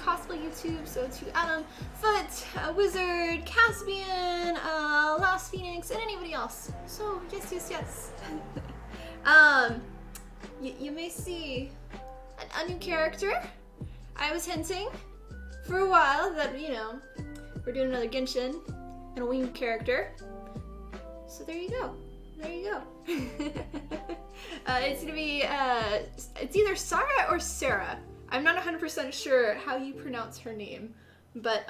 cosplay YouTube, so to Adam, Foot, Wizard, Caspian, Last Phoenix, and anybody else. So yes. You may see a new character. I was hinting for a while that, you know, we're doing another Genshin and a winged character. So there you go. It's gonna be, it's either Sara or Sara. I'm not 100% sure how you pronounce her name, but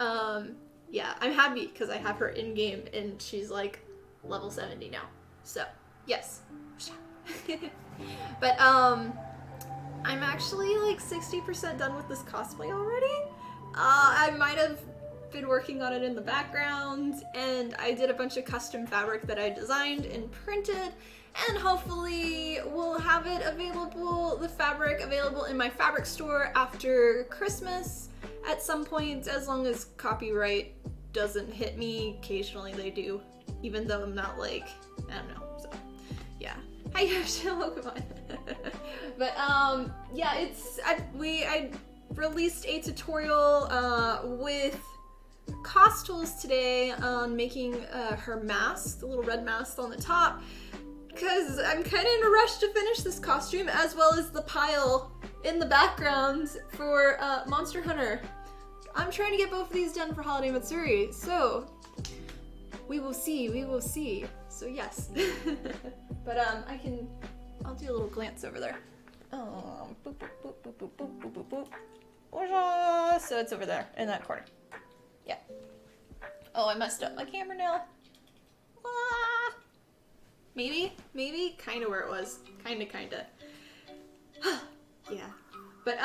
yeah, I'm happy because I have her in-game and she's like level 70 now. So, yes. But I'm actually like 60% done with this cosplay already. I might have been working on it in the background, and I did a bunch of custom fabric that I designed and printed, and hopefully we'll have it available, the fabric available in my fabric store after Christmas at some point, as long as copyright doesn't hit me. Occasionally they do, even though I'm not like, I don't know, so yeah. Hi Pokemon. But yeah, I released a tutorial with Costools today on making her mask, the little red mask on the top, because I'm kind of in a rush to finish this costume, as well as the pile in the background for Monster Hunter. I'm trying to get both of these done for Holiday Matsuri, so we will see. So yes. But I'll do a little glance over there. Boop, boop, boop, boop, boop, boop, boop, boop, boop. So it's over there in that corner. Yeah. Oh, I messed up my camera now. Ah. Maybe, kind of where it was. Kinda. Yeah. But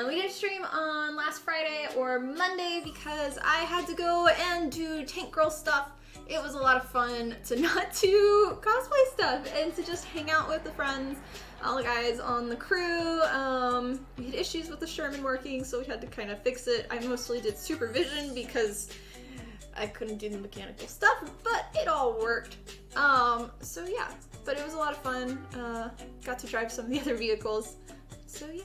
we didn't stream on last Friday or Monday because I had to go and do Tank Girl stuff. It was a lot of fun to not do cosplay stuff and to just hang out with the friends, all the guys on the crew. We had issues with the Sherman working, so we had to kind of fix it. I mostly did supervision because I couldn't do the mechanical stuff, but it all worked. So yeah, but it was a lot of fun. Got to drive some of the other vehicles. So yeah.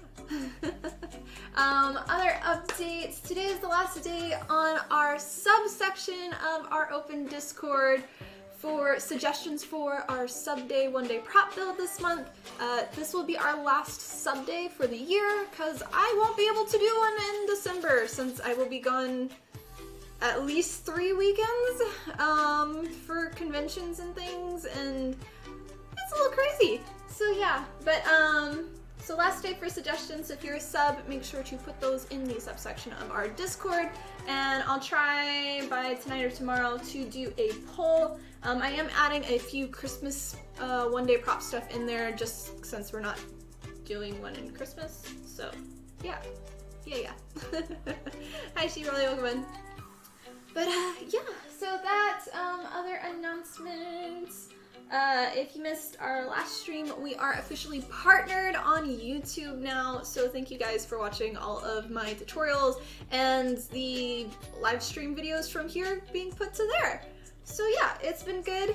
Other updates. Today is the last day on our subsection of our open Discord for suggestions for our sub day, 1-day prop build this month. This will be our last sub day for the year because I won't be able to do one in December since I will be gone at least 3 weekends for conventions and things, and it's a little crazy. So yeah, but so last day for suggestions. If you're a sub, make sure to put those in the subsection of our Discord, and I'll try by tonight or tomorrow to do a poll. I am adding a few Christmas 1-day prop stuff in there just since we're not doing one in Christmas. So yeah. Hi, she really welcome. But yeah, so that's other announcements. If you missed our last stream, we are officially partnered on YouTube now, so thank you guys for watching all of my tutorials and the live stream videos from here being put to there. So yeah, it's been good.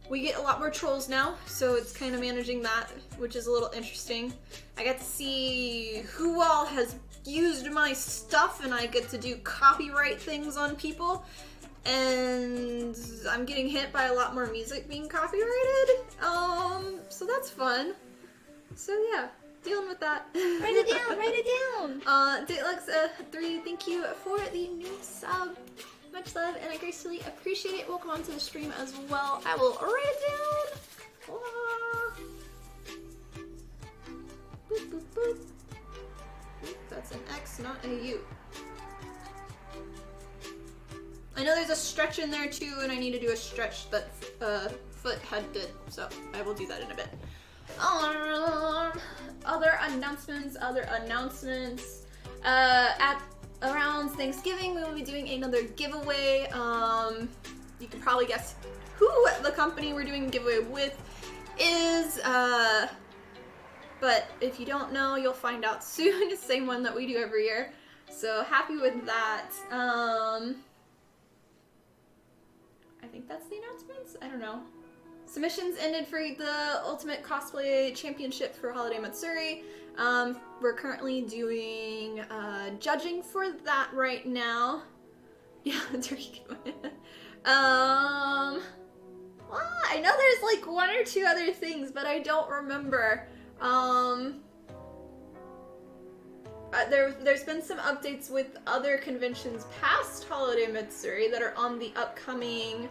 We get a lot more trolls now, so it's kind of managing that, which is a little interesting. I got to see who all has used my stuff, and I get to do copyright things on people. And I'm getting hit by a lot more music being copyrighted, so that's fun. So yeah, dealing with that. Write it down! Deluxe3, thank you for the new sub. Much love, and I gracefully appreciate it. Welcome onto the stream as well. I will write it down. Boop, boop, boop. Oop, that's an X, not a U. I know there's a stretch in there too, and I need to do a stretch that Foot had did, so I will do that in a bit. Other announcements. At around Thanksgiving, we will be doing another giveaway. You can probably guess who the company we're doing a giveaway with is, but if you don't know, you'll find out soon. It's the same one that we do every year. So happy with that. I think that's the announcements? I don't know. Submissions ended for the Ultimate Cosplay Championship for Holiday Matsuri. We're currently doing judging for that right now. Yeah, turkey. Well, I know there's like one or two other things, but I don't remember. There's been some updates with other conventions past Holiday Matsuri that are on the upcoming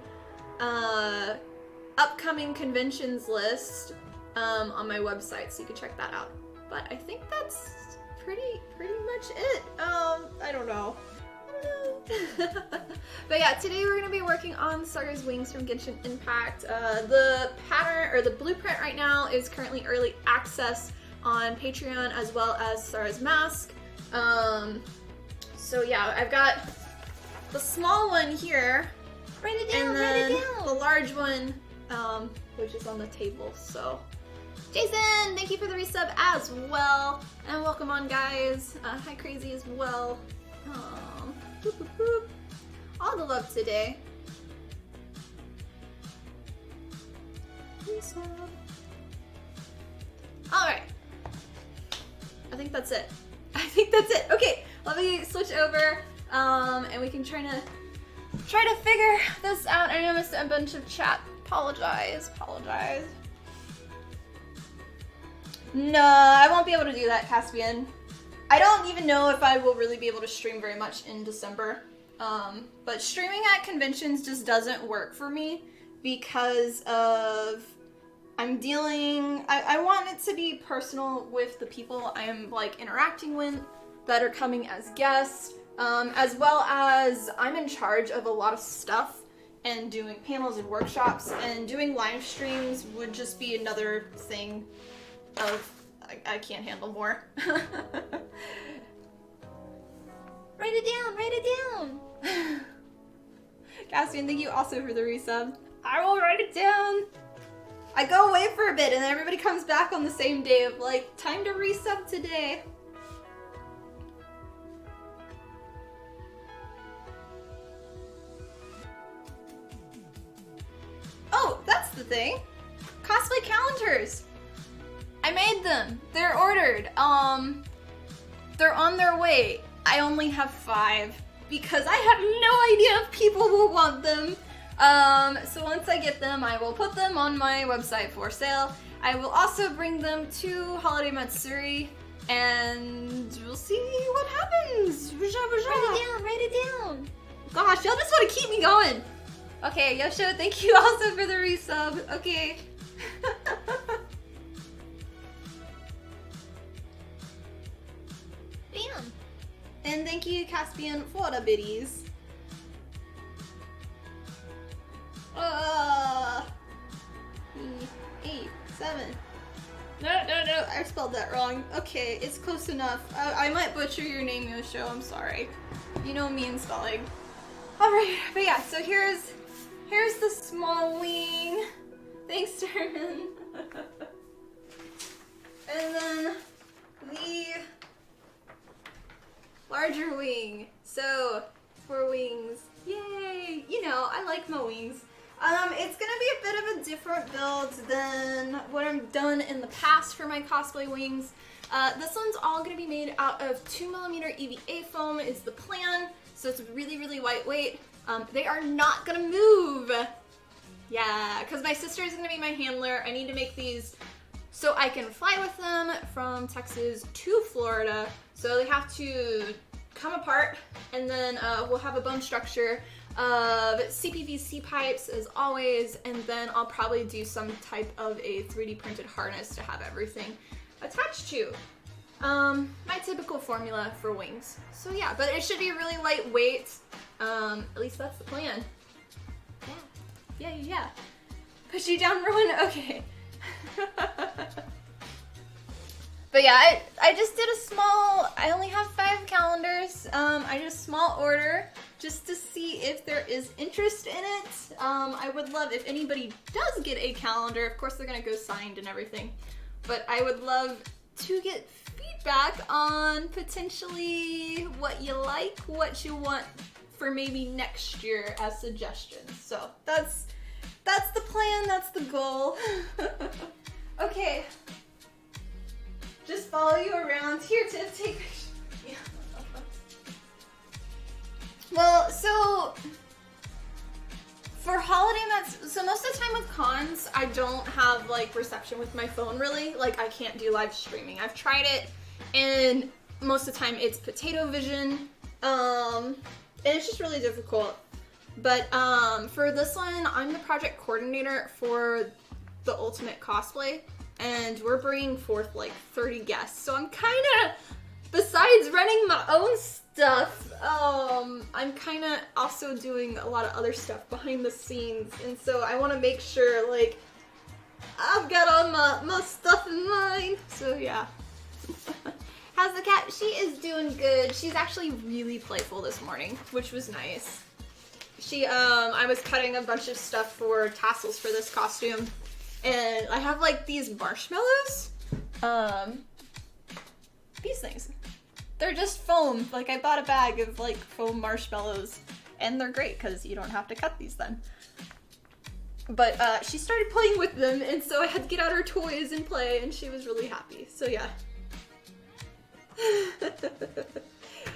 conventions list on my website, so you can check that out. But I think that's pretty much it. I don't know. But yeah, today we're gonna be working on Sara's wings from Genshin Impact. The pattern or the blueprint right now is currently early access on Patreon, as well as Sara's mask. So yeah, I've got the small one here. Write it down, and then write it down. the large one, which is on the table. So, Jason, thank you for the resub as well, and welcome on, guys. Hi, Crazy as well. Boop, boop, boop. All the love today. Resub. All right. I think that's it. Okay, let me switch over, and we can try to figure this out. I know I missed a bunch of chat. Apologize. No, I won't be able to do that, Caspian. I don't even know if I will really be able to stream very much in December. But streaming at conventions just doesn't work for me because of I want it to be personal with the people I am like interacting with that are coming as guests, as well as I'm in charge of a lot of stuff and doing panels and workshops, and doing live streams would just be another thing of I can't handle more. Write it down. Caspian, thank you also for the resub. I will write it down. I go away for a bit and then everybody comes back on the same day of like, time to resub today. Oh, that's the thing. Cosplay calendars. I made them. They're ordered. They're on their way. I only have 5 because I have no idea if people will want them. So once I get them, I will put them on my website for sale. I will also bring them to Holiday Matsuri, and we'll see what happens. Write it down. Gosh, y'all just want to keep me going. Okay, Yosho, thank you also for the resub. Okay. Bam. And thank you, Caspian, for the biddies. 8, 7. No, I spelled that wrong. Okay, it's close enough. I might butcher your name, Yosho. I'm sorry. You know me and spelling. Alright, but yeah, so here's the small wing. Thanks, Termin. And then the larger wing. So, 4 wings. Yay! You know, I like my wings. It's gonna be a bit of a different build than what I've done in the past for my cosplay wings. This one's all gonna be made out of 2mm EVA foam is the plan, so it's really, really lightweight. They are not gonna move. Yeah, because my sister is gonna be my handler. I need to make these so I can fly with them from Texas to Florida. So they have to come apart, and then we'll have a bone structure of CPVC pipes as always, and then I'll probably do some type of a 3D printed harness to have everything attached to. My typical formula for wings. So yeah, but it should be really lightweight. At least that's the plan. Yeah. Push you down, Rowan? Okay. But yeah, I just did a small, I only have 5 calendars. I did a small order just to see if there is interest in it. I would love if anybody does get a calendar. Of course, they're gonna go signed and everything. But I would love to get feedback on potentially what you like, what you want for maybe next year as suggestions. So that's the plan, that's the goal. Okay. just follow you around. Here, Tiff, take pictures. Yeah. Well, so for holiday events, so most of the time with cons, I don't have like reception with my phone really. Like I can't do live streaming. I've tried it, and most of the time it's potato vision, and it's just really difficult. But for this one, I'm the project coordinator for the Ultimate Cosplay, and we're bringing forth like 30 guests. So I'm kind of, besides running my own stuff, I'm kind of also doing a lot of other stuff behind the scenes, and so I want to make sure like I've got all my stuff in line. So yeah. How's the cat? She is doing good. She's actually really playful this morning, which was nice. She, I was cutting a bunch of stuff for tassels for this costume, and I have like these marshmallows. These things. They're just foam. Like I bought a bag of like foam marshmallows, and they're great because you don't have to cut these then. But she started playing with them, and so I had to get out her toys and play, and she was really happy. So yeah.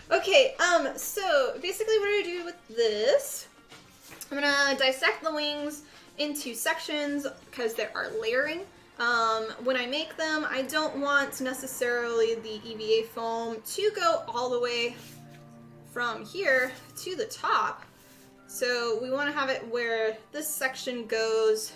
Okay, so basically what I do with this, I'm gonna dissect the wings into sections because there are layering. When I make them, I don't want necessarily the EVA foam to go all the way from here to the top. So we want to have it where this section goes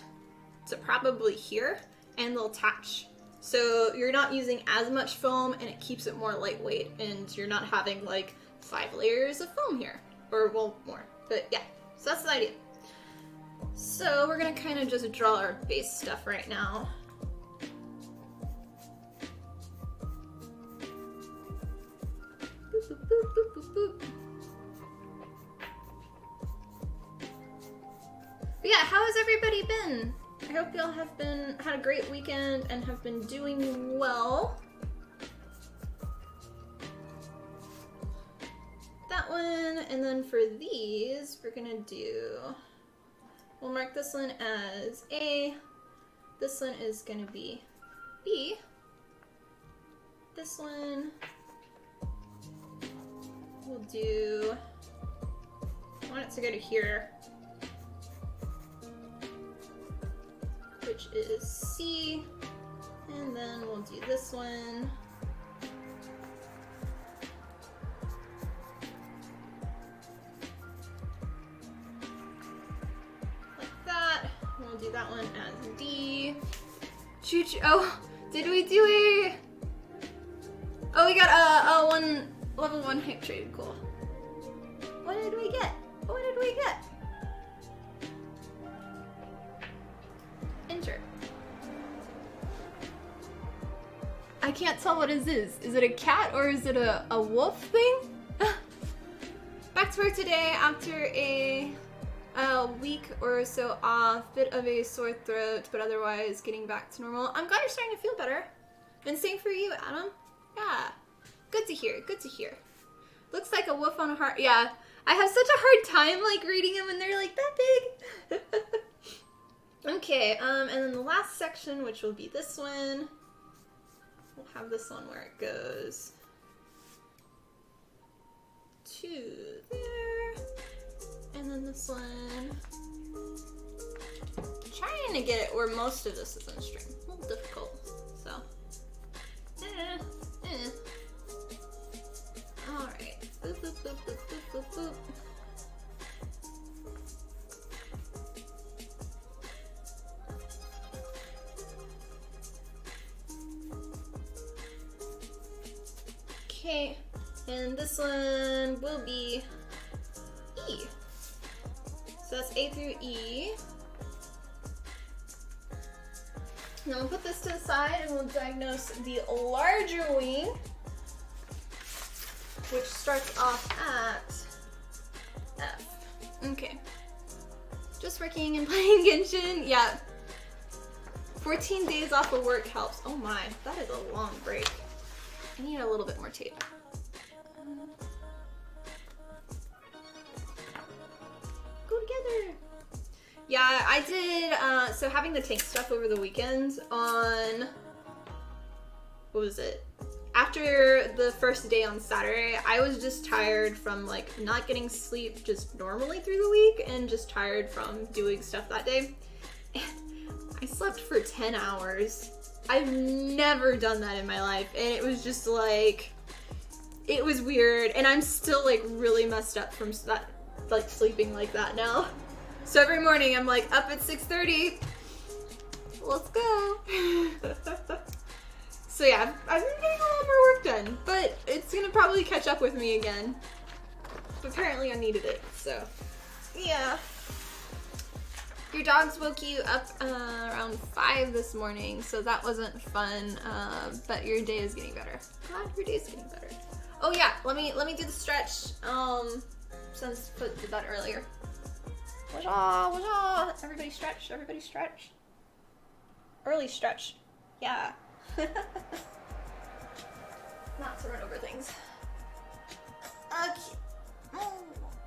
to probably here, and they'll attach. So you're not using as much foam, and it keeps it more lightweight, and you're not having like 5 layers of foam here. Or, well, more. But yeah, so that's the idea. So we're gonna kind of just draw our base stuff right now. Boop, boop, boop, boop, boop, boop. But yeah, how has everybody been? I hope y'all have had a great weekend and have been doing well. That one, and then for these, we're gonna do, we'll mark this one as A, this one is gonna be B, this one, we'll do, I want it to go to here, which is C, and then we'll do this one. Like that. We'll do that one as D. Choo-choo. Oh, did we do a... Oh, we got a level 1 hype trade. Cool. What did we get? What did we get? Enter. I can't tell what it is. Is it a cat or is it a wolf thing? Back to work today after a week or so off. Bit of a sore throat, but otherwise getting back to normal. I'm glad you're starting to feel better. And same for you, Adam. Yeah. Good to hear. Good to hear. Looks like a wolf on a heart. Yeah. I have such a hard time like reading them when they're like that big. Okay, and then the last section, which will be this one, we'll have this one where it goes to there, and then this one, I'm trying to get it where most of this is in string. A little difficult, so, Alright, boop, boop, boop, boop, boop, boop, boop. Okay, and this one will be E. So that's A through E. Now we'll put this to the side and we'll diagnose the larger wing, which starts off at F. Okay. Just working and playing Genshin. Yeah. 14 days off of work helps. Oh my, that is a long break. I need a little bit more tape. Go together. Yeah, I did, so having the tank stuff over the weekend on what was it? After the first day on Saturday, I was just tired from like not getting sleep just normally through the week and just tired from doing stuff that day. And I slept for 10 hours. I've never done that in my life, and it was just like, it was weird, and I'm still like really messed up from that, like sleeping like that now. So every morning I'm like up at 6:30. Let's go. So yeah, I've been getting a lot more work done, but it's gonna probably catch up with me again. Apparently I needed it, so yeah. Your dogs woke you up around 5 this morning, so that wasn't fun, but your day is getting better. Glad your day is getting better. Oh yeah, let me do the stretch, since Foot did that earlier. What's everybody stretch, everybody stretch. Early stretch, yeah. Not to run over things. Okay.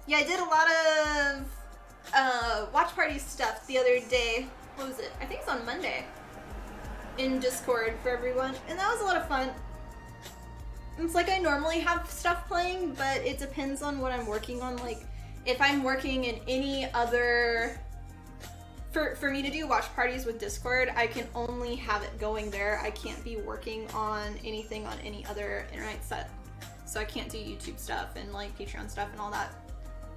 Yeah, I did a lot of watch party stuff the other day. What was it? I think it's on Monday. In Discord for everyone. And that was a lot of fun. It's like I normally have stuff playing, but it depends on what I'm working on. Like, if I'm working in any other... For me to do watch parties with Discord, I can only have it going there. I can't be working on anything on any other internet set. So I can't do YouTube stuff and like Patreon stuff and all that.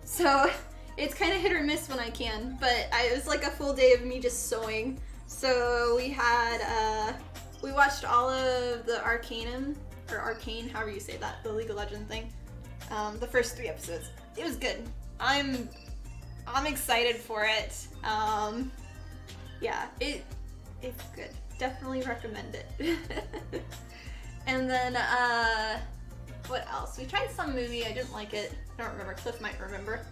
So it's kind of hit or miss when I can, but it was like a full day of me just sewing. So we had, we watched all of the Arcanum, or Arcane, however you say that, the League of Legends thing. The first 3 episodes. It was good. I'm excited for it. Yeah, it's good. Definitely recommend it. And then, what else? We tried some movie, I didn't like it. I don't remember, Cliff might remember.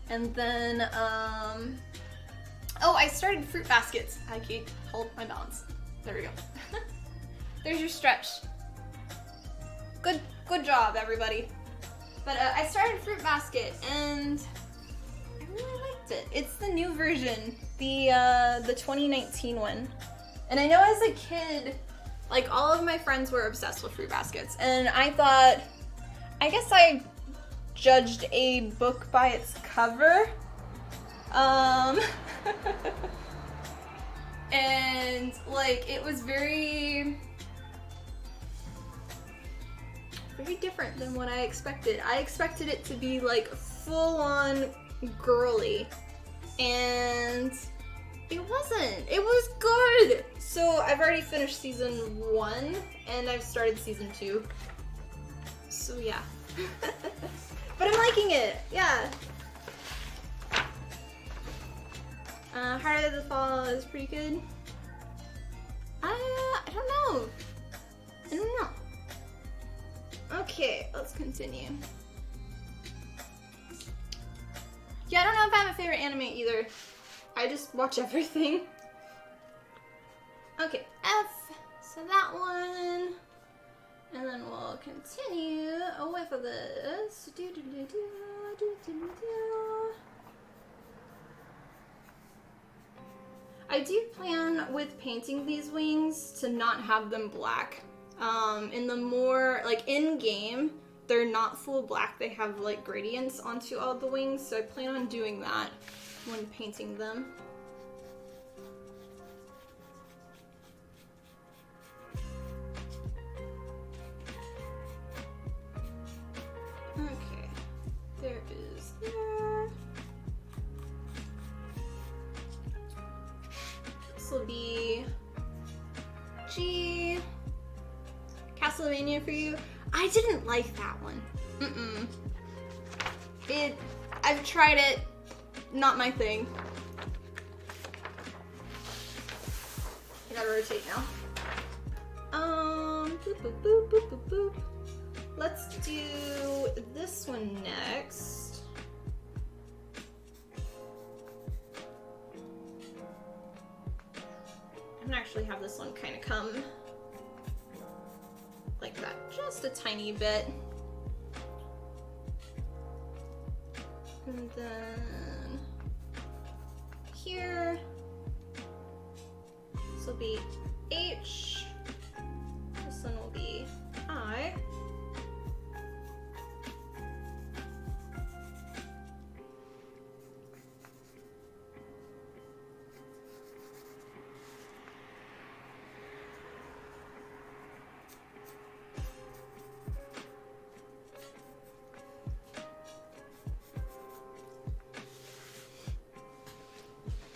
And then, oh, I started fruit baskets. I can't hold my balance. There we go. There's your stretch. Good job, everybody. But I started fruit basket, and I really liked it. It's the new version, the 2019 one. And I know as a kid, like all of my friends were obsessed with fruit baskets, and I thought, I guess I judged a book by its cover. And like it was very different than what I expected. I expected it to be like full-on girly, and it wasn't. It was good. So I've already finished season 1 and I've started season 2. So yeah. But I'm liking it. Yeah. Heart of the Fall is pretty good. I don't know. I don't know. Okay, let's continue. Yeah, I don't know if I have a favorite anime either. I just watch everything. Okay, F. So that one. And then we'll continue with this. I do plan with painting these wings to not have them black. In the more, like in game, they're not full black. They have like gradients onto all the wings, so I plan on doing that when painting them. Okay, there is there. This will be G. Castlevania for you. I didn't like that one. I've tried it, not my thing. I gotta rotate now. Boop, boop, boop, boop, boop, boop. Let's do this one next. I'm gonna actually have this one kind of come like that, just a tiny bit. And then here, this will be H. This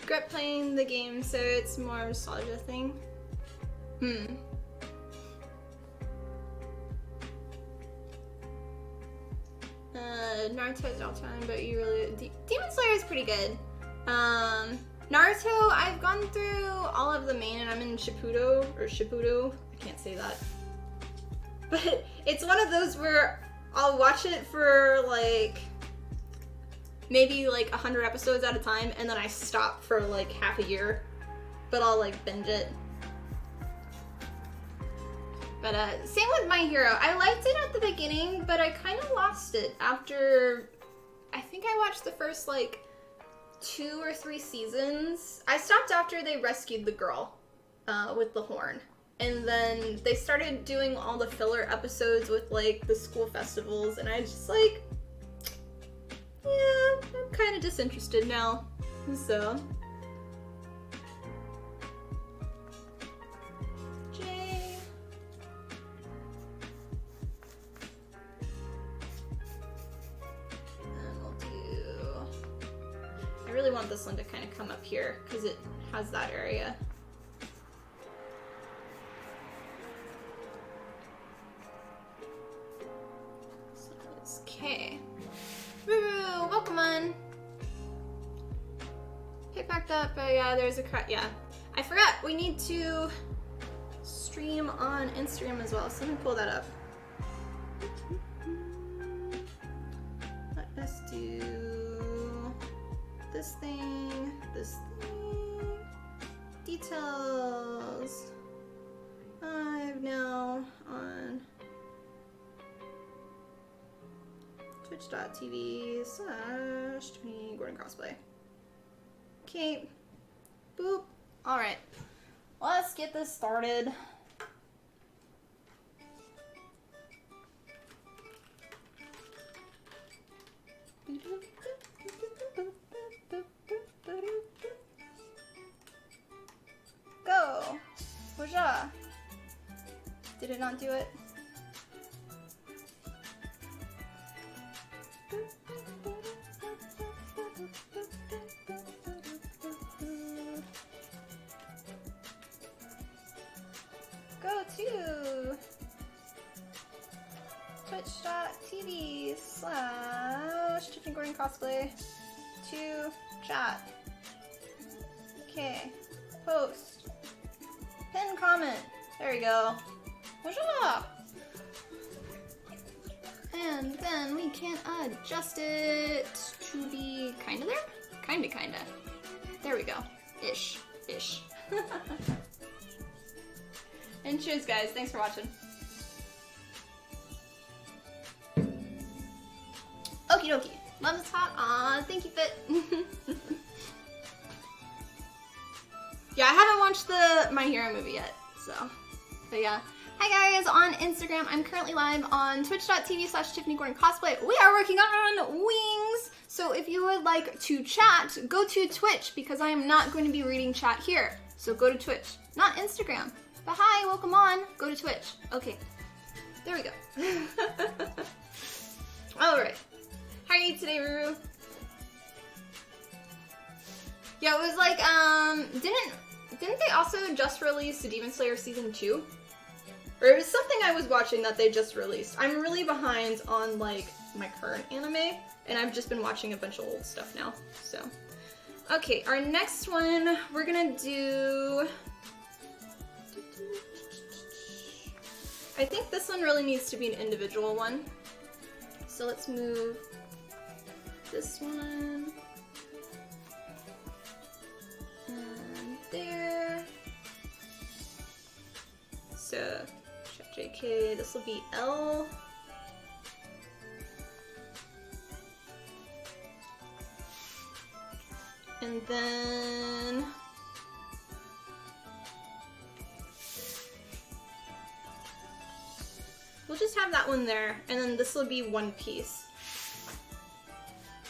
regret playing the game, so it's more of a nostalgia thing. Naruto's all time, but you really... Demon Slayer is pretty good. Naruto, I've gone through all of the main, and I'm in Shippuden. I can't say that. But it's one of those where I'll watch it for like maybe like 100 episodes at a time, and then I stop for like half a year, but I'll like binge it. But same with My Hero. I liked it at the beginning, but I kind of lost it after, I think I watched the first like 2 or 3 seasons. I stopped after they rescued the girl with the horn. And then they started doing all the filler episodes with like the school festivals, and I just like, yeah, I'm kind of disinterested now. So. J. And we'll do, I really want this one to kind of come up here because it has that area. Okay. Woo! Welcome on. Pick backed up, but yeah, there's a crack. Yeah. I forgot, we need to stream on Instagram as well, so let me pull that up. Let us do this thing, details. I'm now on twitch.tv/Tiffany Gordon Cosplay. Okay. Boop. Alright. Let's get this started. Go! Kujou! Did it not do it? Go to twitch.tv/Tiffany Gordon Cosplay to chat. Okay. Post. Pin comment. There we go. Bonjour. And then we can adjust it to be kinda there? Kinda. There we go. Ish. And cheers, guys. Thanks for watching. Okie dokie. Love this hot. Aw, thank you, Fit. Yeah, I haven't watched the My Hero movie yet, so. But yeah. Hi guys, on Instagram, I'm currently live on twitch.tv/Tiffany Gordon Cosplay. We are working on wings, so if you would like to chat, go to Twitch, because I am not going to be reading chat here. So go to Twitch, not Instagram. But hi, welcome on, go to Twitch. Okay, there we go. Alright, how are you today, Ruru? Yeah, it was like, didn't they also just release Demon Slayer Season 2? Or it was something I was watching that they just released. I'm really behind on like my current anime, and I've just been watching a bunch of old stuff now, so. Okay, our next one, we're gonna do... I think this one really needs to be an individual one. So let's move this one. And there. So, JK, this will be L. And then we'll just have that one there, and then this will be one piece.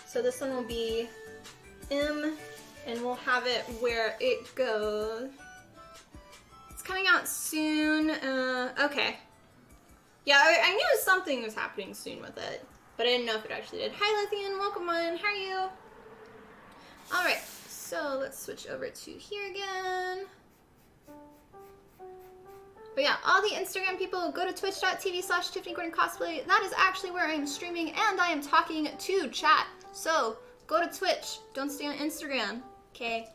So this one will be M, and we'll have it where it goes. It's coming out soon. Okay. Yeah, I knew something was happening soon with it, but I didn't know if it actually did. Hi, Lithian. Welcome on. How are you? Alright, So let's switch over to here again. But yeah, all the Instagram people, go to twitch.tv/TiffanyGordonCosplay. That is actually where I am streaming and I am talking to chat. So go to Twitch. Don't stay on Instagram. Okay.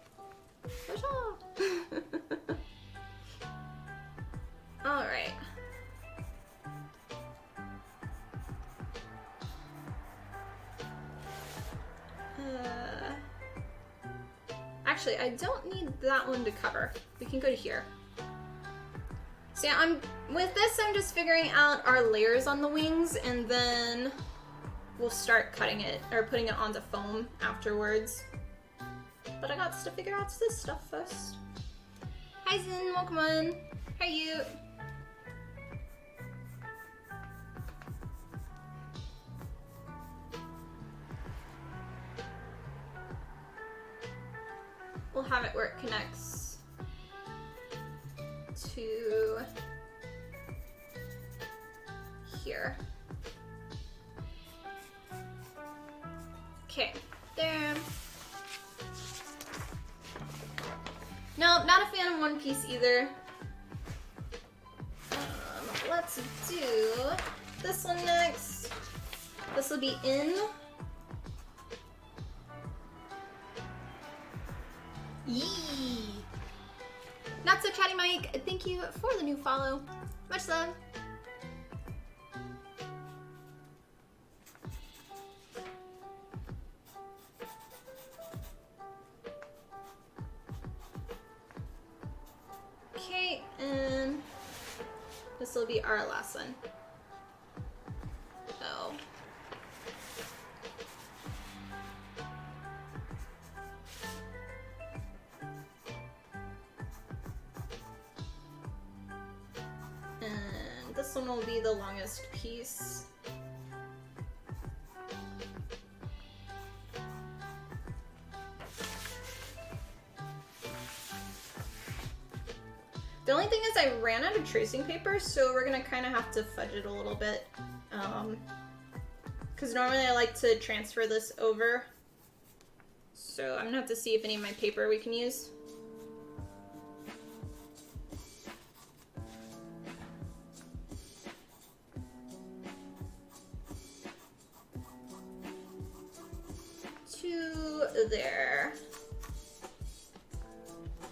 Alright. Actually, I don't need that one to cover. We can go to here. So yeah, with this, I'm just figuring out our layers on the wings, and then we'll start cutting it, or putting it onto foam afterwards. But I got to figure out this stuff first. Hi Zin, welcome on. How are you? We'll have it where it connects to here. Okay, there. No, not a fan of One Piece either. Let's do this one next. This will be in. Yee! Not so chatty Mike, thank you for the new follow. Much love. Okay, and this will be our last one. Oh. And this one will be the longest piece. The only thing is I ran out of tracing paper, so we're gonna kind of have to fudge it a little bit. Because normally I like to transfer this over. So I'm gonna have to see if any of my paper we can use. To there.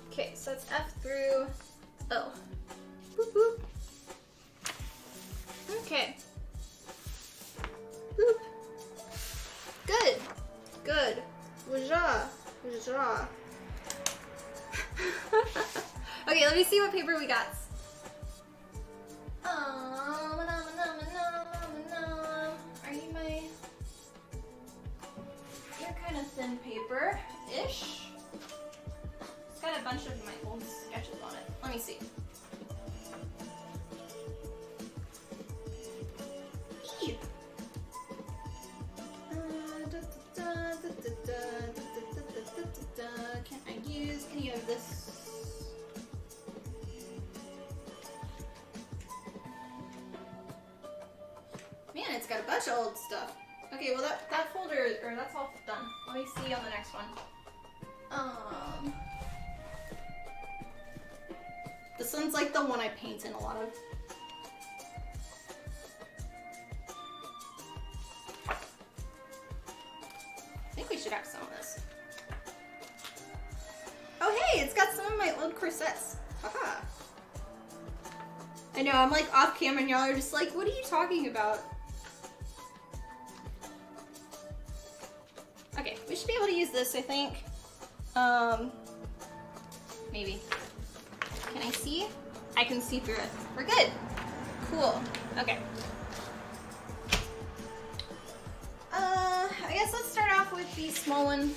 Okay, so that's F through O. Boop, boop. Okay. Boop. Good. Good. Wajah. Wajah. Okay, let me see what paper we got. Are you my... You're kind of thin paper-ish. It's got a bunch of my old sketches on it. Let me see. Eee. Can I use any of this? Man, it's got a bunch of old stuff. Okay, well that folder, or that's all done. Let me see on the next one. This one's like the one I paint in a lot of. I think we should have some of this. Oh hey, it's got some of my old corsets. Haha. I know, I'm like off camera and y'all are just like, what are you talking about? Okay, we should be able to use this, I think. Maybe. Can I see? I can see through it. We're good. Cool. Okay. I guess let's start off with the small one.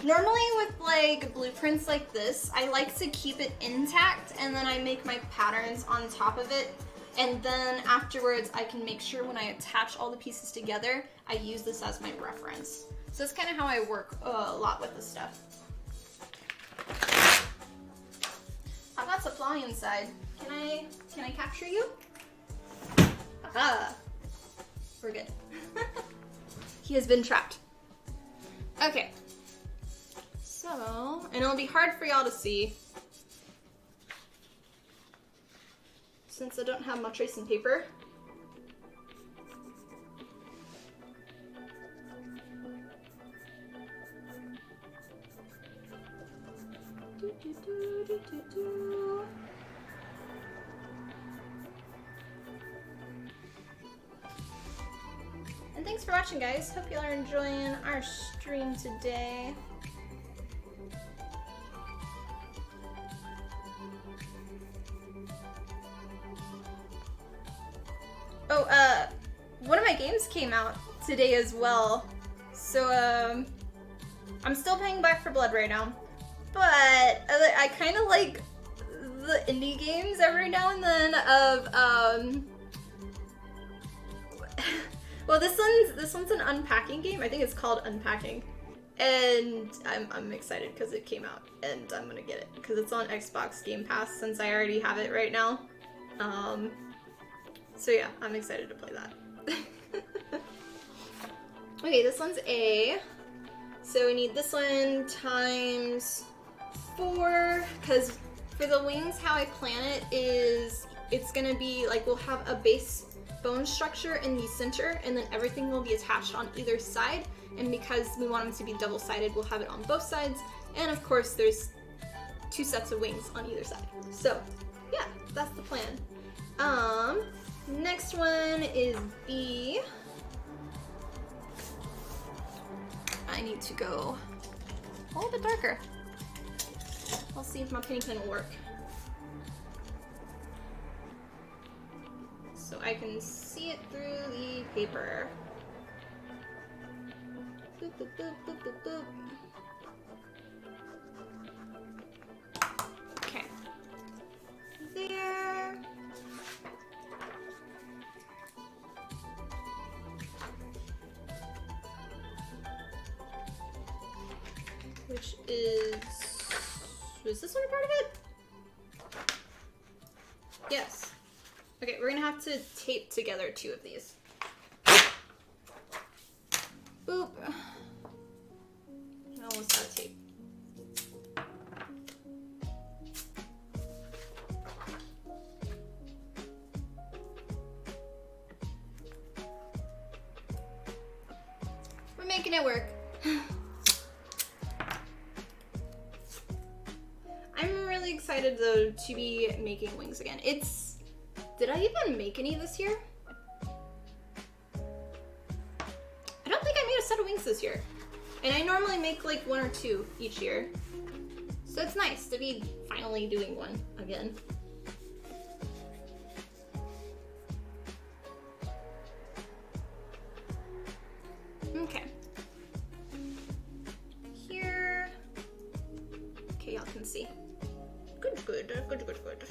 Normally with like blueprints like this, I like to keep it intact and then I make my patterns on top of it. And then afterwards, I can make sure when I attach all the pieces together, I use this as my reference. So that's kind of how I work a lot with this stuff. I've got to fly inside. Can I capture you? Aha! We're good. He has been trapped. Okay. So, and it'll be hard for y'all to see since I don't have my tracing paper. And thanks for watching, guys. Hope y'all are enjoying our stream today. Oh, one of my games came out today as well. So, I'm still paying Back for Blood right now. But I kind of like the indie games every now and then of, well, this one's an unpacking game. I think it's called Unpacking. And I'm excited because it came out and I'm gonna get it because it's on Xbox Game Pass since I already have it right now. So yeah, I'm excited to play that. Okay, this one's A. So we need this one times 4, because for the wings, how I plan it is it's gonna be like we'll have a base bone structure in the center and then everything will be attached on either side, and because we want them to be double-sided, we'll have it on both sides, and of course there's 2 sets of wings on either side. So yeah, that's the plan. Next one is B. I need to go a little bit darker. I'll see if my penny pen will work. So I can see it through the paper. Boop, boop, boop, boop, boop, boop. Okay. There. Which is this one a part of it? Yes. Okay, we're gonna have to tape together 2 of these. Boop. I almost got tape. We're making it work. I'm really excited though to be making wings again. Did I even make any this year? I don't think I made a set of wings this year. And I normally make like 1 or 2 each year. So it's nice to be finally doing one again. Okay. Here. Okay, y'all can see. Good, good, good, good, good.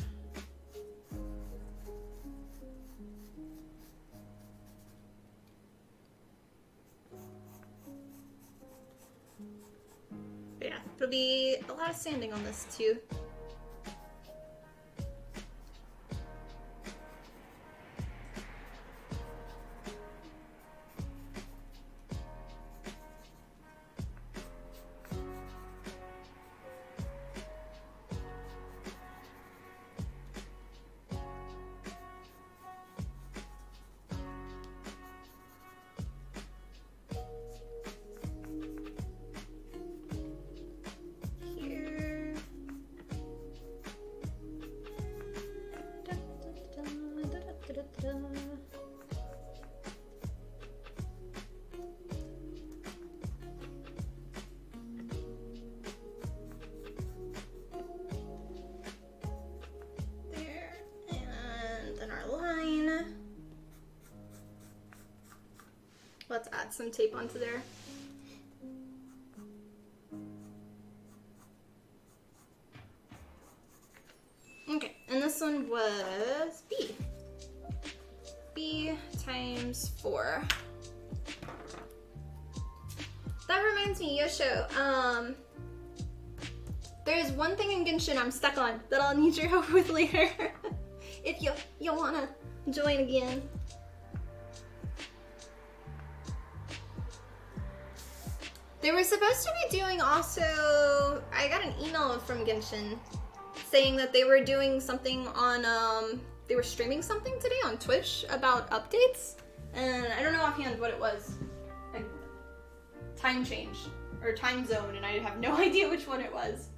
But yeah, there'll be a lot of sanding on this too. Let's add some tape onto there. Okay, and this one was B. B times 4. That reminds me, Yosho, there's one thing in Genshin I'm stuck on that I'll need your help with later. If you wanna join again. They were supposed to be doing also, I got an email from Genshin saying that they were doing something on, they were streaming something today on Twitch about updates, and I don't know offhand what it was. Like, time change, or time zone, and I have no idea which one it was.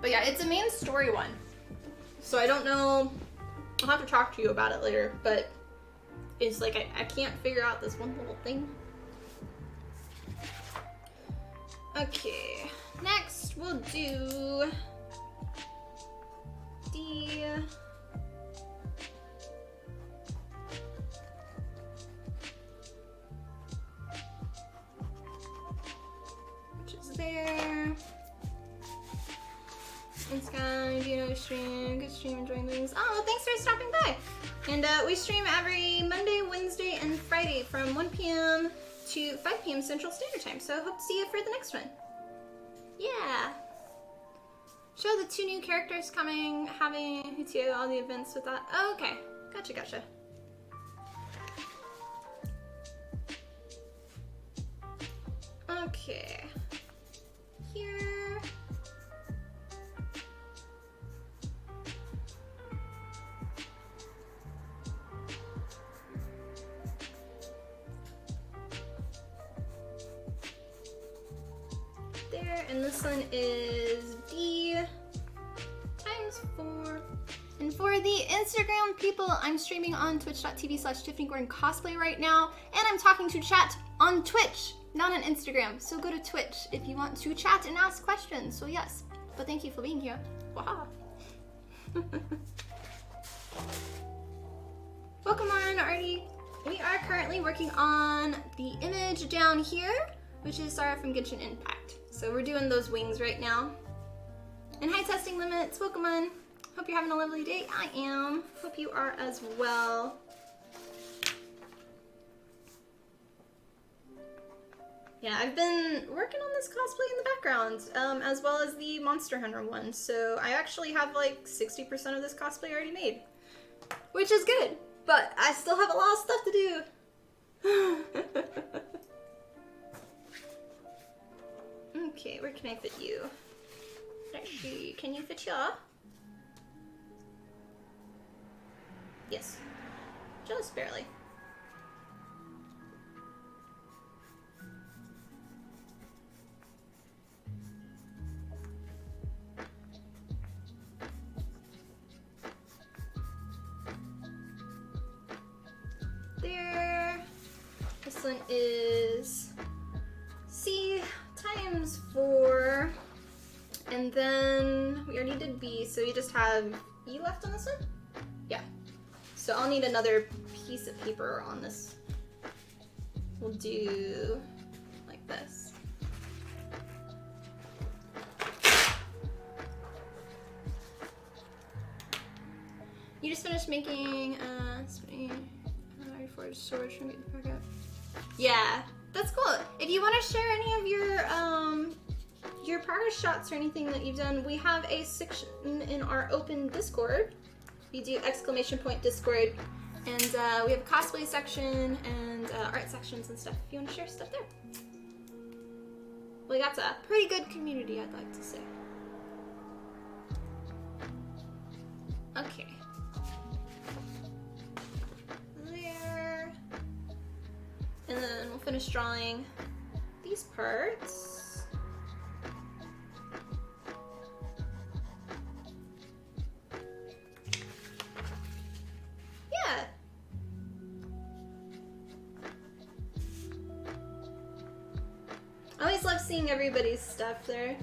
But yeah, it's a main story one. So I don't know, I'll have to talk to you about it later, but it's like I can't figure out this one little thing. Okay, next we'll do the which is there. Thanks guys, you know, stream, good stream, enjoying things. Oh, thanks for stopping by. And we stream every Monday, Wednesday, and Friday from 1 p.m. to 5 p.m. Central Standard Time. So hope to see you for the next one. Yeah. Show the 2 new characters coming, having to all the events with that. Oh, okay. Gotcha, gotcha. Okay. Here. There, and this one is D times 4. And for the Instagram people, I'm streaming on twitch.tv/TiffanyGordonCosplay right now, and I'm talking to chat on Twitch, not on Instagram. So go to Twitch if you want to chat and ask questions. So yes, but thank you for being here. Wow. Welcome on, Artie. We are currently working on the image down here, which is Sara from Genshin Impact. So we're doing those wings right now. And hi, Testing Limits, welcome on. Hope you're having a lovely day. I am. Hope you are as well. Yeah, I've been working on this cosplay in the background, as well as the Monster Hunter one. So I actually have like 60% of this cosplay already made, which is good, but I still have a lot of stuff to do. Okay, where can I fit you? Let's see, can you fit here? Yes, just barely. There. This one is C times 4, and then we already did B, so you just have E left on this one? Yeah. So I'll need another piece of paper on this. We'll do like this. You just finished making forged sword from the packet. Yeah. That's cool. If you want to share any of your progress shots or anything that you've done, we have a section in our open Discord. We do !Discord, and we have a cosplay section and art sections and stuff. If you want to share stuff there, we got a pretty good community, I'd like to say. Okay. And then we'll finish drawing these parts. Yeah. I always love seeing everybody's stuff there.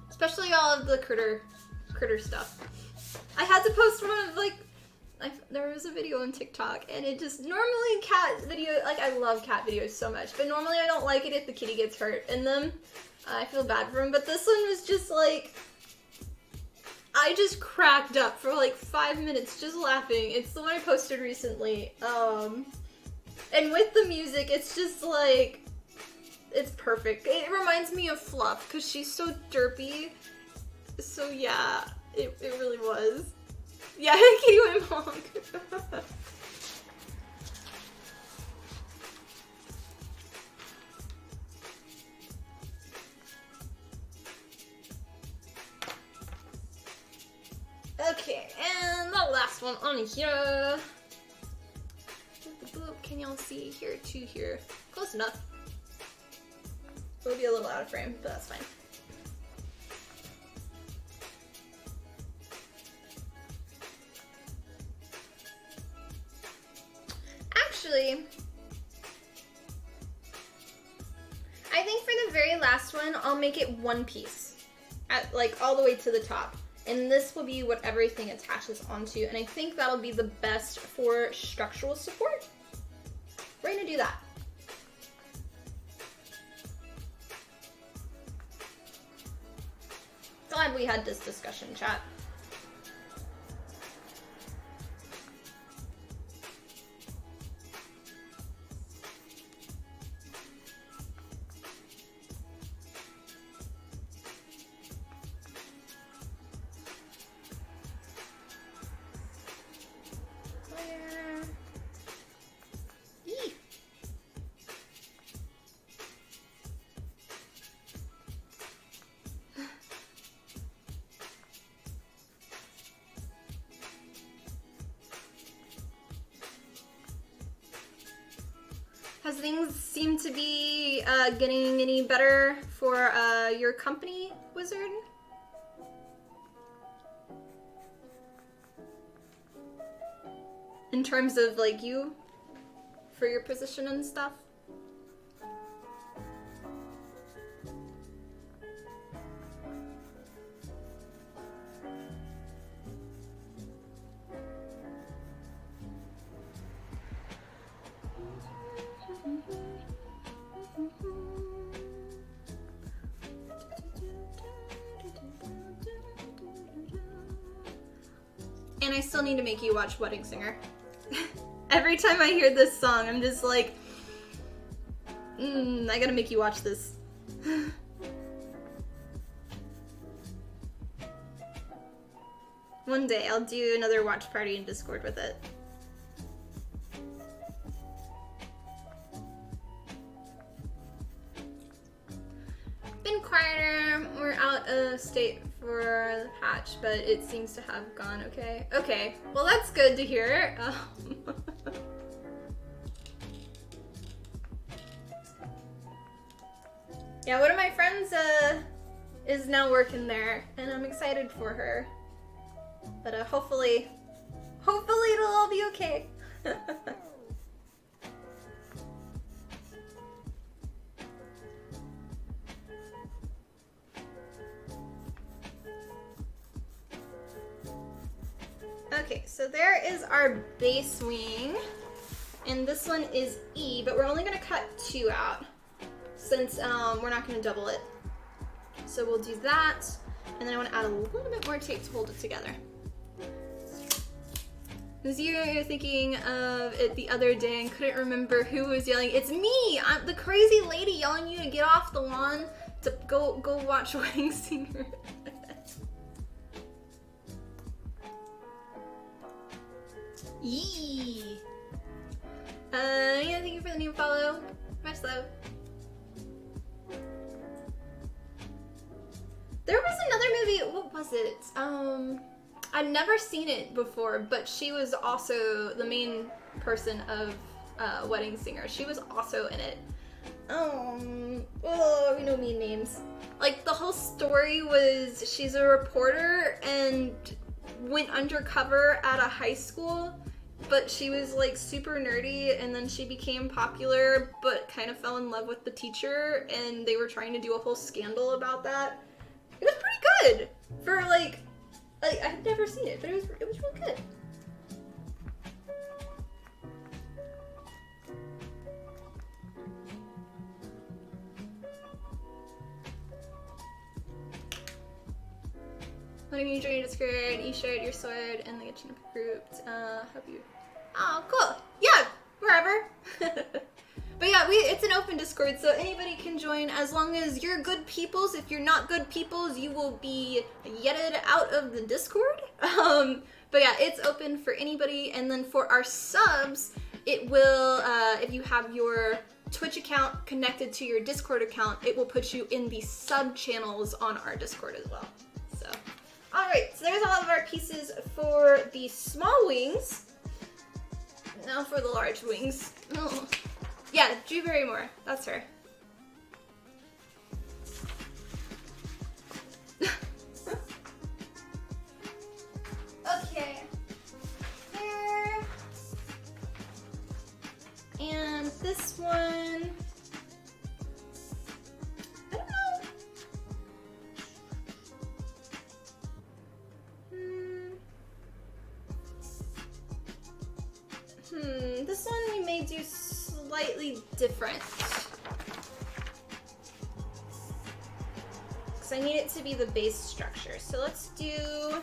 Especially all of the critter stuff. I had to post one of like, there was a video on TikTok, and it just, normally cat video, like I love cat videos so much, but normally I don't like it if the kitty gets hurt in them. I feel bad for him, but this one was just like, I just cracked up for like 5 minutes just laughing. It's the one I posted recently. And with the music, it's just like, it's perfect. It reminds me of Fluff, because she's so derpy. So yeah, It really was. Yeah, Kitty went honk. Okay, and the last one on here. Can y'all see here? Two here. Close enough. It'll be a little out of frame, but that's fine. Actually, I think for the very last one, I'll make it one piece, at like all the way to the top. And this will be what everything attaches onto. And I think that'll be the best for structural support. We're gonna do that. Glad we had this discussion, chat. Has things seemed to be getting any better for your company, Wizard? In terms of like you, for your position and stuff? And I still need to make you watch Wedding Singer. Every time I hear this song, I'm just like, I gotta make you watch this. One day I'll do another watch party in Discord with it. Been quieter. We're out of state for the hatch, but it seems to have gone okay. Okay, well that's good to hear. Yeah, one of my friends is now working there, and I'm excited for her. But hopefully it'll all be okay. Okay, so there is our base wing, and this one is E, but we're only gonna cut 2 out since we're not gonna double it. So we'll do that, and then I wanna add a little bit more tape to hold it together. Because you're thinking of it the other day and couldn't remember who was yelling. It's me! I'm the crazy lady yelling you to get off the lawn to go watch Wedding Singer. Yee! Yeah, thank you for the new follow. Much love. There was another movie, what was it? I'd never seen it before, but she was also the main person of Wedding Singer. She was also in it. Oh, we know mean names. Like, the whole story was she's a reporter and went undercover at a high school, but she was like super nerdy, and then she became popular but kind of fell in love with the teacher, and they were trying to do a whole scandal about that. It was pretty good for like I had never seen it, but it was really good. Letting you join your Discord, you shared your sword, and they get you grouped. Hope you. Oh, cool. Yeah, wherever. But yeah, it's an open Discord, so anybody can join as long as you're good peoples. If you're not good peoples, you will be yedded out of the Discord. But yeah, it's open for anybody. And then for our subs, it will, if you have your Twitch account connected to your Discord account, it will put you in the sub channels on our Discord as well. So, alright, so there's all of our pieces for the small wings. Now for the large wings. Oh. Yeah, Drew Barrymore, that's her. Okay. There. And this one. I don't know. This one we may do slightly different. Because I need it to be the base structure. So let's do...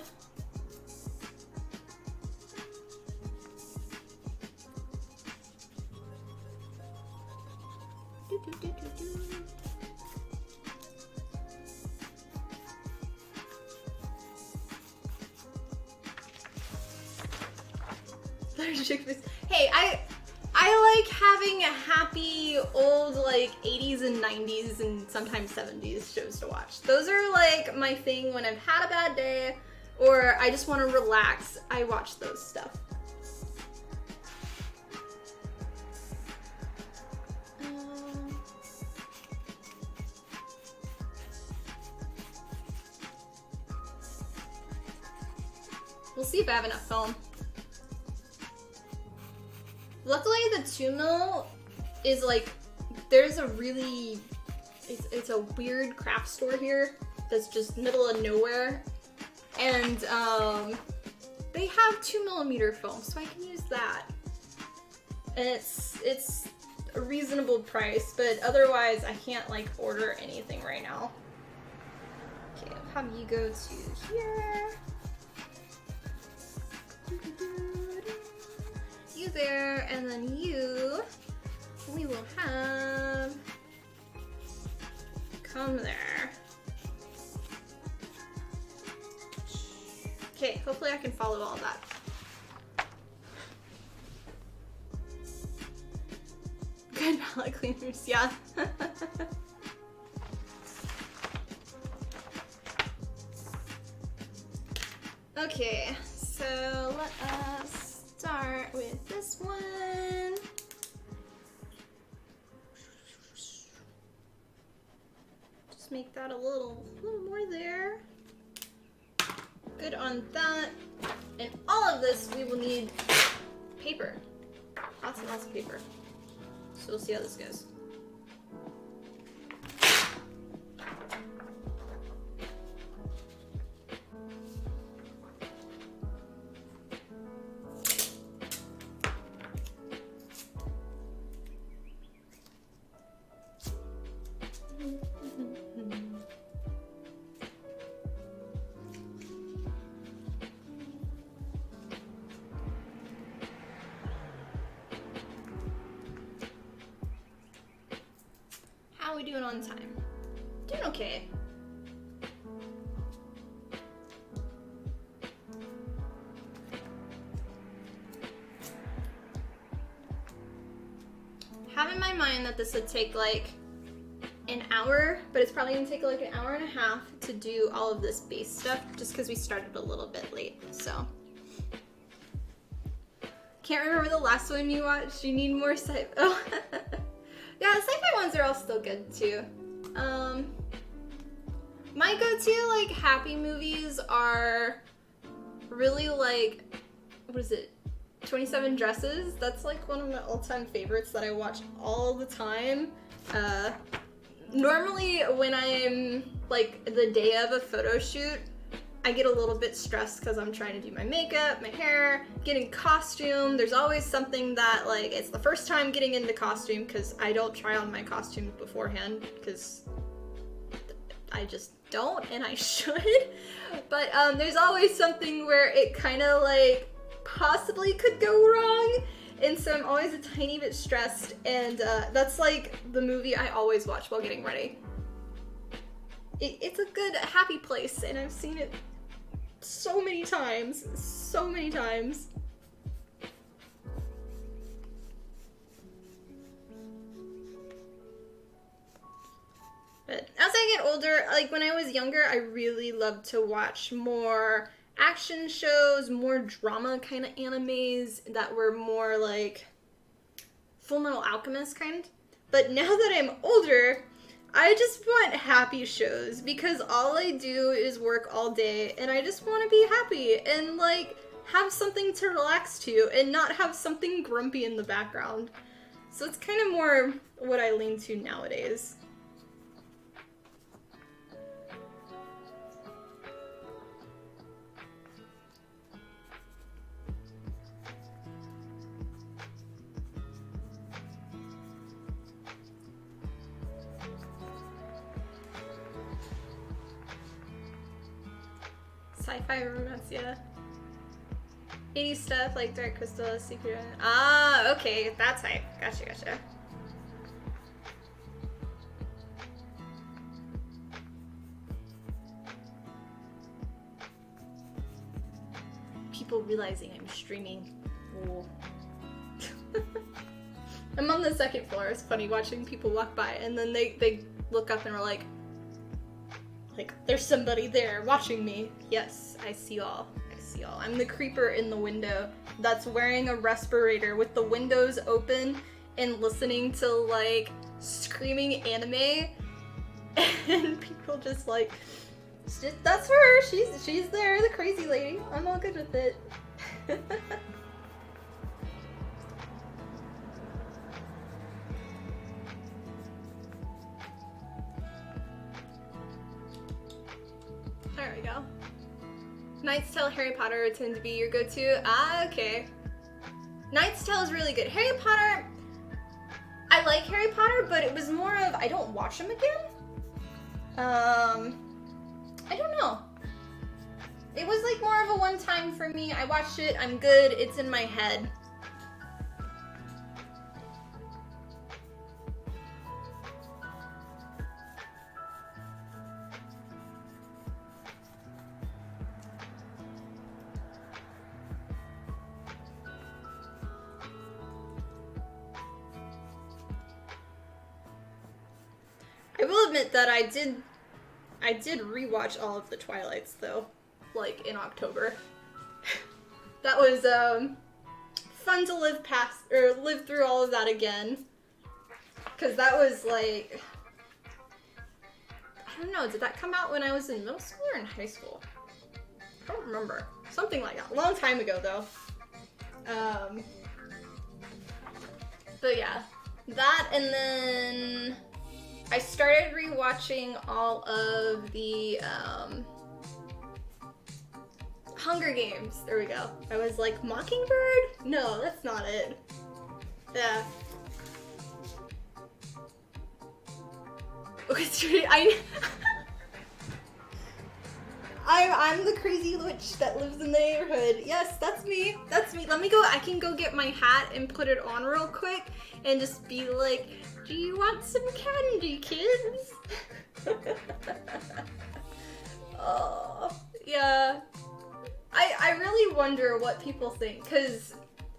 Hey, I like having a happy old like 80s and 90s and sometimes 70s shows to watch. Those are like my thing when I've had a bad day or I just want to relax. I watch those stuff. We'll see if I have enough film. Luckily, the 2mm is like, there's a really, it's a weird craft store here that's just middle of nowhere. And they have 2mm film, so I can use that. And it's a reasonable price, but otherwise I can't like order anything right now. Okay, I'll have you go to here. You there, and then you, we will have, come there. Okay, hopefully I can follow all that. Good palette cleaners, yeah. Okay, so let us start with this one. Just make that a little more there. Good on that. And all of this we will need paper. Lots and lots of paper. So we'll see how this goes. How are we doing on time? Doing okay. Have in my mind that this would take like an hour, but it's probably gonna take like an hour and a half to do all of this base stuff just because we started a little bit late, so. Can't remember the last one you watched. You need more sci-fi. Oh. Yeah, the sci-fi ones are all still good too. My go-to like happy movies are really like, what is it? 27 Dresses. That's like one of my all-time favorites that I watch all the time. Normally when I'm like the day of a photo shoot, I get a little bit stressed because I'm trying to do my makeup, my hair, get in costume. There's always something that like, it's the first time getting into costume because I don't try on my costume beforehand because I just don't and I should. But there's always something where it kind of like possibly could go wrong. and so I'm always a tiny bit stressed, and that's like the movie I always watch while getting ready. It's a good, happy place, and I've seen it so many times, so many times. But as I get older, like when I was younger, I really loved to watch more action shows, more drama kind of animes that were more like Fullmetal Alchemist kind. But now that I'm older, I just want happy shows because all I do is work all day and I just want to be happy and like have something to relax to and not have something grumpy in the background. So it's kind of more what I lean to nowadays. Sci-fi romance, yeah. 80s stuff like Dark Crystal, Secret. Ah, okay, that type. Gotcha, gotcha. People realizing I'm streaming. Oh. I'm on the second floor. It's funny watching people walk by and then they look up and are like, there's somebody there watching me. Yes, I see all. I see all. I'm the creeper in the window that's wearing a respirator with the windows open and listening to like screaming anime. And people just like, that's her. She's there, the crazy lady. I'm all good with it. There we go. Knight's Tale, Harry Potter tend to be your go-to. Ah, okay. Knight's Tale is really good. Harry Potter, I like Harry Potter, but it was more of, I don't watch them again. I don't know. It was like more of a one-time for me. I watched it, I'm good, it's in my head. I will admit that I did rewatch all of the Twilights though, like in October. That was fun to live through all of that again. Cause that was like, I don't know, did that come out when I was in middle school or in high school? I don't remember. Something like that. A long time ago though. But yeah, that, and then I started rewatching all of the Hunger Games. There we go. I was like, Mockingbird? No, that's not it. Yeah. I'm the crazy witch that lives in the neighborhood. Yes, that's me. That's me. Let me go. I can go get my hat and put it on real quick and just be like, do you want some candy, kids? Oh, yeah. I really wonder what people think, because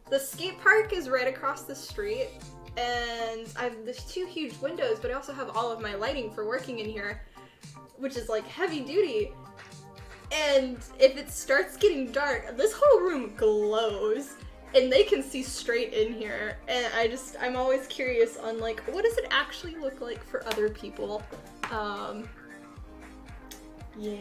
the skate park is right across the street, and there's two huge windows, but I also have all of my lighting for working in here, which is like heavy duty. And if it starts getting dark, this whole room glows. And they can see straight in here, and I'm always curious on like, what does it actually look like for other people? Yeah.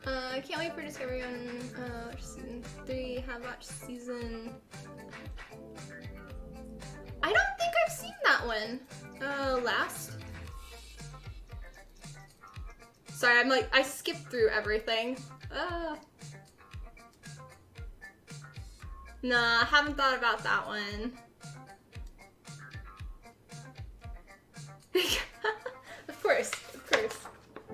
I can't wait for Discovery on season 3. Have watched season. I don't think I've seen that one. Last. Sorry, I'm like, I skipped through everything. Nah, haven't thought about that one. Of course, Of course.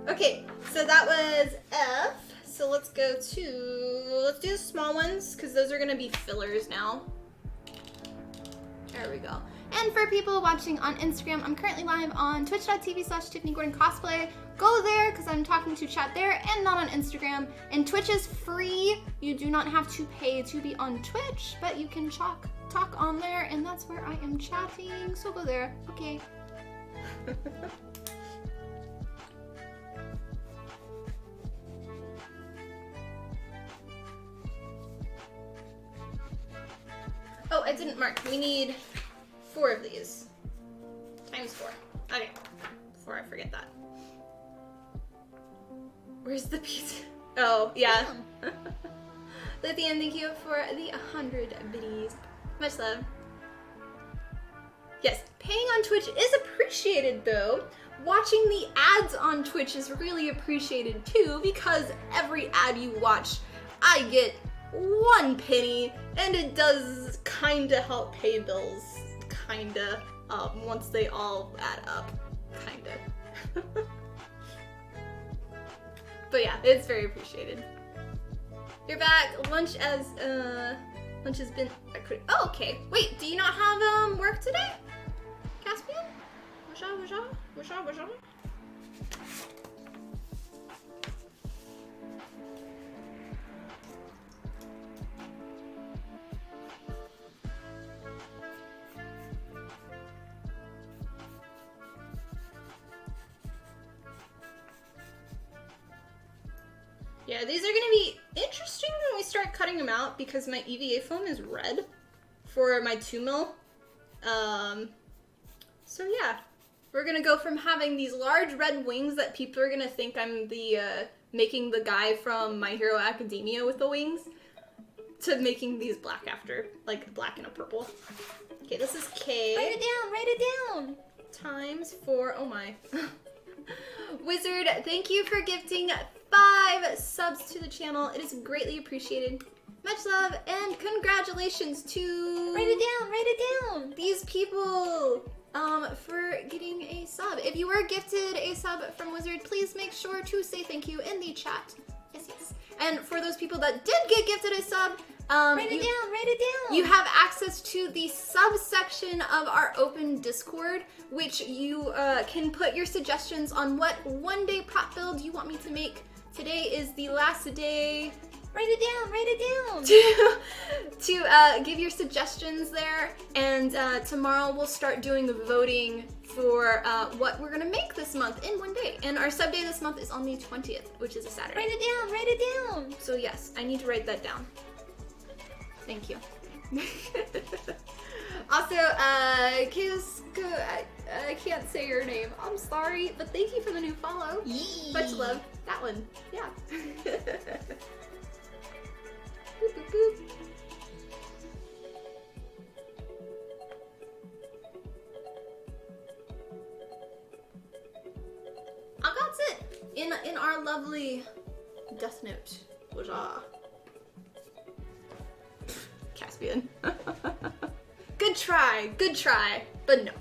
Okay, so that was F. So let's go to, let's do the small ones, because those are going to be fillers now. There we go. And for people watching on Instagram, I'm currently live on twitch.tv/TiffanyGordonCosplay. Go there because I'm talking to chat there and not on Instagram. And Twitch is free. You do not have to pay to be on Twitch, but you can talk on there, and that's where I am chatting. So go there. Okay. Oh, I didn't mark. We need 4 of these. Times 4. Okay. Before I forget that. Where's the pizza? Oh, yeah. Lithium, thank you for the 100 biddies. Much love. Yes, paying on Twitch is appreciated though. Watching the ads on Twitch is really appreciated too, because every ad you watch, I get 1 penny, and it does kinda help pay bills, kinda, once they all add up, kinda. But yeah, it's very appreciated. You're back. Lunch has been. Oh, okay. Wait, do you not have work today, Caspian? Washa. Yeah, these are gonna be interesting when we start cutting them out because my EVA foam is red for my 2mm. So yeah, we're gonna go from having these large red wings that people are gonna think I'm the making the guy from My Hero Academia with the wings, to making these black after, like black and a purple. Okay, this is K. Write it down. Times 4. Oh my. Wizard, thank you for gifting 5 subs to the channel. It is greatly appreciated. Much love and congratulations to Write it down. these people for getting a sub. If you were gifted a sub from Wizard, please make sure to say thank you in the chat. Yes. And for those people that did get gifted a sub, Write it down. you have access to the subsection of our open Discord, which you can put your suggestions on what one-day prop build you want me to make. Today is the last day. Write it down. To give your suggestions there, and tomorrow we'll start doing the voting for what we're gonna make this month in one day. And our sub day this month is on the 20th, which is a Saturday. Write it down. So yes, I need to write that down. Thank you. Also, Kisko, I can't say your name. I'm sorry, but thank you for the new follow. Yee. Much love. That one. Yeah. Boop, boop, boop. That's it. In our lovely Death Note. Caspian. Good try, but no.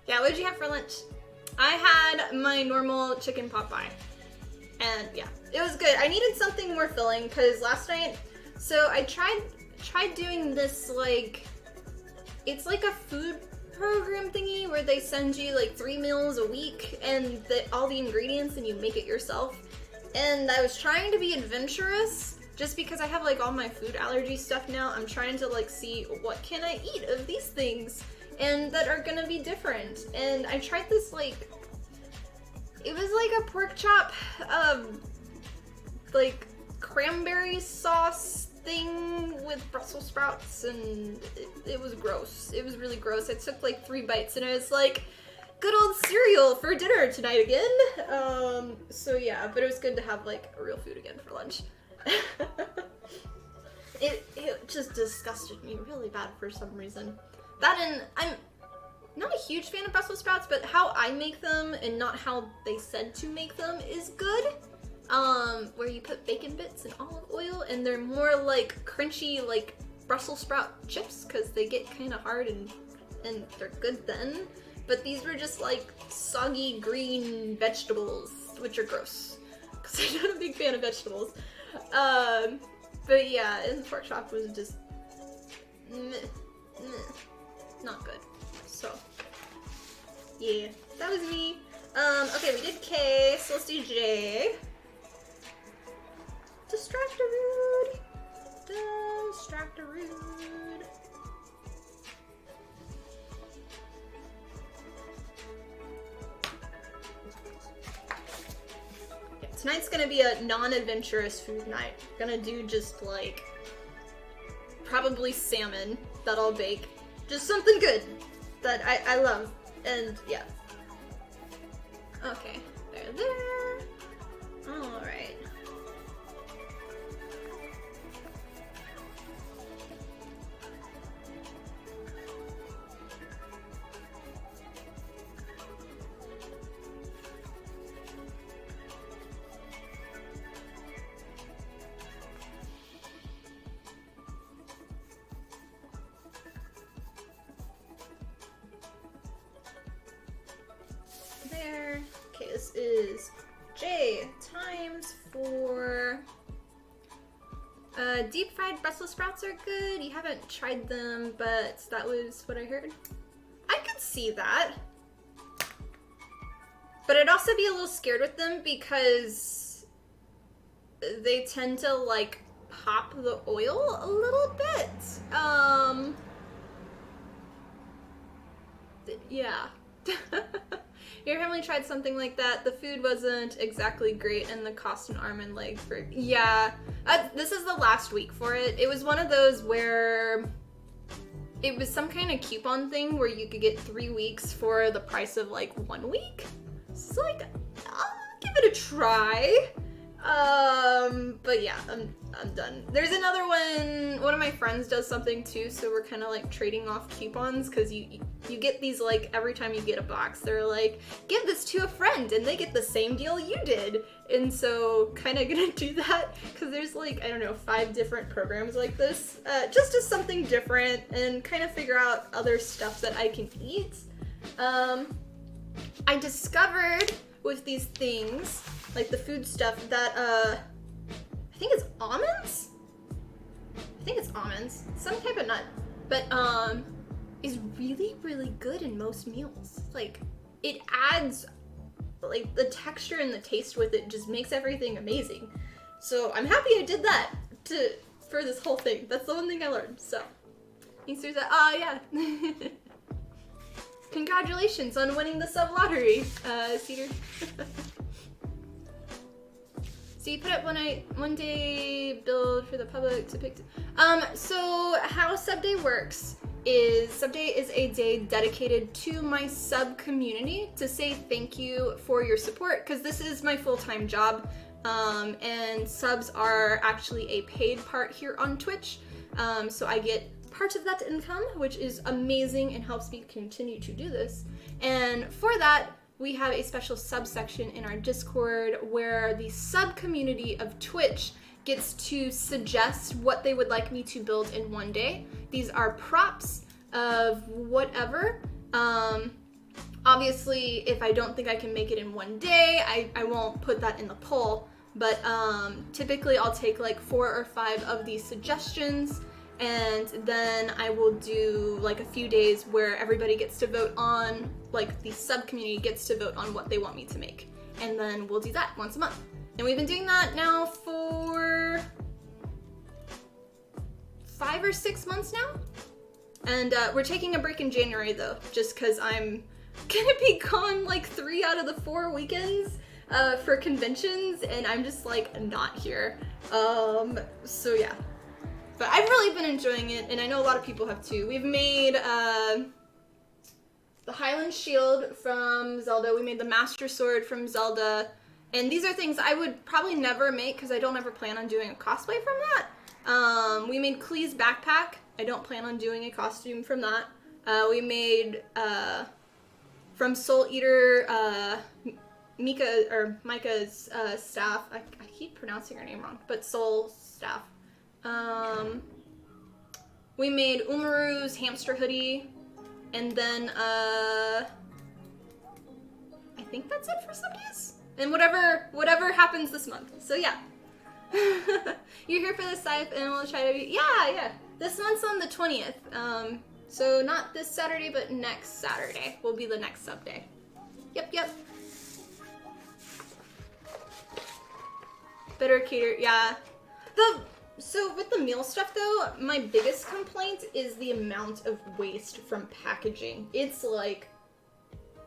Yeah, what did you have for lunch? I had my normal chicken pot pie. And yeah, it was good. I needed something more filling because last night, so I tried doing this, like, it's like a food program thingy where they send you like 3 meals a week and all the ingredients and you make it yourself. And I was trying to be adventurous just because I have like all my food allergy stuff now. I'm trying to like see what can I eat of these things and that are gonna be different. And I tried this, like, it was like a pork chop, like cranberry sauce thing with Brussels sprouts, and it was gross. It was really gross. I took like 3 bites and I was like, good old cereal for dinner tonight again. So yeah, but it was good to have like real food again for lunch. It just disgusted me really bad for some reason. That, and I'm not a huge fan of Brussels sprouts, but how I make them and not how they said to make them is good. Where you put bacon bits and olive oil, and they're more like crunchy, like Brussels sprout chips, because they get kind of hard and and they're good then. But these were just like soggy green vegetables, which are gross, because I'm not a big fan of vegetables. But yeah, and the pork chop was just not good. So yeah, that was me. Okay, we did K, so let's do J. Distractarude. Distractarude. Yeah, tonight's gonna be a non-adventurous food night. Gonna do just like probably salmon that I'll bake. Just something good that I love. And yeah. Okay, there. Alright. There. Okay, this is J. Times for deep fried Brussels sprouts are good. You haven't tried them, but that was what I heard. I could see that. But I'd also be a little scared with them because they tend to like pop the oil a little bit. Yeah. Your family tried something like that. The food wasn't exactly great, and the cost an arm and leg for... Yeah. This is the last week for it. It was one of those where... It was some kind of coupon thing where you could get 3 weeks for the price of, like, 1 week. So, like, I'll give it a try. But yeah, I'm done. There's another one of my friends does something too, so we're kind of like trading off coupons, because you get these like every time you get a box, they're like, give this to a friend and they get the same deal you did. And so kind of gonna do that, because there's like, I don't know, 5 different programs like this, just as something different and kind of figure out other stuff that I can eat. I discovered with these things, like the food stuff, that I think it's almonds? I think it's almonds. Some type of nut. But is really, really good in most meals. Like, it adds, like, the texture and the taste with it just makes everything amazing. So I'm happy I did that for this whole thing. That's the one thing I learned, so. Thanks for that. Yeah. Congratulations on winning the sub lottery, Cedar. So you put up one day build for the public to pick. So how sub day works is sub day is a day dedicated to my sub community to say thank you for your support, because this is my full-time job, and subs are actually a paid part here on Twitch. So I get part of that income, which is amazing and helps me continue to do this. And for that, we have a special subsection in our Discord where the sub community of Twitch gets to suggest what they would like me to build in one day. These are props of whatever. Obviously, if I don't think I can make it in one day, I won't put that in the poll, but typically I'll take like 4 or 5 of these suggestions, and then I will do like a few days where everybody gets to vote on, like the sub community gets to vote on what they want me to make. And then we'll do that once a month. And we've been doing that now for 5 or 6 months now. And we're taking a break in January though, just because I'm gonna be gone like 3 out of the 4 weekends for conventions, and I'm just like not here. So yeah. But I've really been enjoying it, and I know a lot of people have too. We've made the Highland Shield from Zelda. We made the Master Sword from Zelda. And these are things I would probably never make because I don't ever plan on doing a cosplay from that. We made Klee's backpack. I don't plan on doing a costume from that. We made from Soul Eater Micah's staff. I keep pronouncing her name wrong, but Soul staff. We made Umaru's hamster hoodie. And then, I think that's it for some days. And whatever happens this month. So yeah. You're here for the scythe and we'll try to yeah. This month's on the 20th. So not this Saturday, but next Saturday will be the next sub day. Yep. Better cater, yeah. So with the meal stuff though, my biggest complaint is the amount of waste from packaging. It's like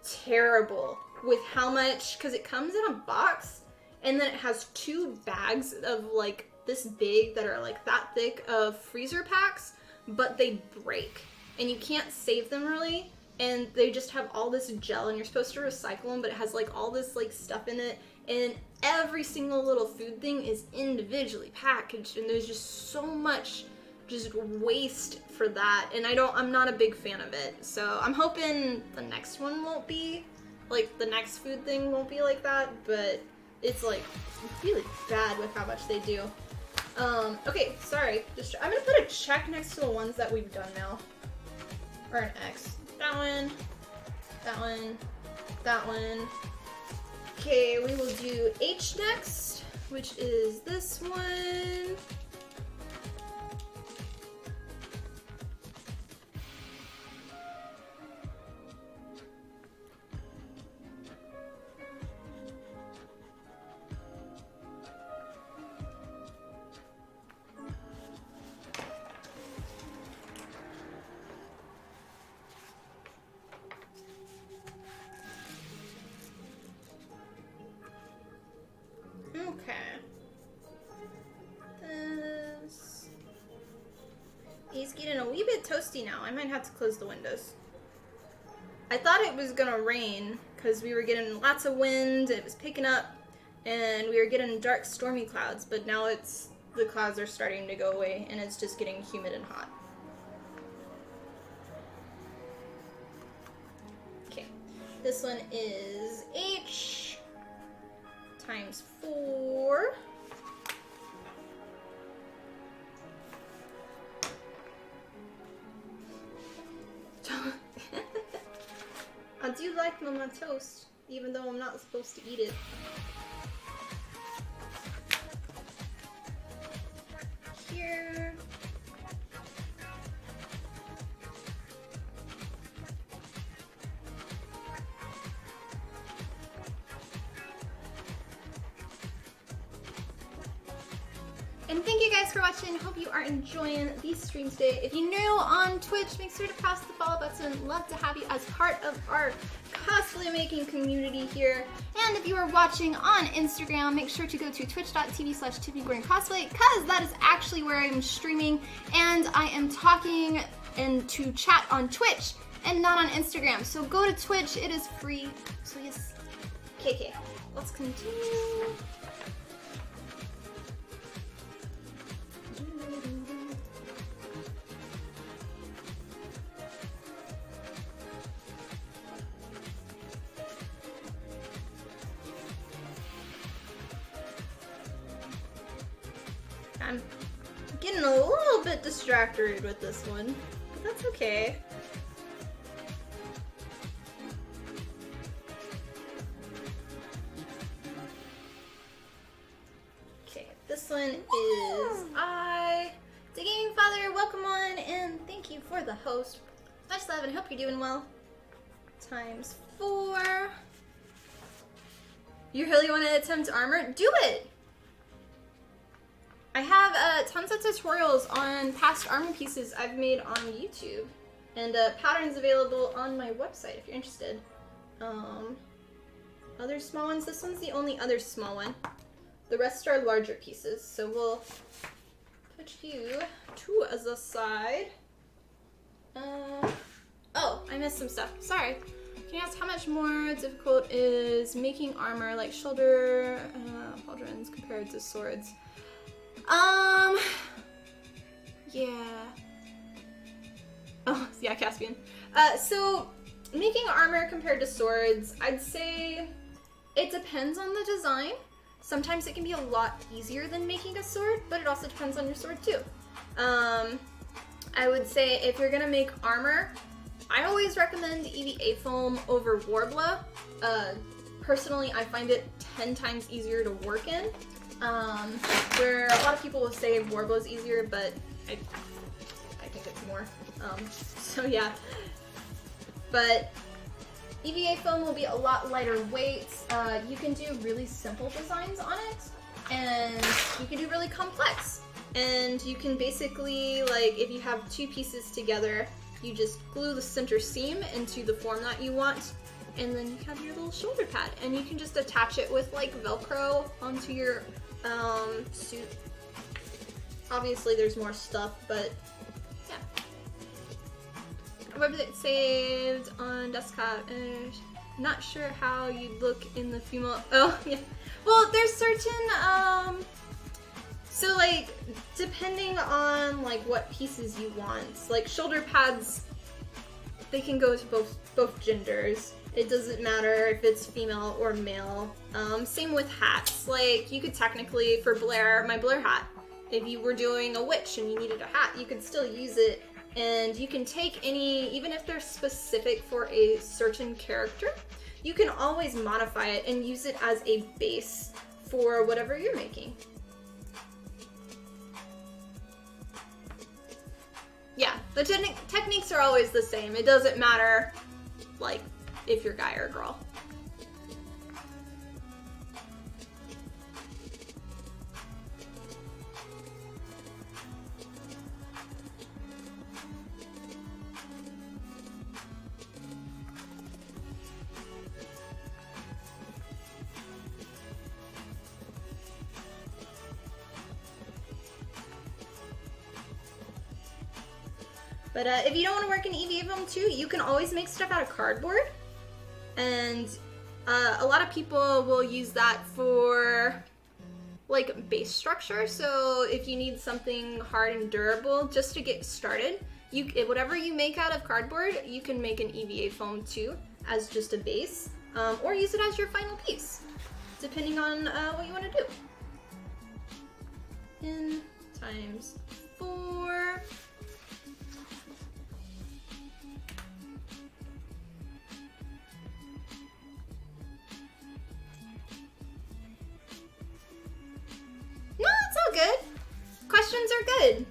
terrible with how much, because it comes in a box and then it has 2 bags of like this big that are like that thick of freezer packs, but they break and you can't save them really, and they just have all this gel and you're supposed to recycle them, but it has like all this like stuff in it, and every single little food thing is individually packaged, and there's just so much just waste for that, and I'm not a big fan of it. So I'm hoping the next one won't be like, the next food thing won't be like that, but it's like really bad with how much they do. Okay, sorry. I'm gonna put a check next to the ones that we've done now. Or an X. That one, that one, that one. Okay, we will do H next, which is this one. He's getting a wee bit toasty now. I might have to close the windows. I thought it was gonna rain because we were getting lots of wind, it was picking up, and we were getting dark stormy clouds, but now the clouds are starting to go away and it's just getting humid and hot. Okay, this one is H times 4. I do like my toast, even though I'm not supposed to eat it. Here. And thank you guys for watching. Hope you are enjoying these streams today. If you're new on Twitch, make sure to press the follow button. Love to have you as part of our cosplay making community here. And if you are watching on Instagram, make sure to go to twitch.tv/TiffanyGordonCosplay, because that is actually where I'm streaming and I am talking and to chat on Twitch and not on Instagram. So go to Twitch, it is free. So yes. Okay, let's continue. I'm getting a little bit distracted with this one, but that's okay. Okay, this one is I. The Gaming Father, welcome on, and thank you for the host. Much love, and I hope you're doing well. Times 4. You really want to attempt armor? Do it! I have tons of tutorials on past armor pieces I've made on YouTube, and patterns available on my website if you're interested. Other small ones, this one's the only other small one. The rest are larger pieces, so we'll put you to as a side. Oh, I missed some stuff, sorry. Can you ask how much more difficult is making armor like shoulder pauldrons compared to swords? Yeah. Oh, yeah, Caspian. So, making armor compared to swords, I'd say it depends on the design. Sometimes it can be a lot easier than making a sword, but it also depends on your sword too. I would say if you're gonna make armor, I always recommend EVA foam over Worbla. Personally, I find it 10 times easier to work in. Where a lot of people will say Worbla is easier, but I think it's more. So yeah. But EVA foam will be a lot lighter weight. You can do really simple designs on it, and you can do really complex. And you can basically, like, if you have two pieces together, you just glue the center seam into the form that you want, and then you have your little shoulder pad, and you can just attach it with like Velcro onto your suit. Obviously there's more stuff, but yeah. Website saved on desktop. Not sure how you look in the female. Oh yeah. Well, there's certain so like depending on like what pieces you want, like shoulder pads, they can go to both genders. It doesn't matter if it's female or male. Same with hats. Like you could technically, for Blair, my Blair hat, if you were doing a witch and you needed a hat, you could still use it. And you can take any, even if they're specific for a certain character, you can always modify it and use it as a base for whatever you're making. Yeah, the techniques are always the same. It doesn't matter, like, if you're guy or girl. But if you don't want to work in EVA foam too, you can always make stuff out of cardboard. And a lot of people will use that for like base structure. So if you need something hard and durable just to get started, whatever you make out of cardboard, you can make an EVA foam too as just a base, or use it as your final piece, depending on what you want to do. N times 4. No, it's all good. Questions are good.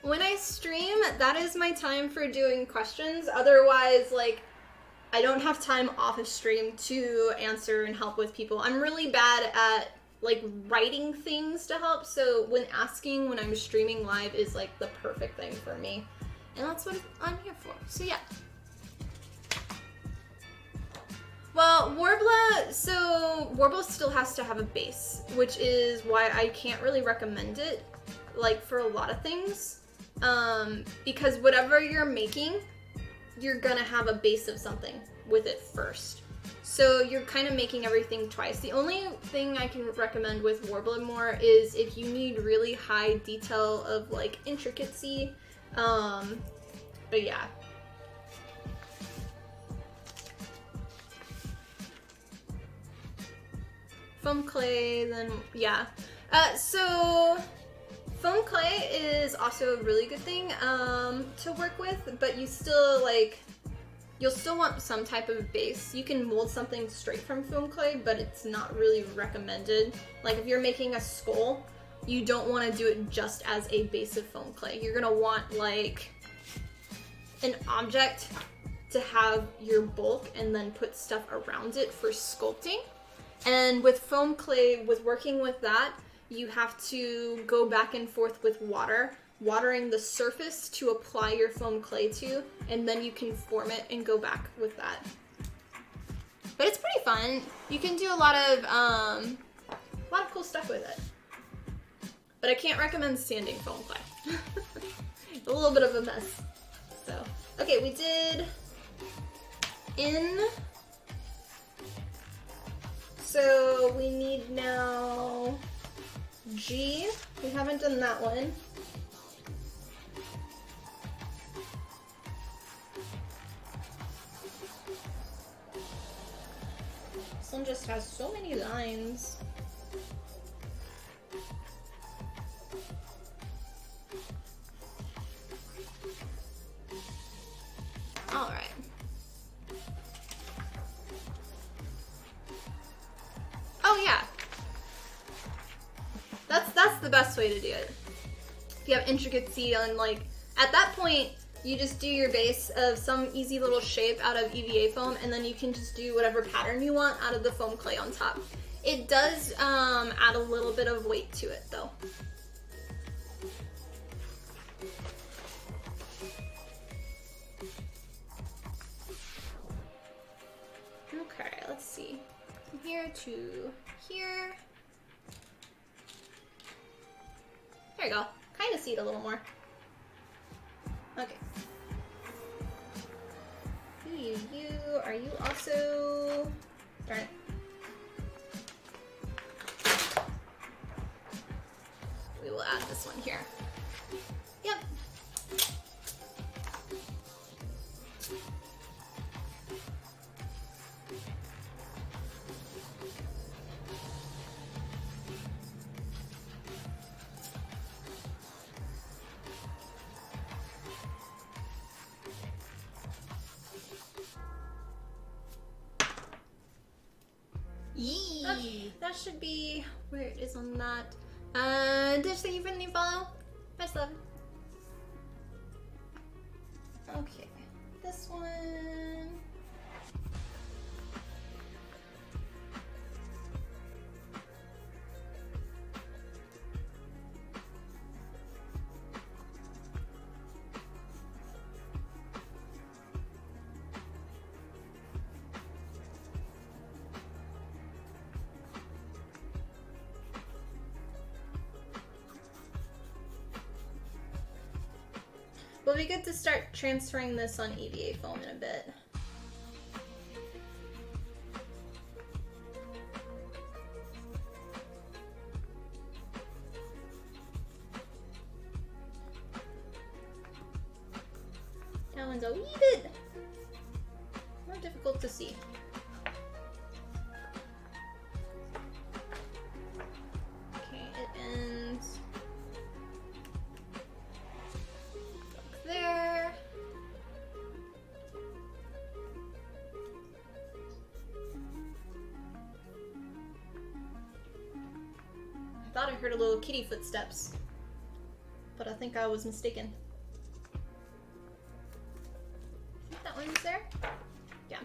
When I stream, that is my time for doing questions. Otherwise, like, I don't have time off of stream to answer and help with people. I'm really bad at, like, writing things to help, so when I'm streaming live is, like, the perfect thing for me. And that's what I'm here for. So, yeah. Well, Worbla still has to have a base, which is why I can't really recommend it, like, for a lot of things. Because whatever you're making, you're gonna have a base of something with it first. So you're kind of making everything twice. The only thing I can recommend with Worbla more is if you need really high detail of, like, intricacy. But yeah. Foam clay, then, yeah. So, foam clay is also a really good thing to work with, but you still, like, you'll still want some type of base. You can mold something straight from foam clay, but it's not really recommended. Like, if you're making a skull, you don't want to do it just as a base of foam clay. You're gonna want, like, an object to have your bulk and then put stuff around it for sculpting. And with foam clay, with working with that, you have to go back and forth with watering the surface to apply your foam clay to, and then you can form it and go back with that. But it's pretty fun. You can do a lot of cool stuff with it. But I can't recommend sanding foam clay. A little bit of a mess. So, okay, we did in. So we need now G. We haven't done that one. This one just has so many lines. Oh yeah. That's the best way to do it. If you have intricacy on, like, at that point, you just do your base of some easy little shape out of EVA foam, and then you can just do whatever pattern you want out of the foam clay on top. It does add a little bit of weight to it though. Okay, let's see. From here to here. There you go. Kind of see it a little more. Okay. Are you also... Darn it. We will add this one here. Yep. Yee. Okay, that should be where it is on that. Dish, thank you for the new follow. Much love. Okay, this one. Will be good to start transferring this on EVA foam in a bit. That one's a wee bit more difficult to see. Okay, it ends there. I thought I heard a little kitty footsteps, but I think I was mistaken. I think that one's there. Yeah.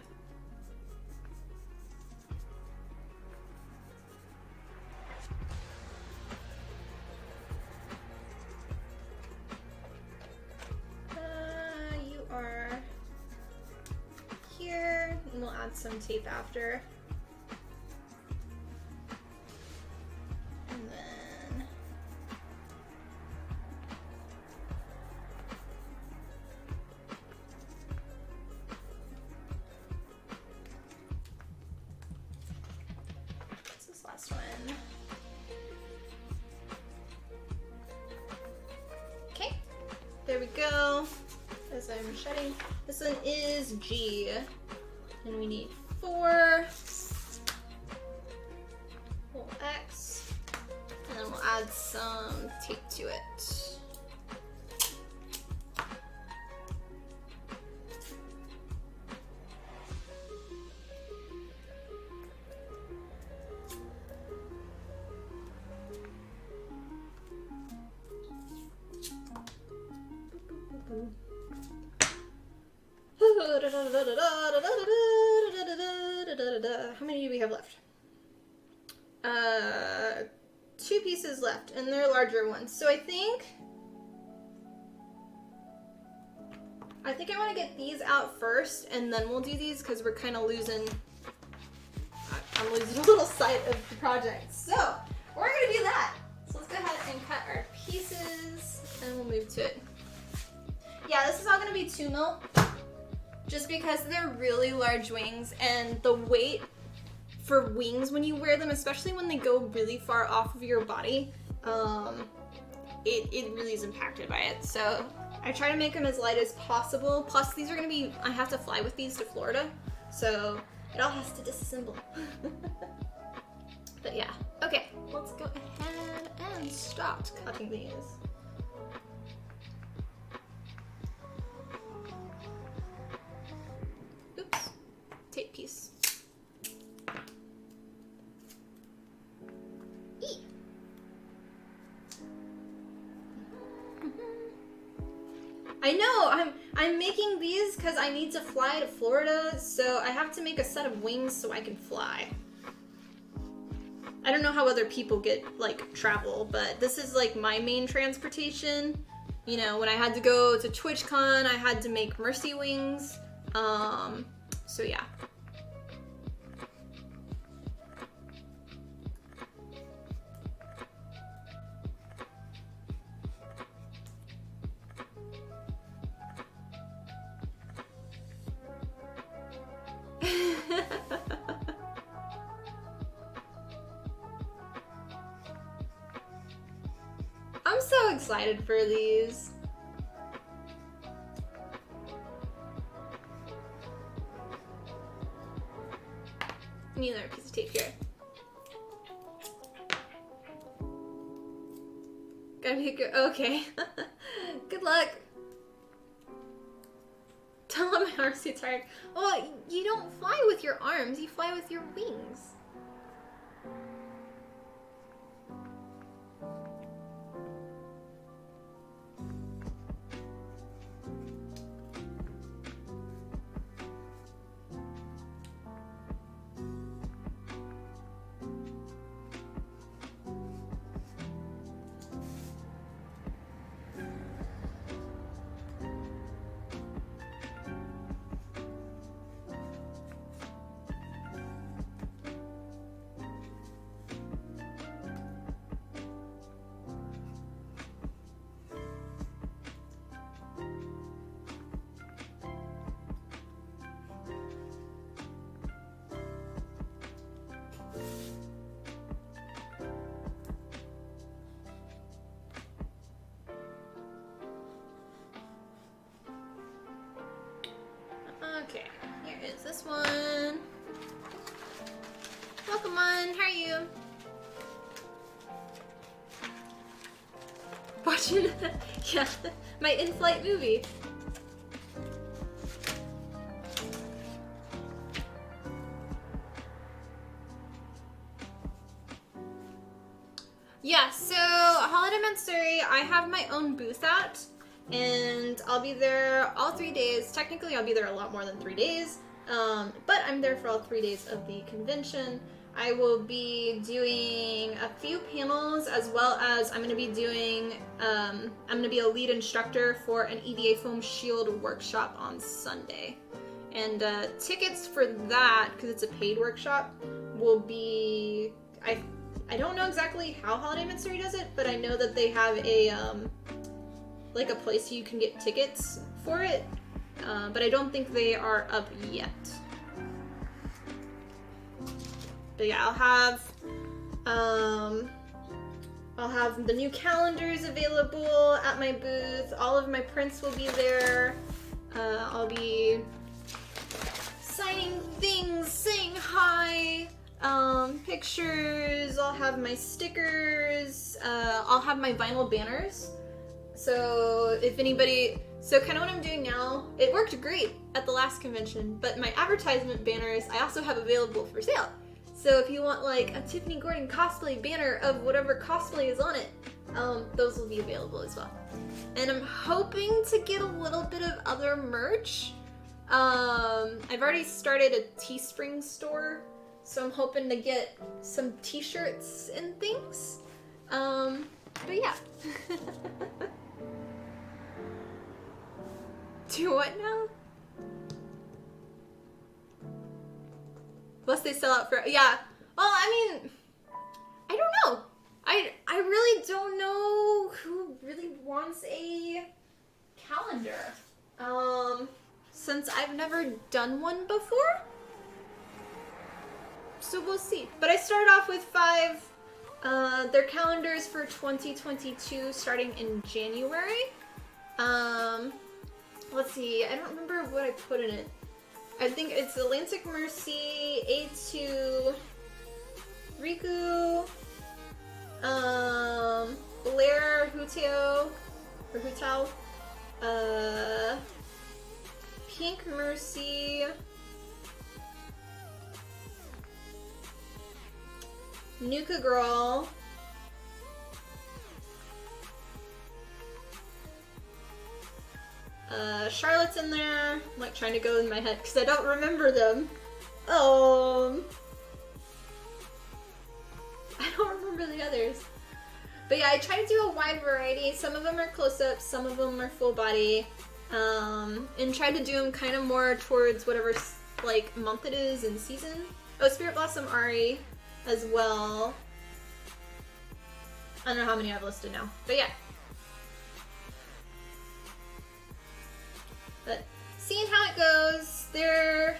You are here, and we'll add some tape after. And then what's this last one? Okay, there we go. As I'm shedding, this one is G, and we need 4. Little X, and then we'll add some tape to it. How many do we have left? 2 pieces left, and they're larger ones. So I think I want to get these out first, and then we'll do these because we're kind of losing. I'm losing a little sight of the project. So we're gonna do that. So let's go ahead and cut our pieces, and we'll move to it. Yeah, this is all gonna be 2 mil. Just because they're really large wings, and the weight for wings when you wear them, especially when they go really far off of your body, it really is impacted by it. So I try to make them as light as possible. Plus these are gonna be, I have to fly with these to Florida, so it all has to disassemble. But yeah, okay, let's go ahead and start cutting these. Oops, tape piece. I know, I'm making these because I need to fly to Florida, so I have to make a set of wings so I can fly. I don't know how other people get, like, travel, but this is, like, my main transportation. You know, when I had to go to TwitchCon, I had to make Mercy wings. So yeah. I'm so excited for these. I need another piece of tape here. Gotta be good. Okay. Good luck. Tell them my arms too tired. Well, you don't fly with your arms, you fly with your wings. Okay, here is this one. Welcome on, how are you? Watching, yeah, my in-flight movie. Yeah, so Holiday Matsuri, I have my own booth at. And I'll be there all 3 days. Technically, I'll be there a lot more than 3 days, but I'm there for all 3 days of the convention. I will be doing a few panels, as well as I'm going to be doing, I'm going to be a lead instructor for an EVA foam shield workshop on Sunday. And tickets for that, because it's a paid workshop, will be, I don't know exactly how Holiday Matsuri does it, but I know that they have a, like a place you can get tickets for it, but I don't think they are up yet. But yeah, I'll have the new calendars available at my booth. All of my prints will be there. I'll be signing things, saying hi, pictures. I'll have my stickers. I'll have my vinyl banners. So if anybody, so kind of what I'm doing now, it worked great at the last convention, but my advertisement banners I also have available for sale. So if you want like a Tiffany Gordon cosplay banner of whatever cosplay is on it, those will be available as well. And I'm hoping to get a little bit of other merch. I've already started a Teespring store, so I'm hoping to get some t-shirts and things. But yeah. Do what now? Unless they sell out for, yeah. Well, I mean, I don't know. I really don't know who really wants a calendar. Since I've never done one before. So we'll see. But I started off with 5. Their calendars for 2022 starting in January. Let's see, I don't remember what I put in it. I think it's Atlantic Mercy, A2, Riku, Blair Hutao, or Hutao, Pink Mercy, Nuka Girl, Charlotte's in there. I'm like trying to go in my head because I don't remember them. I don't remember the others. But yeah, I try to do a wide variety. Some of them are close-ups, some of them are full body. And try to do them kind of more towards whatever like month it is and season. Oh, Spirit Blossom Ari as well. I don't know how many I've listed now, but yeah. But seeing how it goes, they're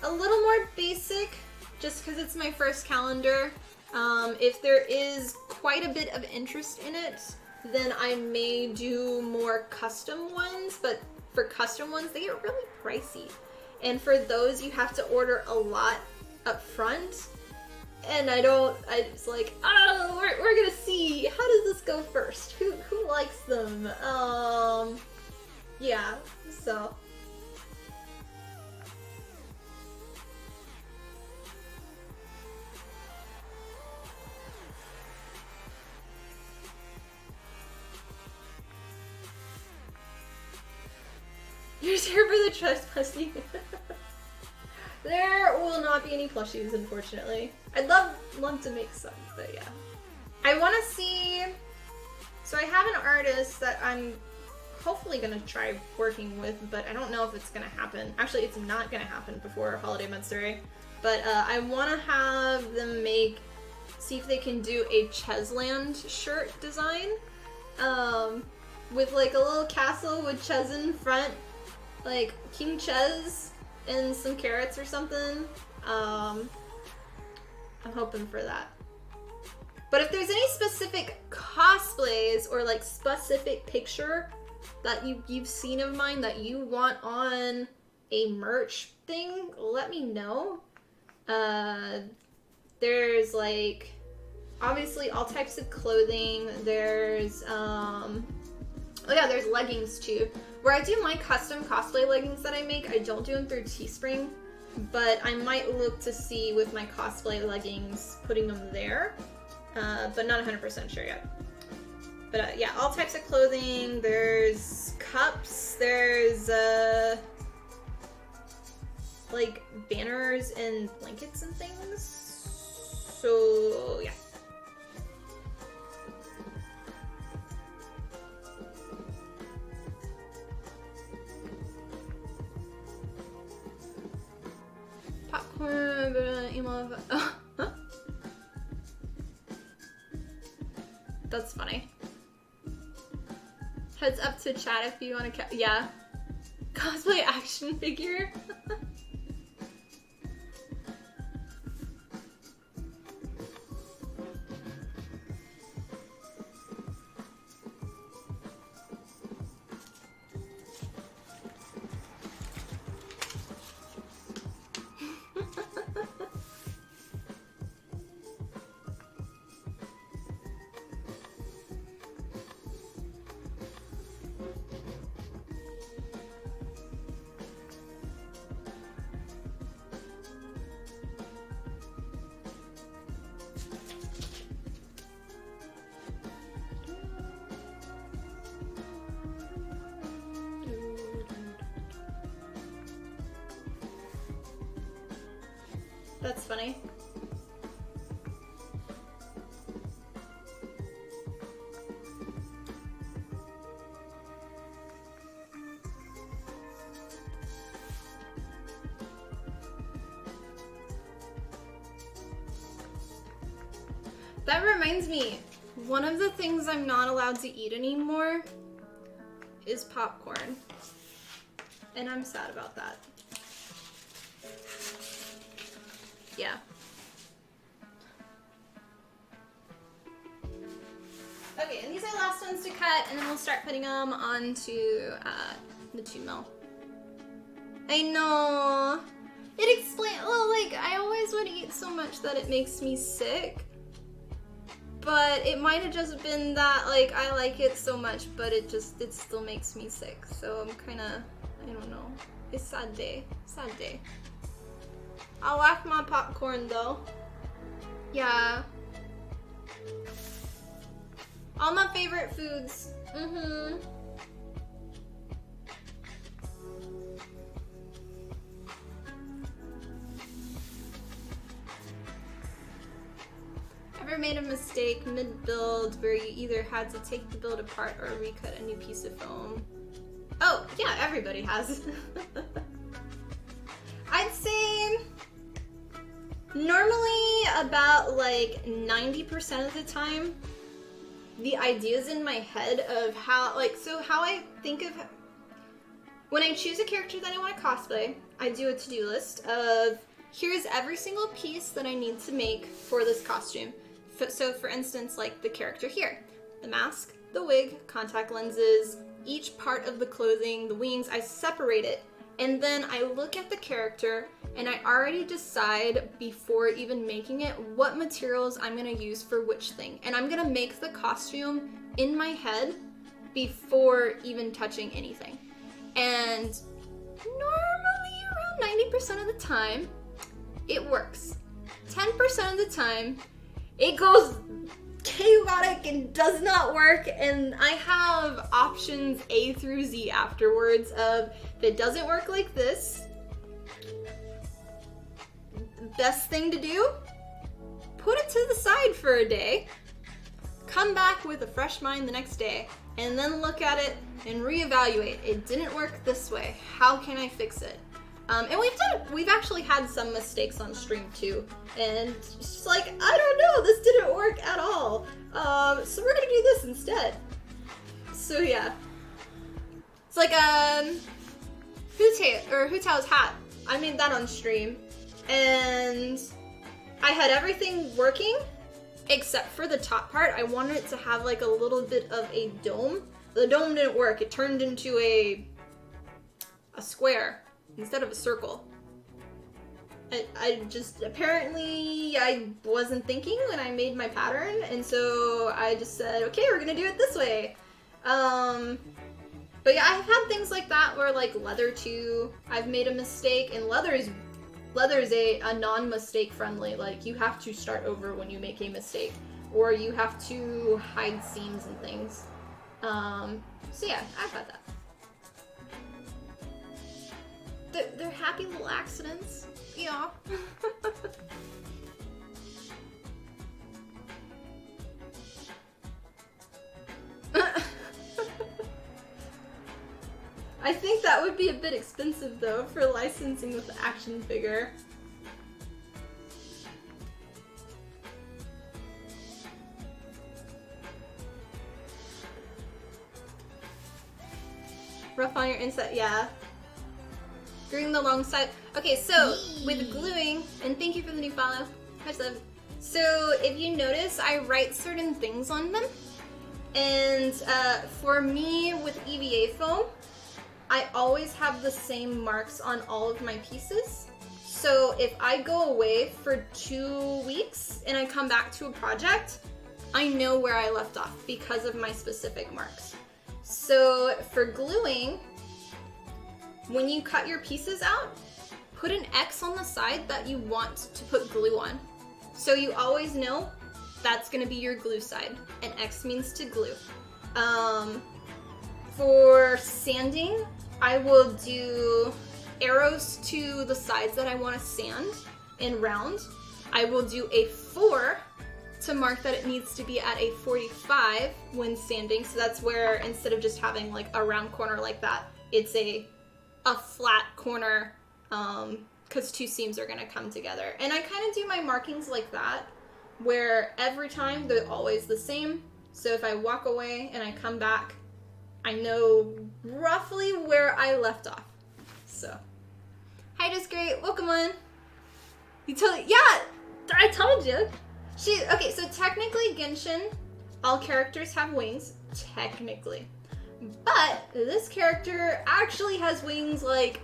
a little more basic just because it's my first calendar. If there is quite a bit of interest in it, then I may do more custom ones, but for custom ones, they get really pricey. And for those, you have to order a lot up front. And it's like, oh, we're gonna see, how does this go first? Who likes them? Yeah, so. You're here for the trespassing. There will not be any plushies, unfortunately. I'd love to make some, but yeah. I want to see... So I have an artist that I'm hopefully going to try working with, but I don't know if it's going to happen. Actually, it's not going to happen before Holiday Monster. But I want to have them see if they can do a Chesland shirt design. With like a little castle with Ches in front. Like King Ches and some carrots or something. I'm hoping for that. But if there's any specific cosplays or like specific picture that you've seen of mine that you want on a merch thing, let me know. There's like obviously all types of clothing. There's oh yeah, there's leggings too. Where I do my custom cosplay leggings that I make, I don't do them through Teespring, but I might look to see with my cosplay leggings putting them there, but not 100% sure yet. But yeah, all types of clothing. There's cups. There's like banners and blankets and things. So yeah. Popcorn, email. Oh. That's funny. Heads up to chat if you want to. Yeah. Cosplay action figure. That's funny. That reminds me, one of the things I'm not allowed to eat anymore is popcorn. And I'm sad about that. Yeah. Okay, and these are the last ones to cut, and then we'll start putting them onto the 2 mil. I know. It explains. Well, like I always would eat so much that it makes me sick. But it might have just been that like I like it so much, but it still makes me sick. So I'm kind of, I don't know. It's sad day. Sad day. I like my popcorn though. Yeah. All my favorite foods. ever made a mistake mid-build where you either had to take the build apart or recut a new piece of foam? Oh, yeah, everybody has. I'd say normally about like 90% of the time, the ideas in my head of how, like, so how I think of, when I choose a character that I want to cosplay, I do a to-do list of, here's every single piece that I need to make for this costume. So for instance, like the character here, the mask, the wig, contact lenses, each part of the clothing, the wings, I separate it. And then I look at the character and I already decide before even making it what materials I'm gonna use for which thing. And I'm gonna make the costume in my head before even touching anything. And normally around 90% of the time, it works. 10% of the time, it goes chaotic and does not work, and I have options A through Z afterwards of, if it doesn't work like this, best thing to do, put it to the side for a day, come back with a fresh mind the next day, and then look at it and reevaluate. It didn't work this way. How can I fix it? And we've actually had some mistakes on stream too, and it's just like, I don't know, this didn't work at all. So we're gonna do this instead. So yeah, it's like Hu Tao's hat. I made that on stream, and I had everything working except for the top part. I wanted it to have like a little bit of a dome. The dome didn't work. It turned into a square instead of a circle. I just, apparently I wasn't thinking when I made my pattern, and so I just said, okay, we're gonna do it this way. But yeah, I've had things like that where, like, leather too, I've made a mistake, and leather is a non-mistake friendly. Like, you have to start over when you make a mistake, or you have to hide seams and things. So yeah, I've had that. They're happy little accidents. Yeah. I think that would be a bit expensive though for licensing with the action figure. Rough on your inside, yeah. Gluing the long side. Okay, so with gluing, and thank you for the new follow. Much love. So if you notice, I write certain things on them. And for me, with EVA foam, I always have the same marks on all of my pieces. So if I go away for 2 weeks and I come back to a project, I know where I left off because of my specific marks. So for gluing, when you cut your pieces out, put an X on the side that you want to put glue on. So you always know that's gonna be your glue side, and X means to glue. For sanding, I will do arrows to the sides that I want to sand and round. I will do a 4 to mark that it needs to be at a 45 when sanding. So that's where, instead of just having like a round corner like that, it's a flat corner, because 2 seams are gonna come together. And I kind of do my markings like that, where every time they're always the same. So if I walk away and I come back, I know roughly where I left off. So, hi, just great. Welcome on. You totally, yeah, I told you. Okay, so technically Genshin, all characters have wings, technically. But this character actually has wings, like,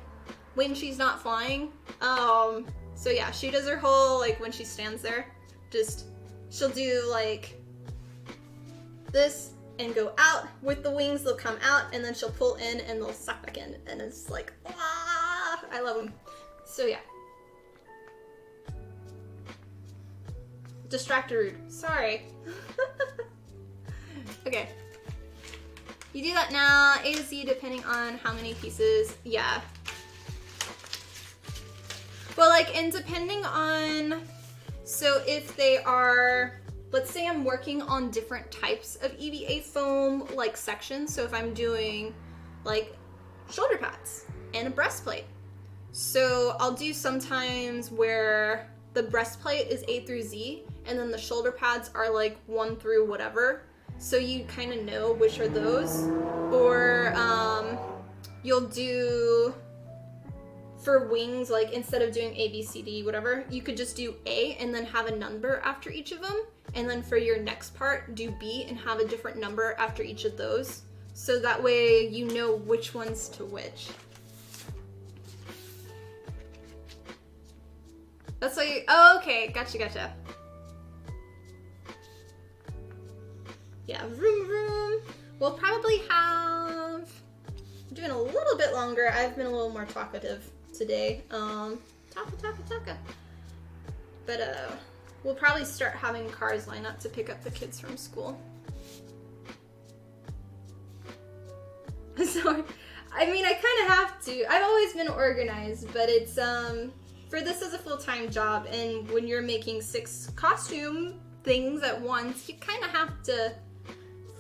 when she's not flying. So yeah, she does her whole, like, when she stands there, just, she'll do, like, this and go out with the wings. They'll come out, and then she'll pull in, and they'll suck back in, and it's like, ah, I love them. So yeah. Distracted rude. Sorry. Okay. You do that now, A to Z, depending on how many pieces. Yeah. Well, like, and depending on, so if they are let's say I'm working on different types of EVA foam, like sections. So if I'm doing like shoulder pads and a breastplate. So I'll do sometimes where the breastplate is A through Z and then the shoulder pads are like 1 through whatever. So you kind of know which are those. Or you'll do, for wings, like instead of doing A, B, C, D, whatever, you could just do A and then have a number after each of them. And then for your next part, do B and have a different number after each of those. So that way you know which one's to which. That's why you, oh, okay, gotcha. Yeah, vroom vroom. We'll probably have, I'm doing a little bit longer. I've been a little more talkative today. Taka. But we'll probably start having cars line up to pick up the kids from school. So, I mean, I kind of have to. I've always been organized, but it's, for this as a full-time job, and when you're making 6 costume things at once, you kind of have to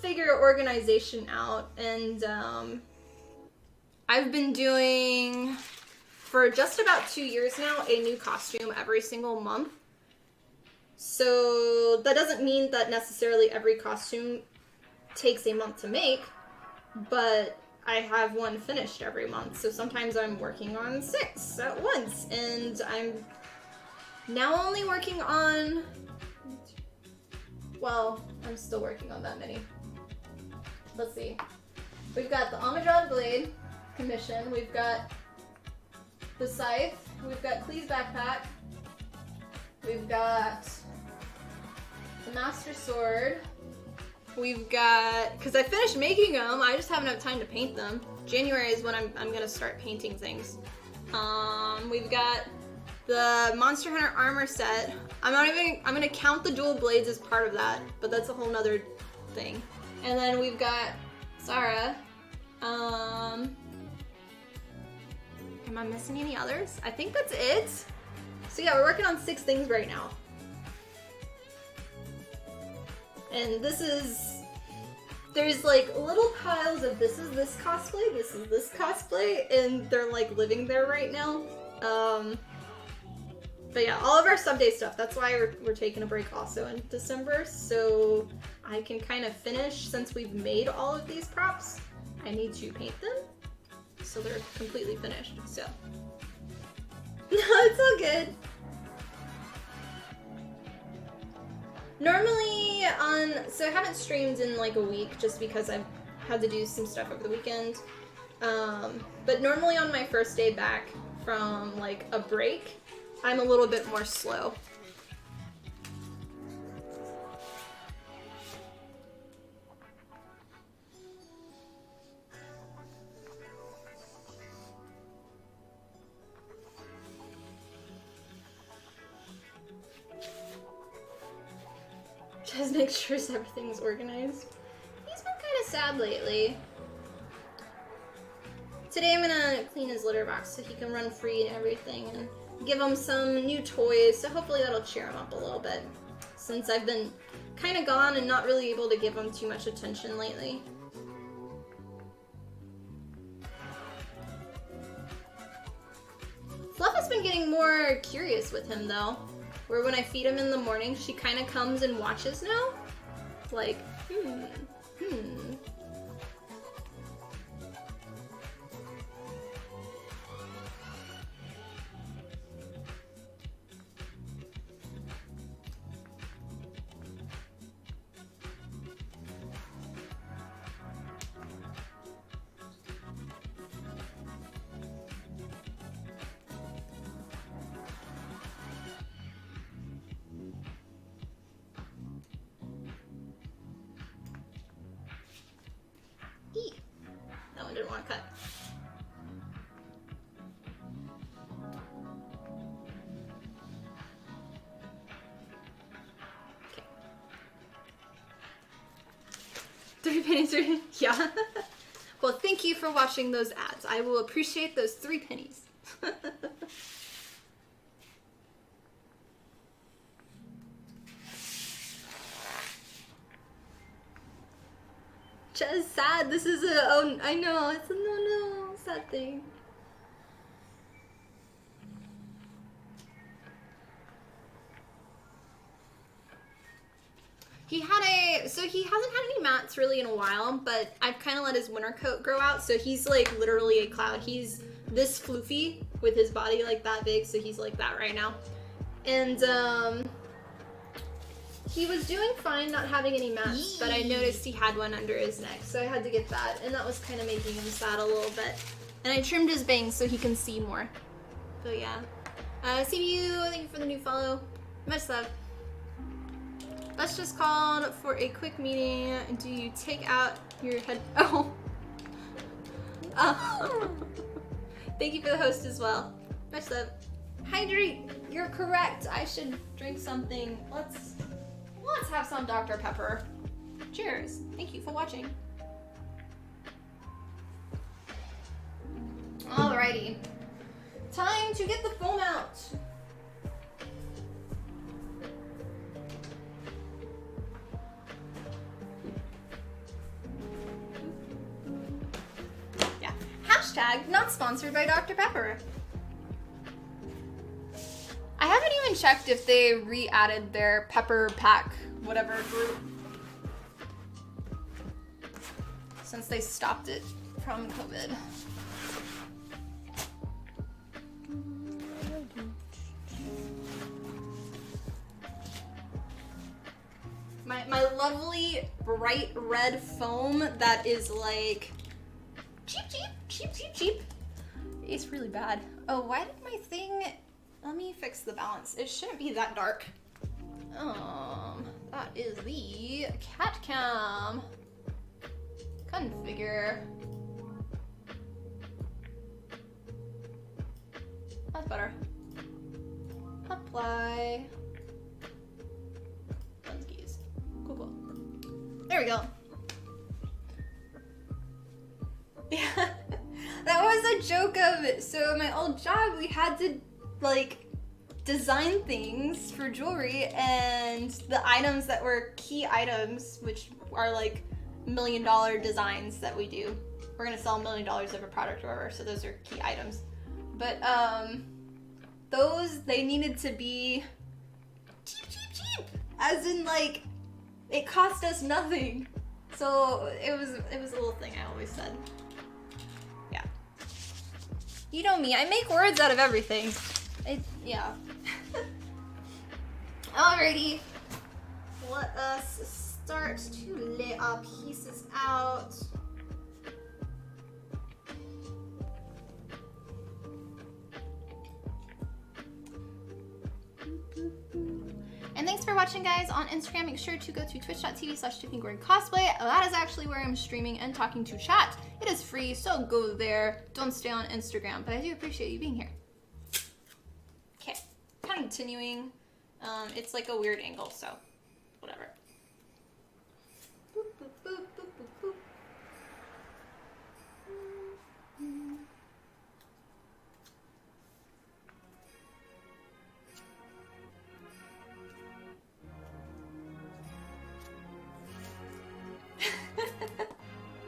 figure organization out. And I've been doing, for just about 2 years now, a new costume every single month. So that doesn't mean that necessarily every costume takes a month to make, but I have one finished every month. So sometimes I'm working on 6 at once, and I'm now only working on, well, I'm still working on that many. Let's see. We've got the Amajad Blade commission, we've got the Scythe, we've got Clee's backpack, we've got the Master Sword, we've got, because I finished making them, I just haven't had time to paint them. January is when I'm gonna start painting things. We've got the Monster Hunter armor set. I'm gonna count the dual blades as part of that, but that's a whole nother thing. And then we've got Sara. Am I missing any others? I think that's it. So yeah, we're working on 6 things right now. And this is, there's like little piles of this is this cosplay, this is this cosplay, and they're like living there right now. But yeah, all of our sub-day stuff, that's why we're taking a break also in December, so I can kind of finish, since we've made all of these props, I need to paint them, so they're completely finished, so. No, it's all good. Normally so I haven't streamed in like a week just because I've had to do some stuff over the weekend. But normally on my first day back from like a break, I'm a little bit more slow. Just make sure everything's organized. He's been kind of sad lately. Today I'm gonna clean his litter box so he can run free and everything, and give him some new toys, so hopefully that'll cheer him up a little bit, since I've been kind of gone and not really able to give him too much attention lately. Fluff has been getting more curious with him though, where when I feed him in the morning, she kind of comes and watches now. Like, that one didn't want to cut. Okay. 3 pennies, yeah. Well, thank you for watching those ads. I will appreciate those 3 pennies. Chet is sad. This is a, oh, I know, it's a no, sad thing. He hasn't had any mats really in a while, but I've kind of let his winter coat grow out, so he's like literally a cloud. He's this floofy with his body like that big, so he's like that right now. And he was doing fine not having any mats, but I noticed he had one under his neck, so I had to get that, and that was kind of making him sad a little bit. And I trimmed his bangs so he can see more. So yeah. CPU, thank you for the new follow. Much love. Let's just called for a quick meeting. Do you take out your head? Oh. Thank you for the host as well. Much love. Hydrate. You're correct. I should drink something. Let's have some Dr. Pepper. Cheers. Thank you for watching. Alrighty. Time to get the foam out. Yeah. Hashtag not sponsored by Dr. Pepper. I haven't even checked if they re-added their pepper pack whatever group since they stopped it from COVID. My lovely bright red foam that is like cheap. It's really bad. Oh, why did my thing... Let me fix the balance. It shouldn't be that dark. That is the cat cam. Configure. That's better. Apply. Lens keys. Cool. There we go. Yeah. That was a joke of it. So my old job, we had to like design things for jewelry, and the items that were key items, which are like $1 million designs that we do. We're gonna sell $1 million of a product or whatever, so those are key items. But those, they needed to be cheap. As in like, it cost us nothing. So it was a little thing I always said. Yeah. You know me, I make words out of everything. Yeah. Alrighty. Let us start to lay our pieces out. And thanks for watching, guys. On Instagram, make sure to go to twitch.tv/TiffanyGordonCosplay. That is actually where I'm streaming and talking to chat. It is free, so go there. Don't stay on Instagram, but I do appreciate you being here. Okay, continuing. It's like a weird angle, so whatever. Boop, boop, boop, boop, boop, boop.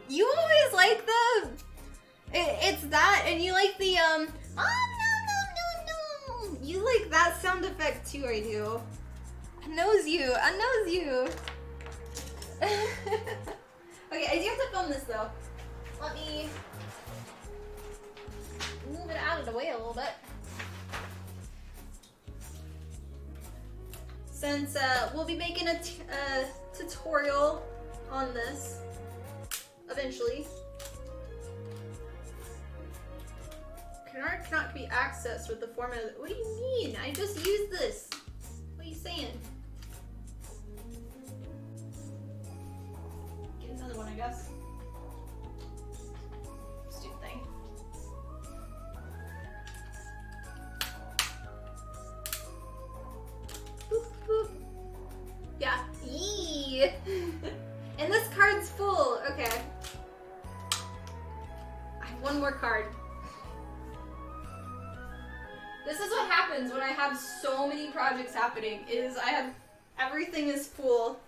You always like the, it's that, and you like the, oh, no. You like that sound effect too, I do. I knows you. Okay, I do have to film this though. Let me move it out of the way a little bit. Since we'll be making a tutorial on this eventually. Cannot be accessed with the format. What do you mean? I just used this. What are you saying? Get another one, I guess. Stupid thing. Boop, boop. Yeah. Yee. And this card's full. Okay. I have one more card. This is what happens when I have so many projects happening, is everything is full.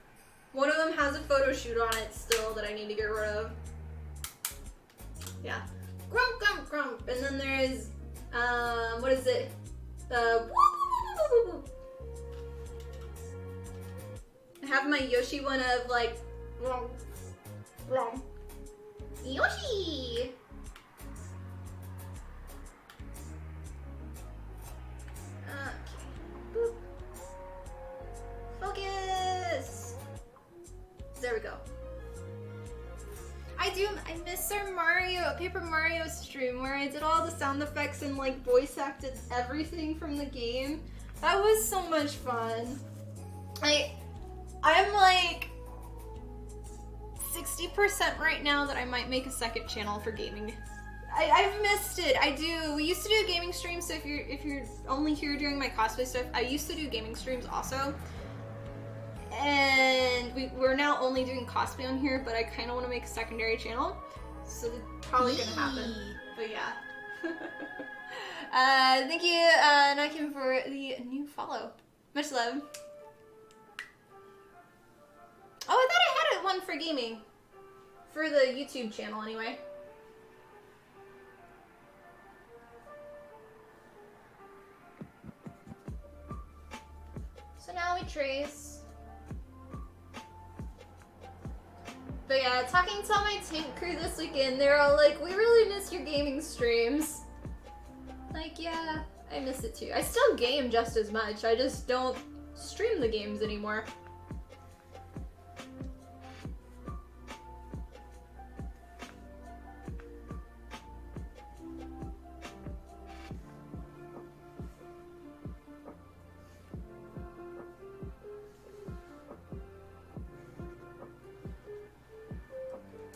One of them has a photo shoot on it still that I need to get rid of. Yeah. Grump, grump, grump. And then there's, what is it? I have my Yoshi one of like, Yoshi! Okay. Boop. Focus! There we go. I miss our Paper Mario stream where I did all the sound effects and like voice acted everything from the game. That was so much fun. I'm like 60% right now that I might make a second channel for gaming. I've missed it. I do. We used to do gaming streams, so if you're only here during my cosplay stuff, I used to do gaming streams also. And we're now only doing cosplay on here, but I kind of want to make a secondary channel, so it's probably gonna happen. But yeah. Thank you, Nakim, for the new follow. Much love. Oh, I thought I had one for gaming. For the YouTube channel, anyway. So now we trace. But yeah, talking to all my tank crew this weekend, they're all like, we really miss your gaming streams. Like, yeah, I miss it too. I still game just as much, I just don't stream the games anymore.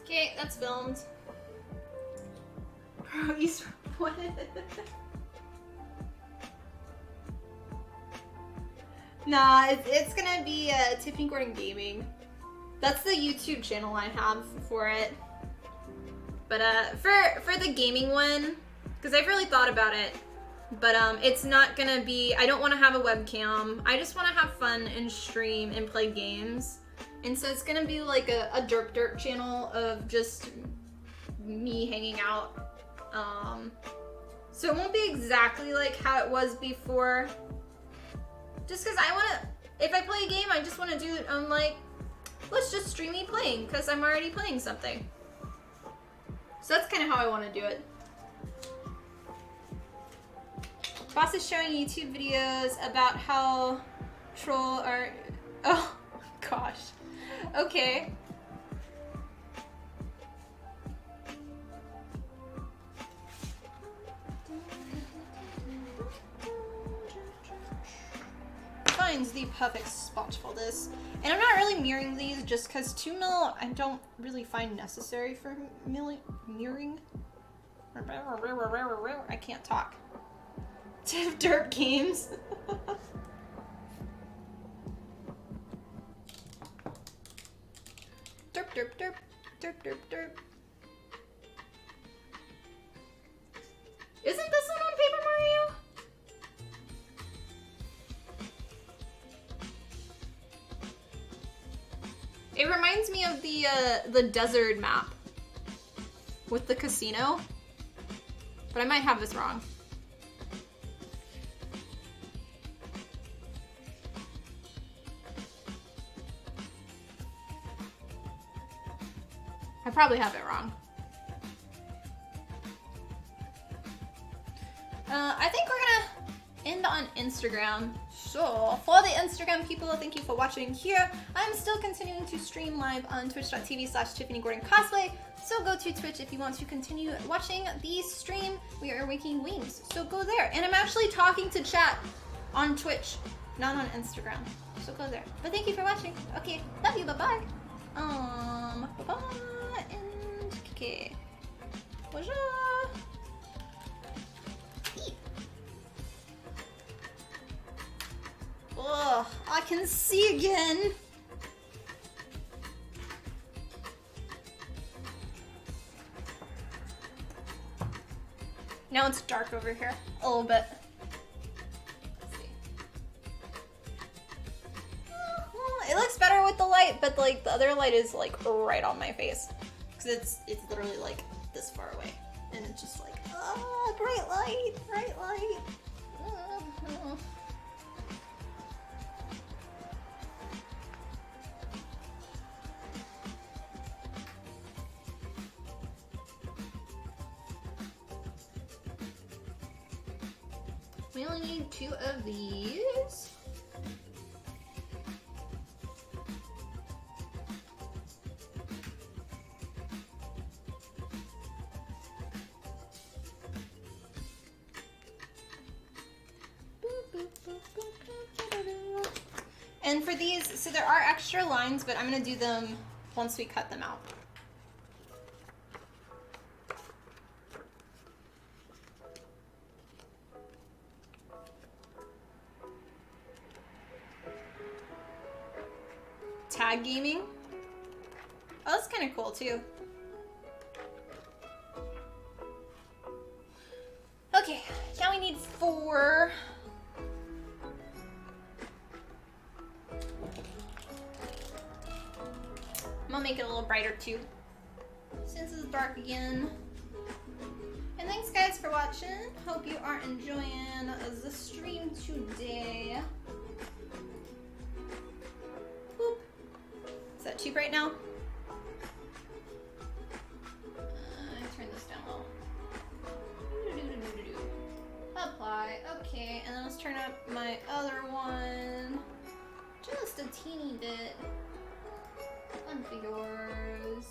Okay, that's filmed. Bro, what? Nah, it's gonna be Tiffany Gordon Gaming. That's the YouTube channel I have for it. But for the gaming one, because I've really thought about it, but it's not gonna be, I don't want to have a webcam. I just want to have fun and stream and play games. And so it's gonna be like a derp channel of just me hanging out. So it won't be exactly like how it was before. Just because I wanna, if I play a game, I just wanna do it on like, let's just stream me playing, because I'm already playing something. So that's kind of how I wanna do it. Boss is showing YouTube videos about how troll are, oh gosh. Okay. Finds the perfect spot for this. And I'm not really mirroring these just because 2 mil I don't really find necessary for mirroring. I can't talk. Derp games. Derp, derp, derp, derp, derp, derp. Isn't this one on Paper Mario? It reminds me of the desert map with the casino, but I might have this wrong. I probably have it wrong. I think we're gonna end on Instagram. So, for the Instagram people, thank you for watching here. I'm still continuing to stream live on twitch.tv/TiffanyGordonCosplay. So go to Twitch if you want to continue watching the stream. We are making wings, so go there. And I'm actually talking to chat on Twitch, not on Instagram. So go there. But thank you for watching. Okay, love you, bye-bye. Bye-bye, and okay. Bonjour. Ugh, I can see again. Now it's dark over here a little bit. Let's see. Well, it looks better with with the light, but like the other light is like right on my face. Because it's literally like this far away. And it's just like, ah, bright light, bright light. We only need 2 of these. And for these, so there are extra lines, but I'm gonna do them once we cut them out. Tag gaming. Oh, that's kind of cool too. Okay, now we need 4. I'm gonna make it a little brighter too, since it's dark again. And thanks guys for watching. Hope you are enjoying the stream today. Boop. Is that too bright now? Turn this down a little. Apply. Okay, and then let's turn up my other one just a teeny bit. One for yours.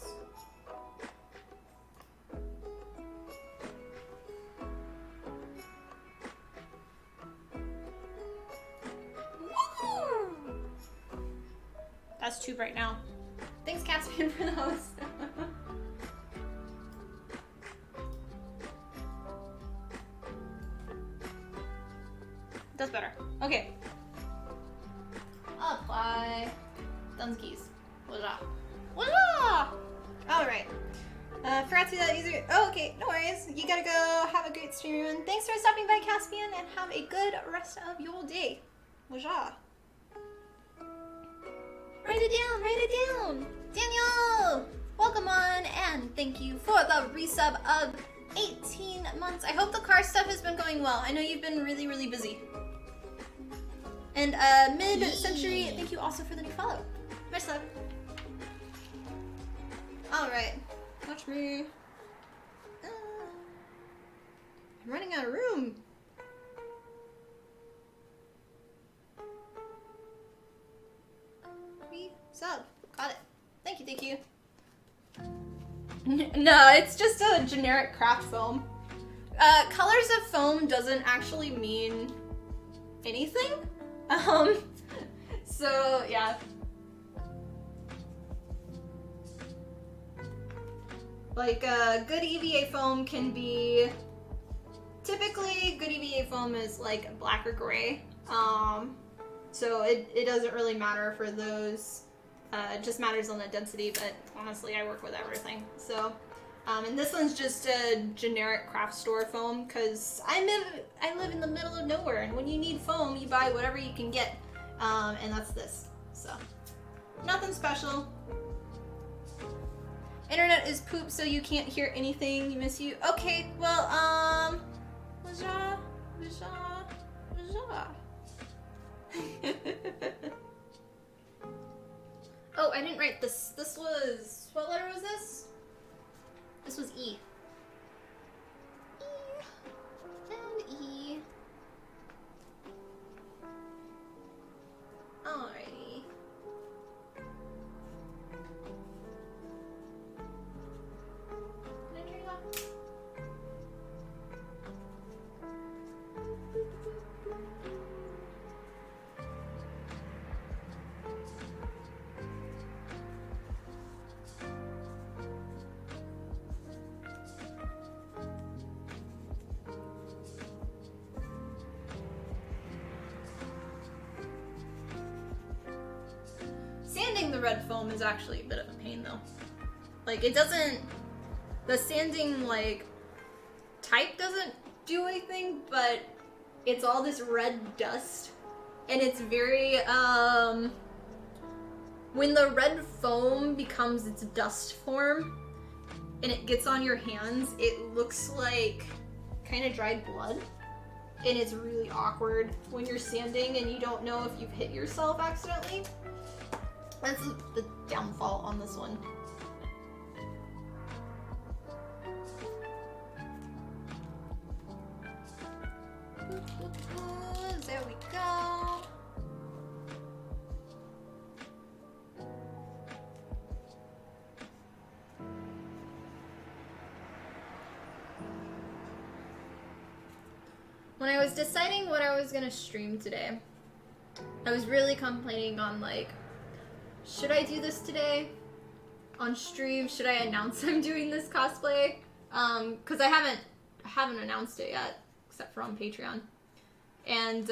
Woohoo! That's too bright now. Thanks, Caspian, for the host. That's better. Okay. Apply. Dunskies. Voila. Voila! Alright. Forgot to do that easier. Oh, okay, no worries. You gotta go. Have a great stream. Thanks for stopping by, Caspian, and have a good rest of your day. Voila. Write it down, write it down. Daniel! Welcome on, and thank you for the resub of 18 months. I hope the car stuff has been going well. I know you've been really, really busy. And mid-century, thank you also for the new follow. Much love. Alright, watch me. I'm running out of room. Sub. Got it. Thank you, thank you. No, it's just a generic craft foam. Colors of foam doesn't actually mean anything. So yeah. Like good EVA foam can be, typically good EVA foam is like black or gray. So it doesn't really matter for those. It just matters on the density, but honestly, I work with everything. So, and this one's just a generic craft store foam because I live in the middle of nowhere, and when you need foam, you buy whatever you can get, and that's this. So, nothing special. Internet is poop, so you can't hear anything. You miss you. Okay, well, Waja. Oh, I didn't write this. This was, what letter was this? This was E. E and E. Alrighty. Can I turn it off? Sanding the red foam is actually a bit of a pain though. Like it doesn't, the sanding like type doesn't do anything, but it's all this red dust and it's very when the red foam becomes its dust form and it gets on your hands, it looks like kind of dried blood. And it's really awkward when you're sanding and you don't know if you've hit yourself accidentally. That's the downfall on this one. There we go. When I was deciding what I was gonna stream today, I was really complaining on like, should I do this today on stream? Should I announce I'm doing this cosplay? Cause I haven't announced it yet, except for on Patreon. And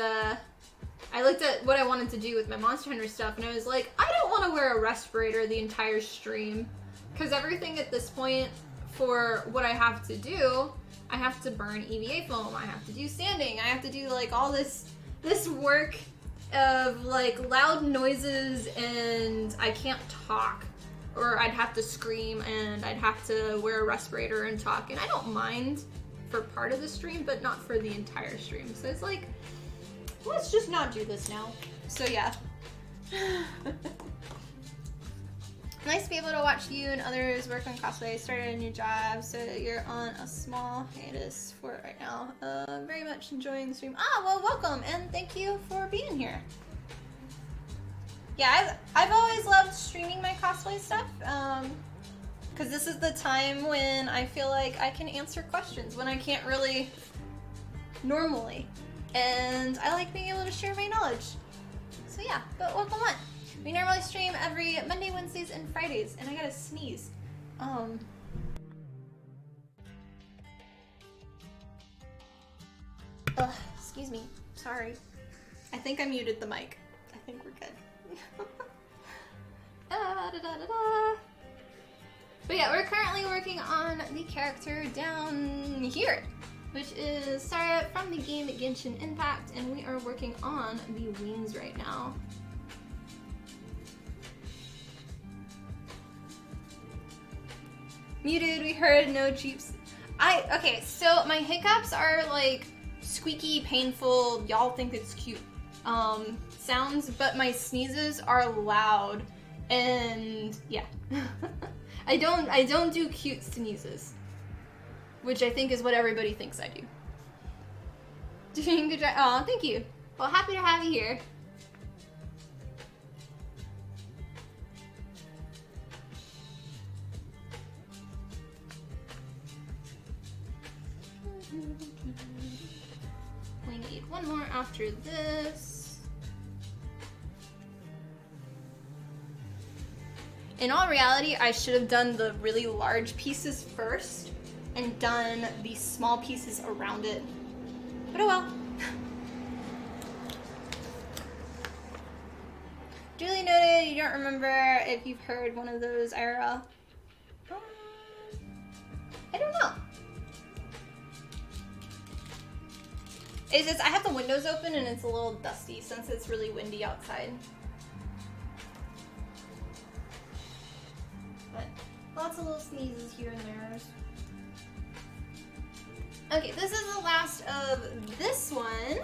I looked at what I wanted to do with my Monster Hunter stuff, and I was like, I don't want to wear a respirator the entire stream, because everything at this point for what I have to do, I have to burn EVA foam, I have to do sanding, I have to do like all this work of like loud noises, and I can't talk, or I'd have to scream, and I'd have to wear a respirator and talk, and I don't mind for part of the stream, but not for the entire stream. So it's like, let's just not do this now. So yeah. Nice to be able to watch you and others work on cosplay. Started a new job, so you're on a small hiatus for it right now. Very much enjoying the stream. Ah, well, welcome, and thank you for being here. Yeah, I've always loved streaming my cosplay stuff, because this is the time when I feel like I can answer questions when I can't really normally. And I like being able to share my knowledge. So yeah, but welcome on. We normally stream every Monday, Wednesdays, and Fridays, and I gotta sneeze. Excuse me, sorry. I think I muted the mic. I think we're good. But yeah, we're currently working on the character down here, which is Sara from the game Genshin Impact, and we are working on the wings right now. Muted, we heard no cheeps. Okay, so my hiccups are like squeaky, painful, y'all think it's cute sounds, but my sneezes are loud, and yeah. I don't do cute sneezes, which I think is what everybody thinks I do. Doing good job. Aw, thank you. Well, happy to have you here. We need one more after this. In all reality, I should have done the really large pieces first and done the small pieces around it. But oh well. Duly noted, you don't remember if you've heard one of those IRL. I don't know. It's just, I have the windows open and it's a little dusty since it's really windy outside. But lots of little sneezes here and there. Okay, this is the last of this one.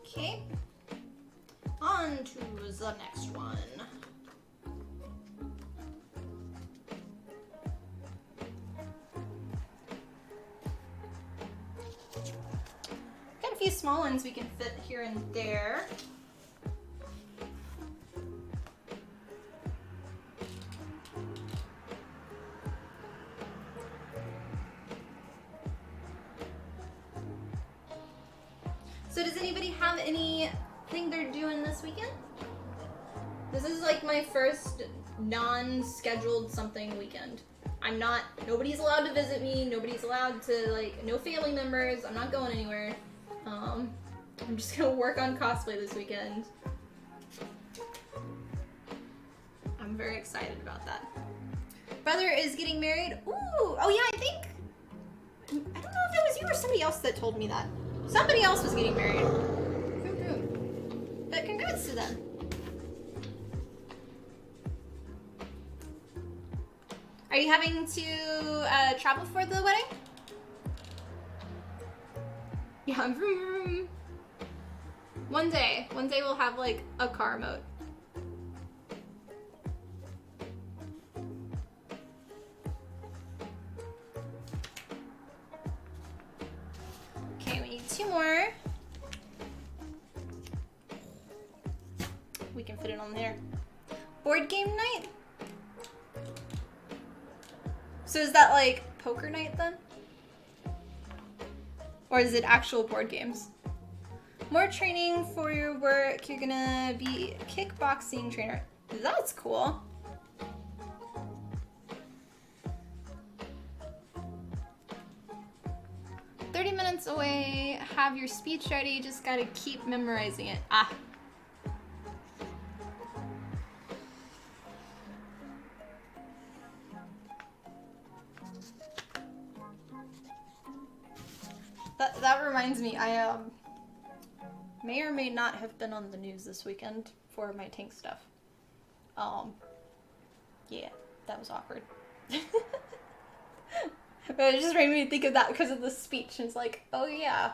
Okay, on to the next one. Got a few small ones we can fit here and there. So does anybody have anything they're doing this weekend? This is like my first non-scheduled something weekend. Nobody's allowed to visit me, nobody's allowed to, like, no family members, I'm not going anywhere. I'm just gonna work on cosplay this weekend. I'm very excited about that. Brother is getting married. Ooh, oh yeah, I don't know if it was you or somebody else that told me that. Somebody else was getting married. But congrats to them. Are you having to travel for the wedding? Yeah, vroom, vroom. One day we'll have like a car mode. Okay, we need 2 more. We can fit it on there. Board game night? So is that like poker night then? Or is it actual board games? More training for your work. You're gonna be a kickboxing trainer. That's cool. Minutes away, have your speech ready, just gotta keep memorizing it. Ah. That reminds me, I may or may not have been on the news this weekend for my tank stuff. Yeah, that was awkward. But it just made me think of that because of the speech. And it's like, oh yeah,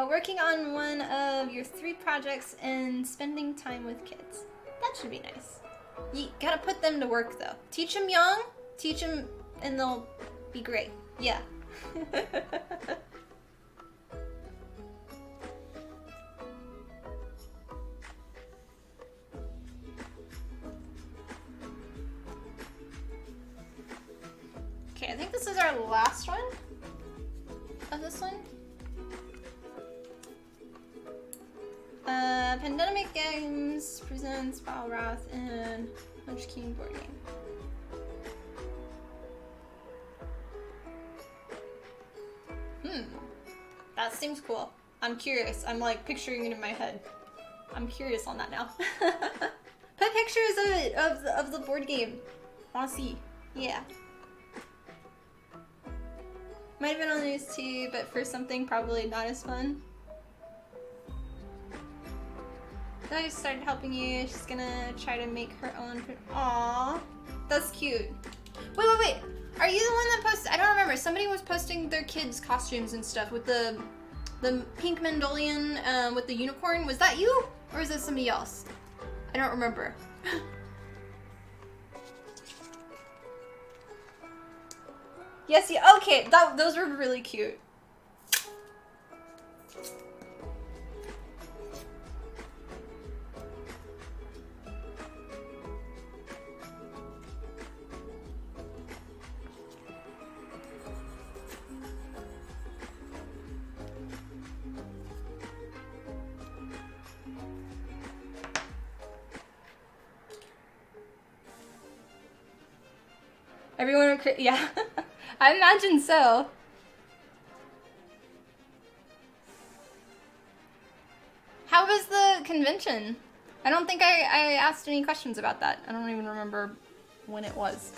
working on one of your 3 projects and spending time with kids. That should be nice. You gotta put them to work though. Teach them young, teach them, and they'll be great. Yeah. Okay, I think this is our last one of this one. Pandemic Games presents Battle Wrath and Munch King board game. That seems cool. I'm curious. I'm like picturing it in my head. I'm curious on that now. Put pictures of the board game. Wanna see? Yeah. Might have been on the news too, but for something probably not as fun. Then I started helping you. She's gonna try to make her own. Aww, that's cute. Wait. Are you the one that posted? I don't remember. Somebody was posting their kids' costumes and stuff with the pink Mendolian with the unicorn. Was that you, or is that somebody else? I don't remember. Yes, yeah, okay, those were really cute. Everyone would yeah. I imagine so. How was the convention? I don't think I asked any questions about that. I don't even remember when it was.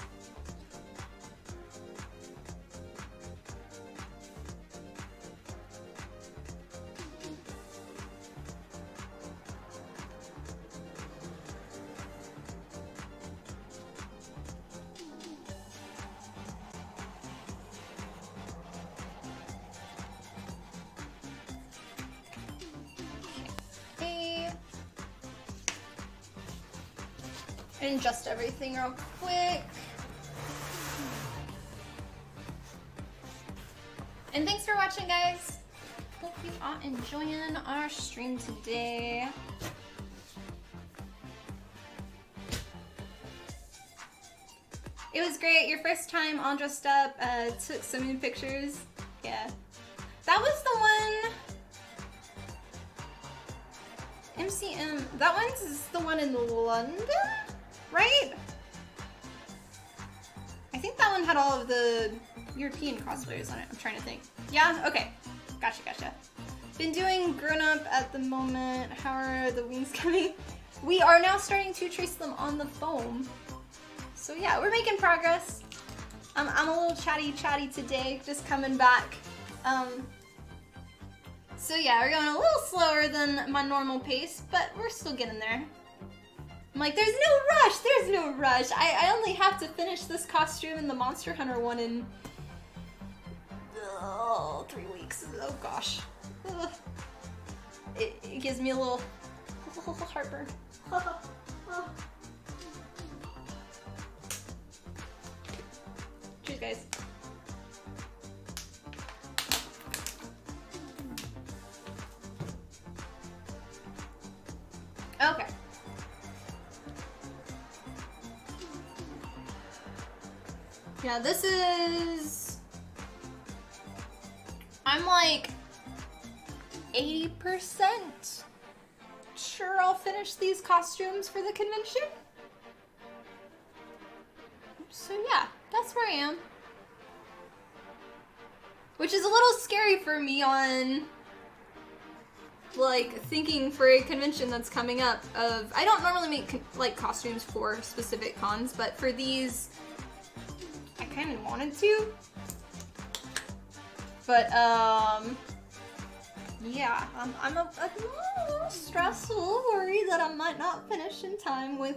And adjust everything real quick. And thanks for watching, guys. Hope you are enjoying our stream today. It was great. Your first time all dressed up. Took so many pictures. Yeah. That was the one. MCM. That one's the one in London, right? I think that one had all of the European cosplayers on it. I'm trying to think. Yeah? Okay. Gotcha, gotcha. Been doing grown up at the moment. How are the wings coming? We are now starting to trace them on the foam. So yeah, we're making progress. I'm a little chatty today, just coming back. So yeah, we're going a little slower than my normal pace, but we're still getting there. I'm like, there's no rush. I only have to finish this costume and the Monster Hunter one in 3 weeks. Oh gosh. Ugh. It gives me a little heartburn. Cheers, guys. Okay. Yeah, this is... I'm like 80% sure I'll finish these costumes for the convention. So yeah, that's where I am. Which is a little scary for me on like thinking for a convention that's coming up of, I don't normally make like costumes for specific cons, but for these I kind of wanted to. But yeah, I'm a little stressed, a little worried that I might not finish in time with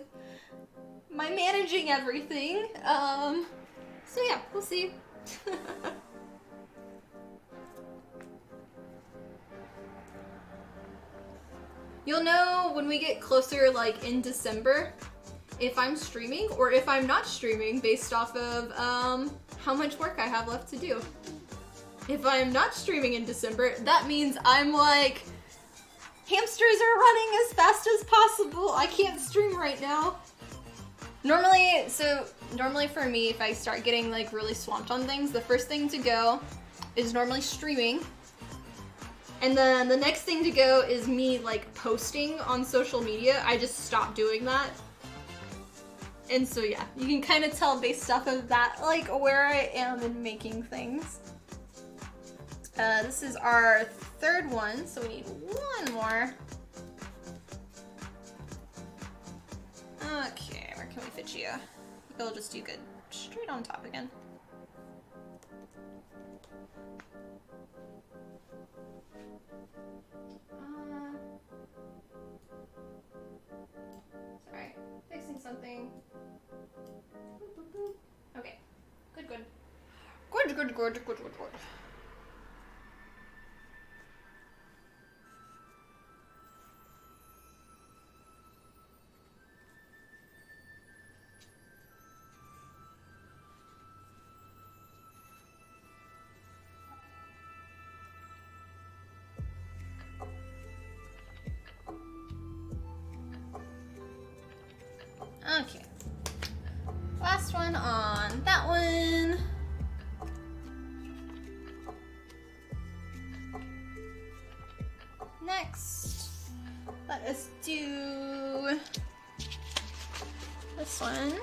my managing everything. So yeah, we'll see. You'll know when we get closer, like in December, if I'm streaming or if I'm not streaming based off of how much work I have left to do. If I'm not streaming in December, that means I'm like, hamsters are running as fast as possible. I can't stream right now. Normally for me, if I start getting like really swamped on things, the first thing to go is normally streaming. And then the next thing to go is me like posting on social media. I just stopped doing that. And so yeah, you can kind of tell based off of that, like where I am in making things. This is our third one, so we need one more. Okay, where can we fit you? You'll just do good. Straight on top again. Sorry, fixing something. Okay, good. Good. Okay. Last one on that one. Next, let us do this one.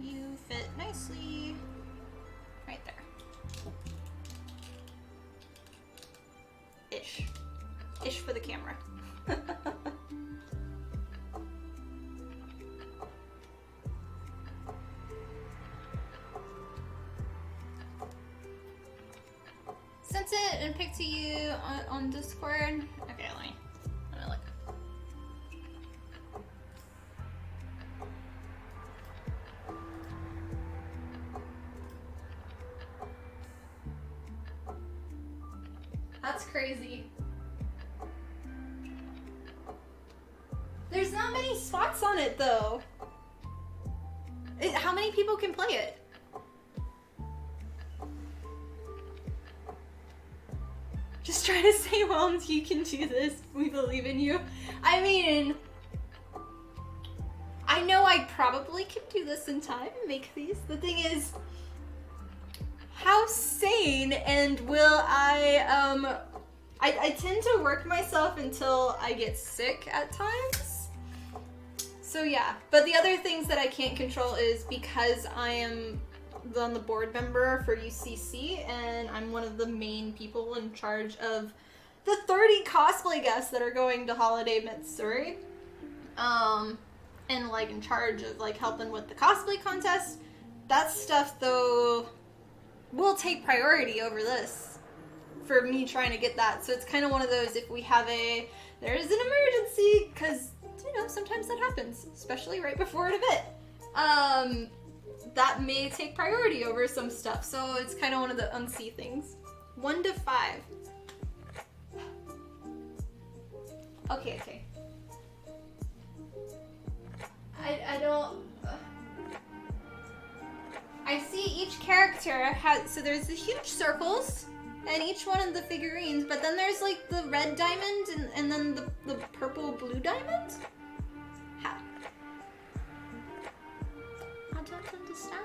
You fit nicely right there. Ish. Ish for the camera. Sent it and picked to you on Discord. Okay, let me look. That's crazy. There's not many spots on it though. How many people can play it? Just try to stay well. You can do this. We believe in you. I mean, I know I probably can do this in time and make these. The thing is, how sane and will I tend to work myself until I get sick at times. So yeah, but the other things that I can't control is because I am on the board member for UCC and I'm one of the main people in charge of the 30 cosplay guests that are going to Holiday Mitsuri. And like in charge of like helping with the cosplay contest. That stuff though will take priority over this for me trying to get that. So it's kind of one of those, if we have there's an emergency, because you know sometimes that happens, especially right before an event. That may take priority over some stuff. So it's kind of one of the unsee things. 1 to 5. Okay. I don't... I see each character has... So there's the huge circles, and each one of the figurines, but then there's like the red diamond, and then the purple-blue diamond? How? I don't understand.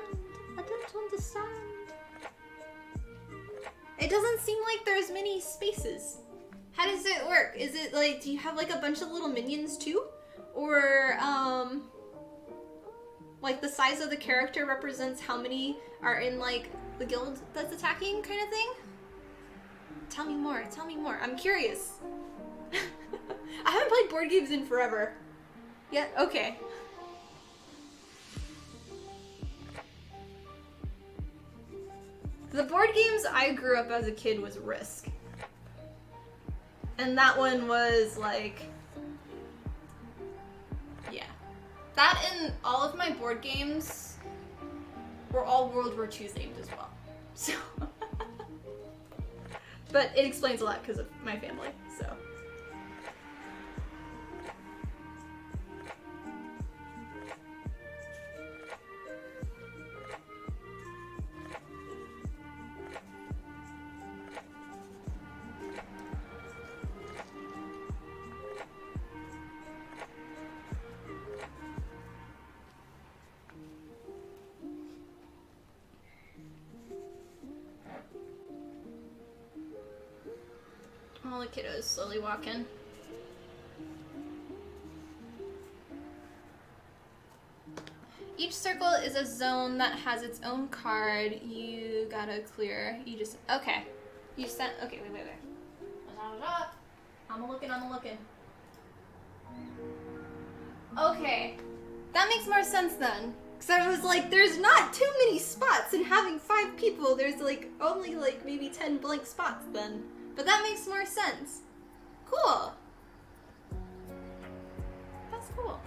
It doesn't seem like there's many spaces. How does it work? Is it like, do you have like a bunch of little minions too? Or, like the size of the character represents how many are in like the guild that's attacking kind of thing? Tell me more. I'm curious. I haven't played board games in forever. Yeah, okay. The board games I grew up as a kid was Risk. And that one was like, yeah. That and all of my board games were all World War II themed as well. So, but it explains a lot because of my family, so. All the kiddos slowly walking. Each circle is a zone that has its own card. You gotta clear. You just, okay. You sent, okay, wait. I'm looking. Okay. That makes more sense then. Cause I was like, there's not too many spots, and having 5 people, there's like only like maybe 10 blank spots then. But that makes more sense. Cool. That's cool.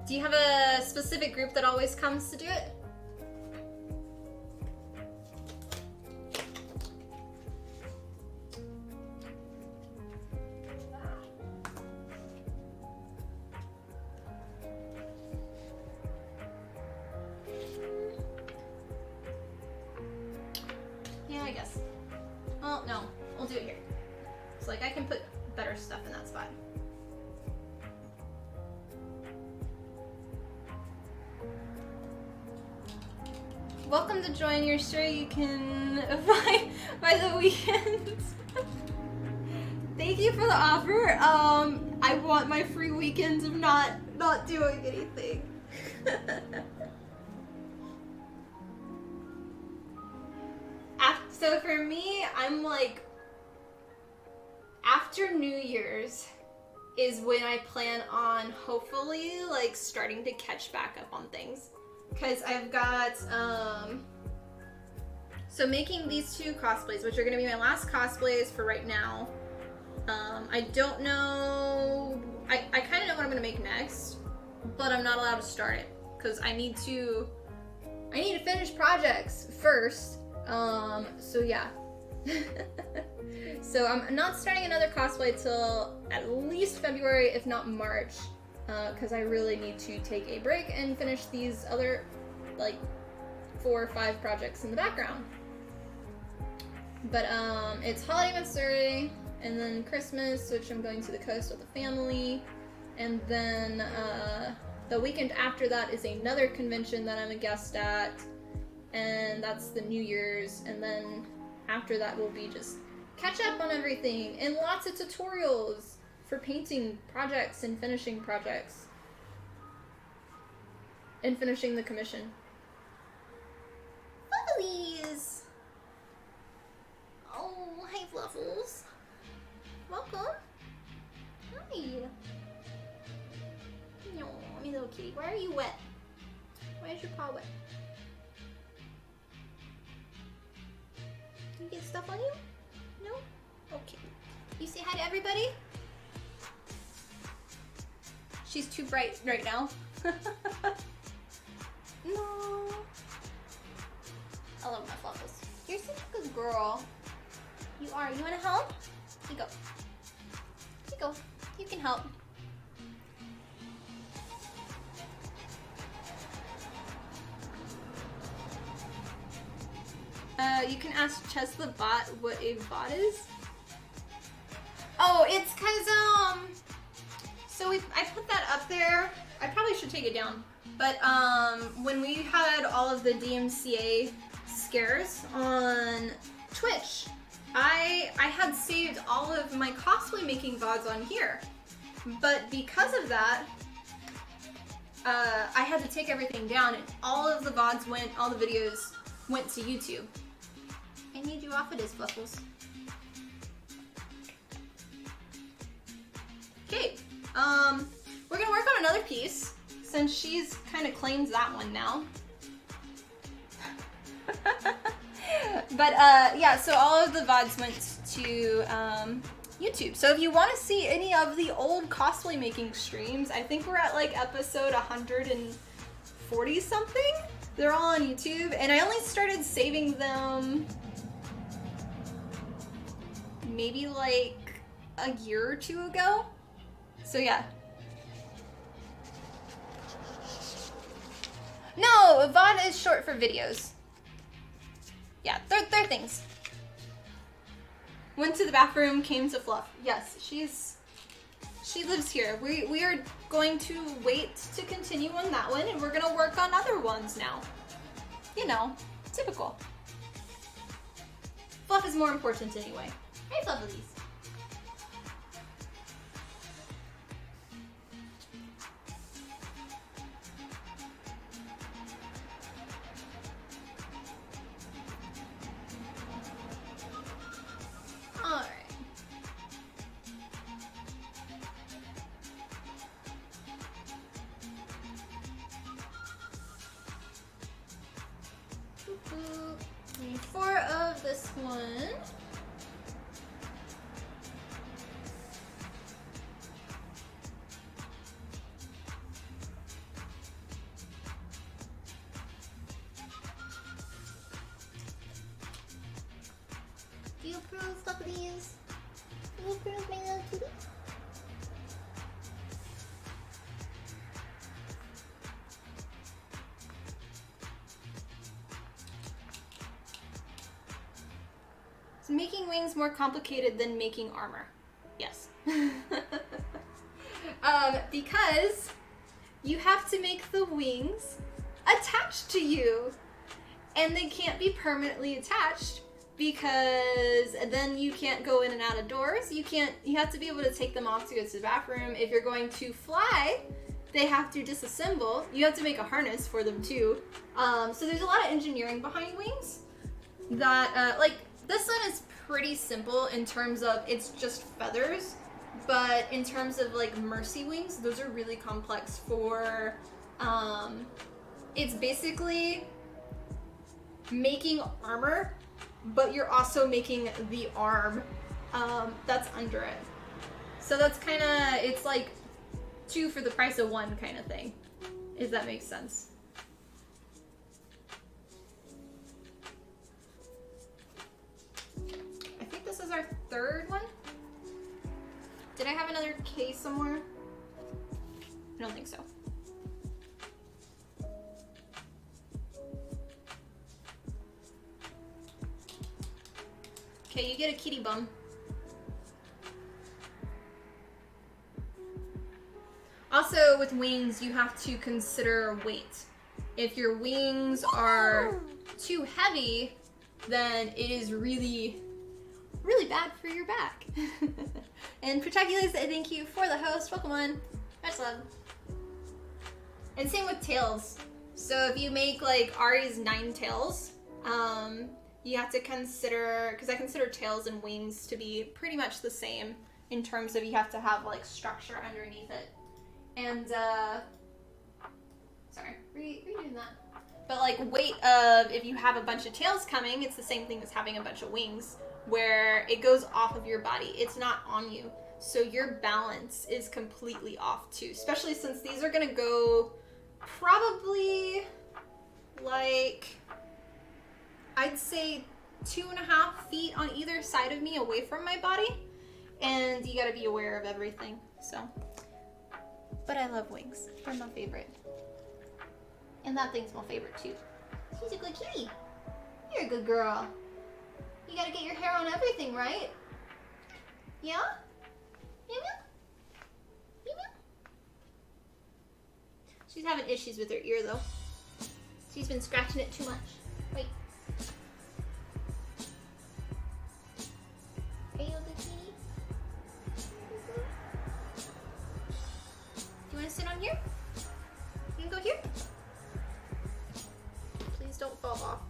Do you have a specific group that always comes to do it? Yeah, I guess. Well, no, we'll do it here. It's like I can put better stuff in that spot. Welcome to join. You're sure you can by the weekend. Thank you for the offer. I want my free weekends of not doing anything. So for me, I'm like, after New Year's is when I plan on hopefully like starting to catch back up on things. Because I've got, so making these 2 cosplays, which are going to be my last cosplays for right now. I don't know, I kind of know what I'm going to make next, but I'm not allowed to start it. Because I need to finish projects first. So yeah. So I'm not starting another cosplay till at least February, if not March. because I really need to take a break and finish these other, like, 4 or 5 projects in the background. But it's holiday month starting, and then Christmas, which I'm going to the coast with the family, and then the weekend after that is another convention that I'm a guest at, and that's the New Year's, and then after that will be just catch up on everything, and lots of tutorials for painting projects and finishing projects, and finishing the commission. Fluffalies! Oh, hi Fluffles. Welcome. Hi. No, my little kitty. Why are you wet? Why is your paw wet? Did you get stuff on you? No? Okay. You say hi to everybody? She's too bright right now. No. I love my Fluffles. You're such a good girl. You are. You want to help? Here you go. Here you go. You can help. You can ask Chess the bot what a bot is. Oh, it's cause so I put that up there. I probably should take it down. But when we had all of the DMCA scares on Twitch, I had saved all of my cosplay making VODs on here. But because of that, I had to take everything down, and all of the VODs all the videos went to YouTube. I need you off of this, Fluffles. Okay, we're gonna work on another piece, since she's kind of claims that one now. But yeah, so all of the VODs went to YouTube. So if you want to see any of the old cosplay making streams, I think we're at like episode 140 something. They're all on YouTube, and I only started saving them maybe like a year or 2 ago. So yeah. No, VOD is short for videos. Yeah, they're things. Went to the bathroom, came to Fluff. Yes, she lives here. We are going to wait to continue on that one, and we're gonna work on other ones now. You know, typical. Fluff is more important anyway. Hey, Fluffalies. Alright. Need 4 of this one. Do you approve, Fluffalies? Do you approve, my little kitty? Is making wings more complicated than making armor? Yes. Because you have to make the wings attached to you, and they can't be permanently attached, because then you can't go in and out of doors. You have to be able to take them off to go to the bathroom. If you're going to fly, they have to disassemble. You have to make a harness for them too. So there's a lot of engineering behind wings that, like, this one is pretty simple in terms of it's just feathers, but in terms of like mercy wings, those are really complex for, it's basically making armor, but you're also making the arm that's under it. So that's kind of, it's like 2 for the price of 1 kind of thing, if that makes sense. I think this is our 3rd one. Did I have another case somewhere? I don't think so. Okay, you get a kitty bum. Also, with wings, you have to consider weight. If your wings are too heavy, then it is really, really bad for your back. And Protaculus, thank you for the host. Welcome on. Much love. And same with tails. So if you make like Ari's 9 tails, you have to consider, because I consider tails and wings to be pretty much the same in terms of you have to have like structure underneath it. And, sorry, redoing that. But like weight of, if you have a bunch of tails coming, it's the same thing as having a bunch of wings, where it goes off of your body. It's not on you. So your balance is completely off too, especially since these are gonna go probably like, I'd say 2.5 feet on either side of me away from my body. And you gotta be aware of everything, so. But I love wings. They're my favorite. And that thing's my favorite too. She's a good kitty. You're a good girl. You gotta get your hair on everything, right? Yeah? Meow meow? Meow meow? She's having issues with her ear though. She's been scratching it too much. Wait. Hey, you good kitty? Do you want to sit on here? You can go here? Please don't fall off.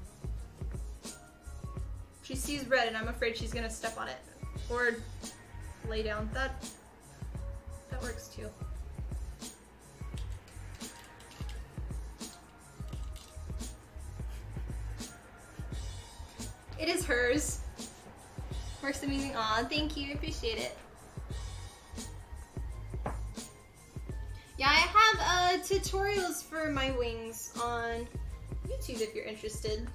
She sees red and I'm afraid she's gonna step on it. Or lay down. That works too. It is hers. Works amazing. Aw, thank you. Appreciate it. Yeah, I have tutorials for my wings on YouTube if you're interested.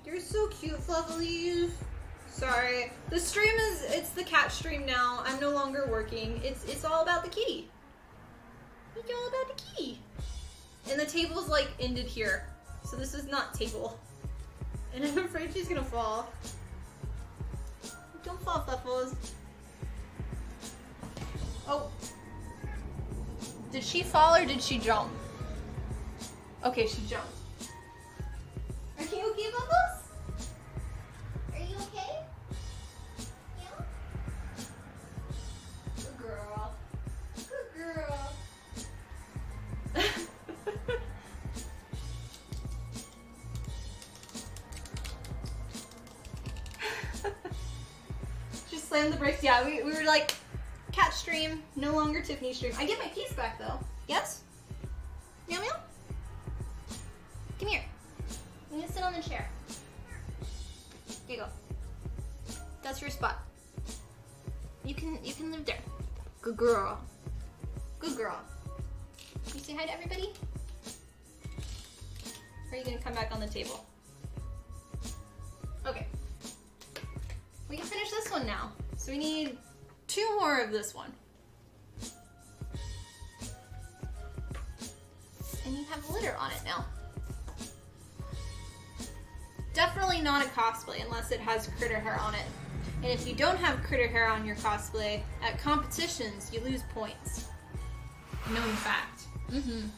You're so cute, Fluffy. Sorry. The stream is, it's the cat stream now. I'm no longer working. It's all about the kitty. It's all about the kitty. And the table's like ended here. So this is not table. And I'm afraid she's gonna fall. Don't fall, Fluffles. Oh. Did she fall or did she jump? Okay, she jumped. Are you okay, Bubbles? Are you okay? Yeah? Good girl. Good girl. Just slammed the brakes. Yeah, we were like, cat stream, no longer Tiffany stream. I get my piece back though. Yes? Meow meow? Come here. I'm gonna sit on the chair. Here you go. That's your spot. You can live there. Good girl. Good girl. Can you say hi to everybody? Or are you gonna come back on the table? Okay. We can finish this one now. So we need 2 more of this one. And you have glitter on it now. Definitely not a cosplay unless it has critter hair on it. And if you don't have critter hair on your cosplay, at competitions, you lose points. Known fact. Mm-hmm.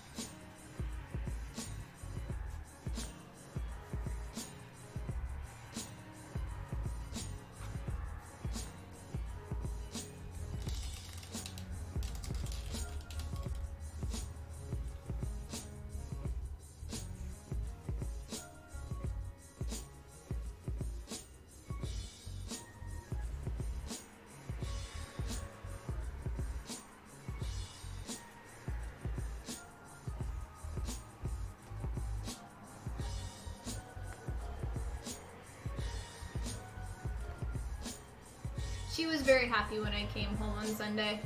She was very happy when I came home on Sunday.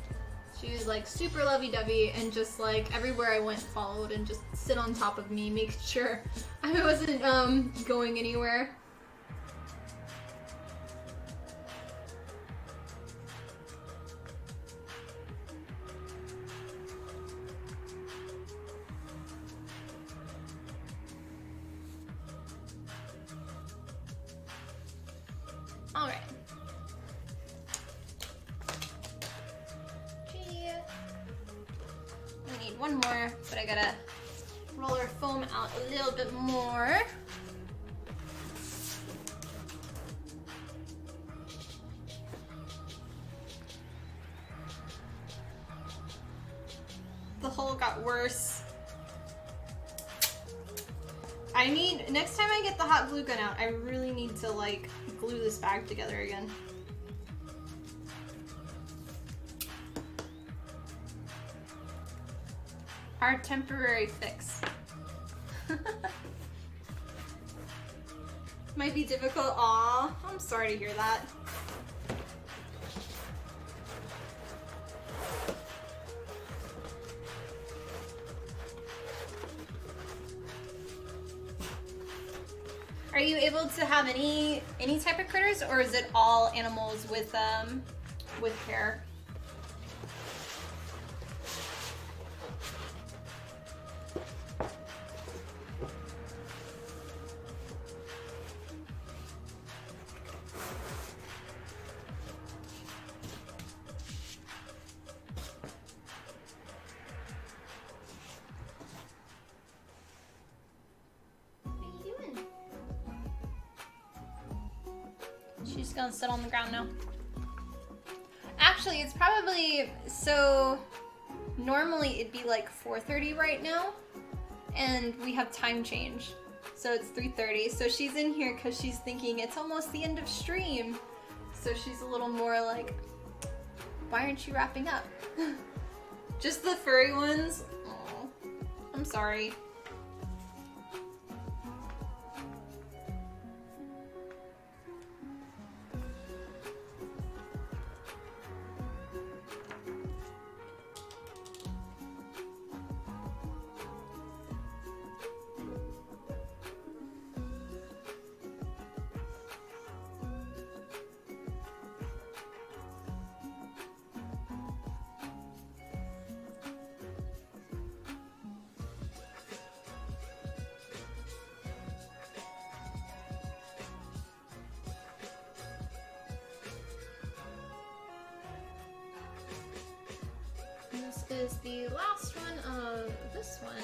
She was like super lovey-dovey and just like everywhere I went followed and just sit on top of me, make sure I wasn't going anywhere. need one more, but I gotta roll our foam out a little bit more. The hole got worse. I need, next time I get the hot glue gun out, I really need to like glue this bag together again. Our temporary fix. Might be difficult. Aw, I'm sorry to hear that. Are you able to have any type of critters, or is it all animals with hair? She's gonna sit on the ground now. Actually, it's probably, so normally it'd be like 4:30 right now, and we have time change. So it's 3:30. So she's in here because she's thinking it's almost the end of stream. So she's a little more like, why aren't you wrapping up? Just the furry ones? Aw, I'm sorry. This is the last one of this one.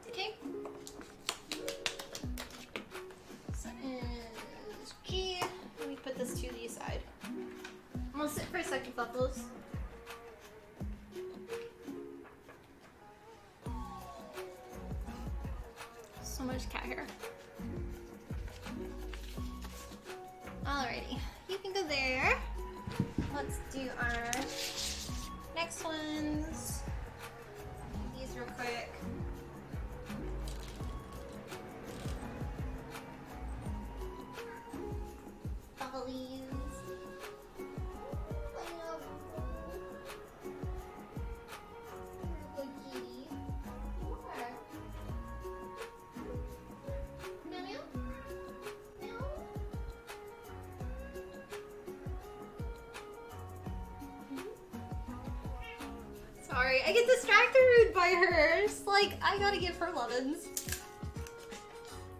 Okay. So is G. Let me put this to the side. I'm gonna sit for a second, Fluffles. So much cat hair. Alrighty, you can go there. Let's do our next ones. These real quick. Bubblies. Sorry, I get distracted by hers. Like, I gotta give her lovin's.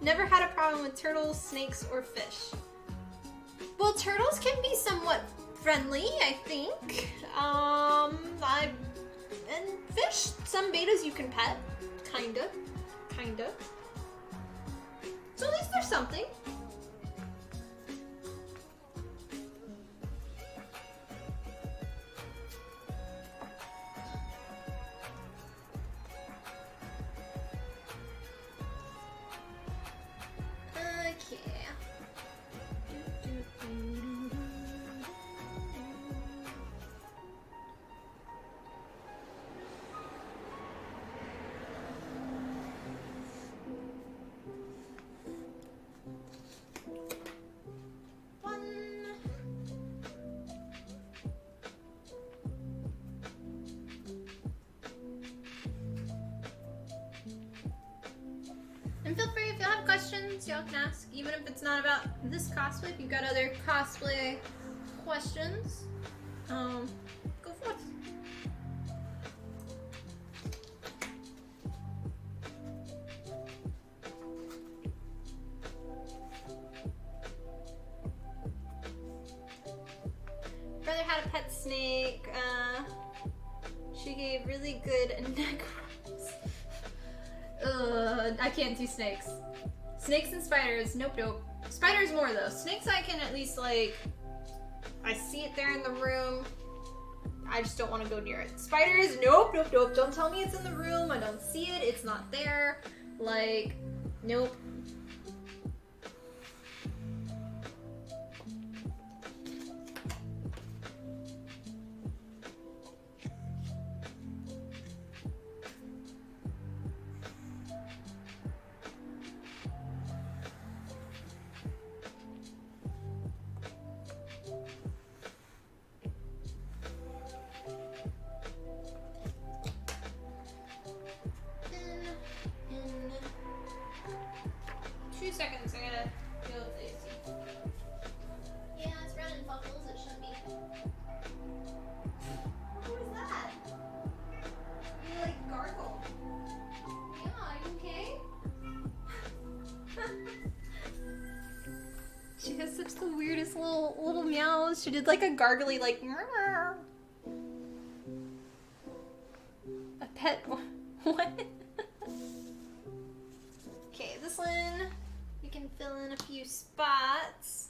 Never had a problem with turtles, snakes, or fish. Well, turtles can be somewhat friendly, I think. And fish, some betas you can pet. Kinda. So at least there's something. And feel free, if you have questions, y'all can ask, even if it's not about this cosplay. If you've got other cosplay questions, go forth. snake. She gave really good neck rubs. I can't do snakes. Snakes and spiders, nope, nope. Spiders more though. Snakes I can at least like, I see it there in the room. I just don't want to go near it. Spiders, nope, nope, nope. Don't tell me it's in the room. I don't see it. It's not there. Like, nope. She has such the weirdest little meows. She did like a gargly like a pet. What? Okay, this one we can fill in a few spots.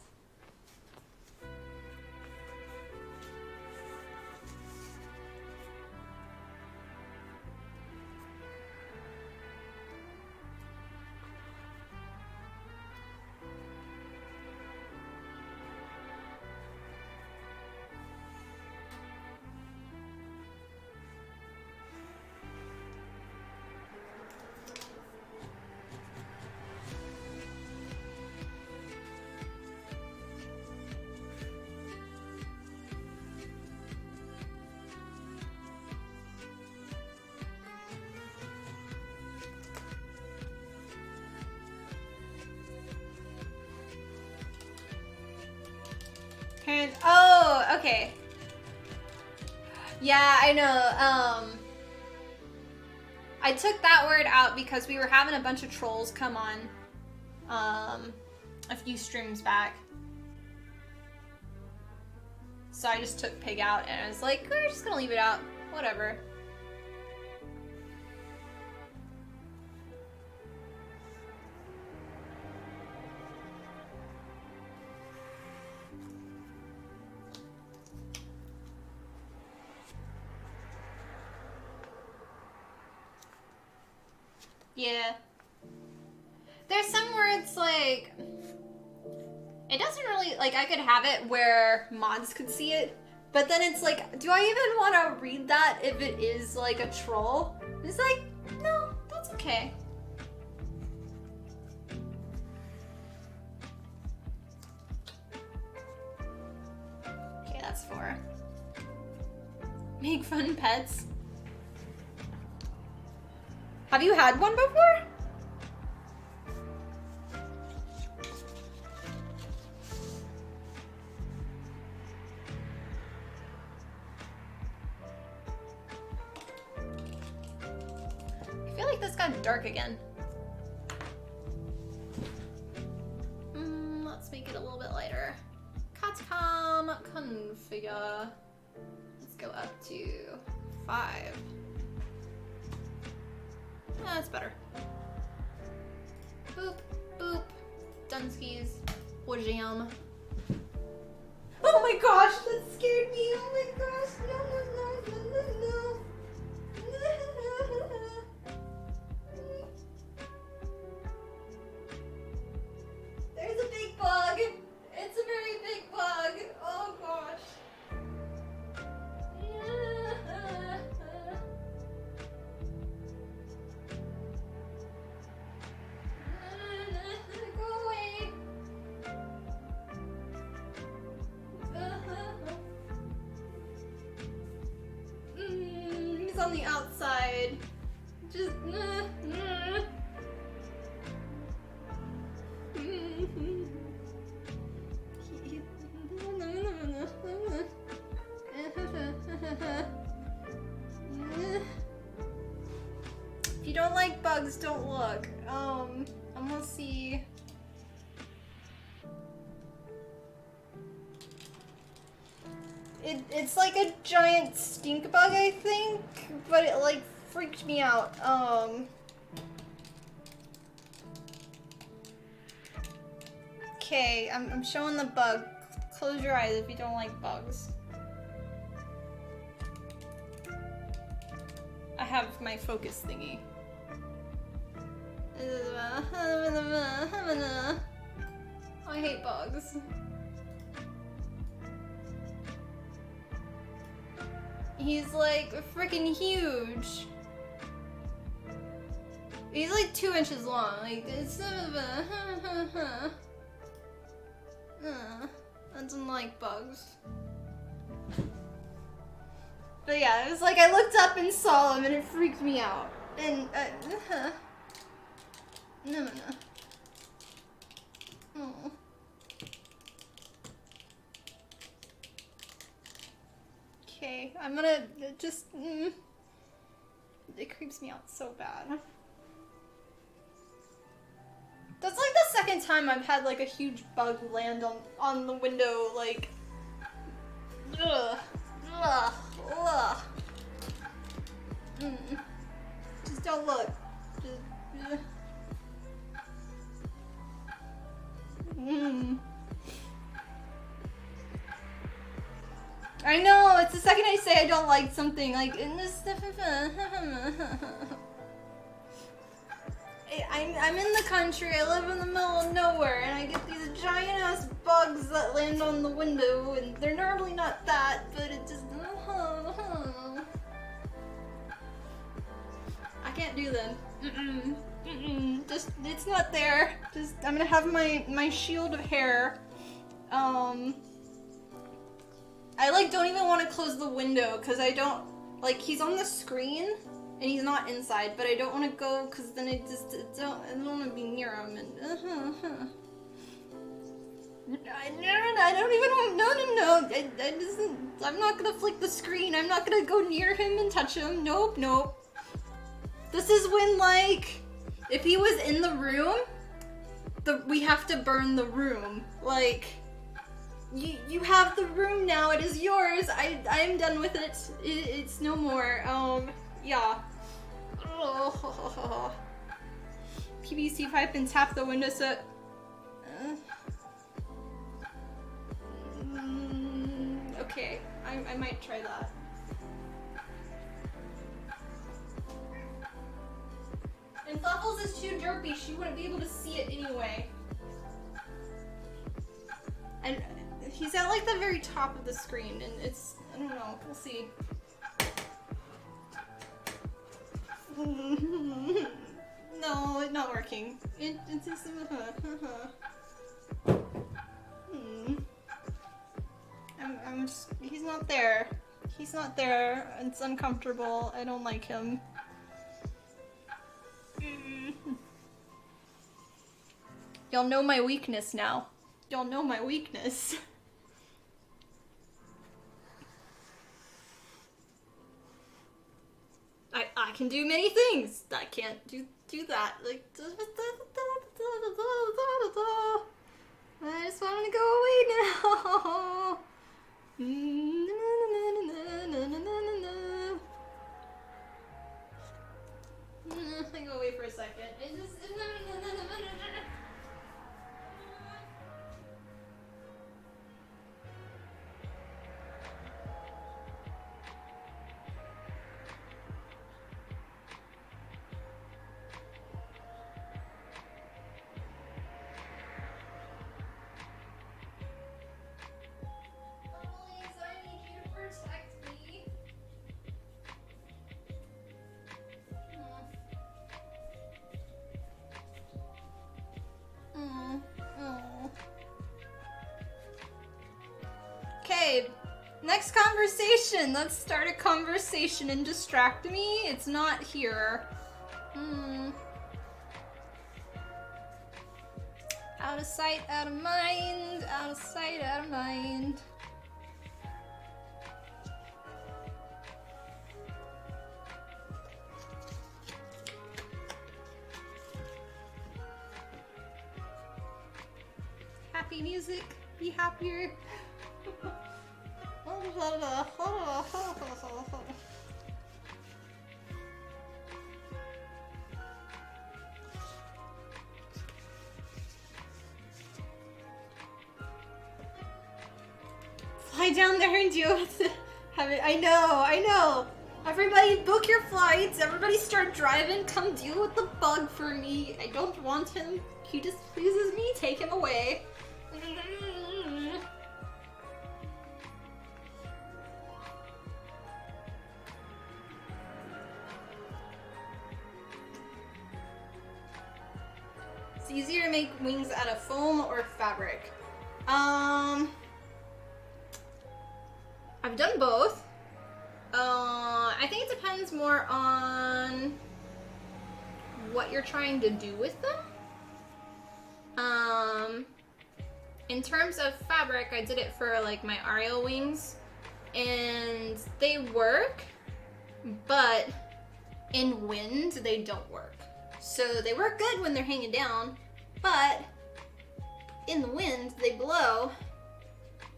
Oh, okay. Yeah, I know. I took that word out because we were having a bunch of trolls come on a few streams back. So I just took pig out and I was like, we're just gonna leave it out. Whatever. Yeah. There's some words like, it doesn't really, like I could have it where mods could see it, but then it's like, do I even want to read that if it is like a troll? It's like, no, that's okay. Okay, that's 4. Make fun pets. Have you had one before? I feel like this got dark again. Let's make it a little bit lighter. Catcom configure. Let's go up to 5. That's better. Boop, boop. Dunskies. Wajam. Oh my gosh, that scared me. Oh my gosh. No, no, no, no, no, no. There's a big bug. It's a very big bug. Oh gosh. On the outside. Just if you don't like bugs, don't look. I'm gonna see. It's like a giant stink bug, I think, but it like freaked me out. Okay, I'm showing the bug. Close your eyes if you don't like bugs. I have my focus thingy. I hate bugs. He's like freaking huge. He's like 2 inches long. Like it's I don't like bugs. But yeah, it was like I looked up and saw him and it freaked me out. And no. Oh. Okay, I'm gonna just it creeps me out so bad. That's like the second time I've had like a huge bug land on the window, like ugh. Just don't look. Just I know, it's the second I say I don't like something, like in this I'm in the country, I live in the middle of nowhere, and I get these giant ass bugs that land on the window, and they're normally not that, but it just I can't do them. Just, it's not there. Just, I'm gonna have my shield of hair. I like don't even want to close the window because I don't, like he's on the screen and he's not inside, but I don't want to go because then I don't want to be near him and I don't even want, no. I'm not gonna flick the screen. I'm not gonna go near him and touch him. Nope. This is when, like, if he was in the room, we have to burn the room. Like, you have the room now. It is yours. I'm done with it. It's no more. Yeah. Oh. PVC pipe and tap the window so. Okay, I might try that. And Fluffles is too derpy, she wouldn't be able to see it anyway. And he's at like the very top of the screen, and it's, I don't know, we'll see. No, it's not working. It's just, I'm just, he's not there. He's not there, it's uncomfortable, I don't like him. Y'all know my weakness now. Y'all know my weakness. I can do many things. I can't do that. Like I just want to go away now. I go away for a second. It just Okay, next conversation. Let's start a conversation and distract me. It's not here. Out of sight, out of mind. Out of sight, out of mind. Happy music. Be happier. Oh Fly down there and do it. Have it. I know. Everybody book your flights. Everybody start driving. Come deal with the bug for me. I don't want him. He displeases me. Take him away. It's easier to make wings out of foam or fabric. I've done both. I think it depends more on what you're trying to do with them. In terms of fabric, I did it for like my Ariel wings, and they work, but in wind they don't work. So they work good when they're hanging down, but in the wind they blow,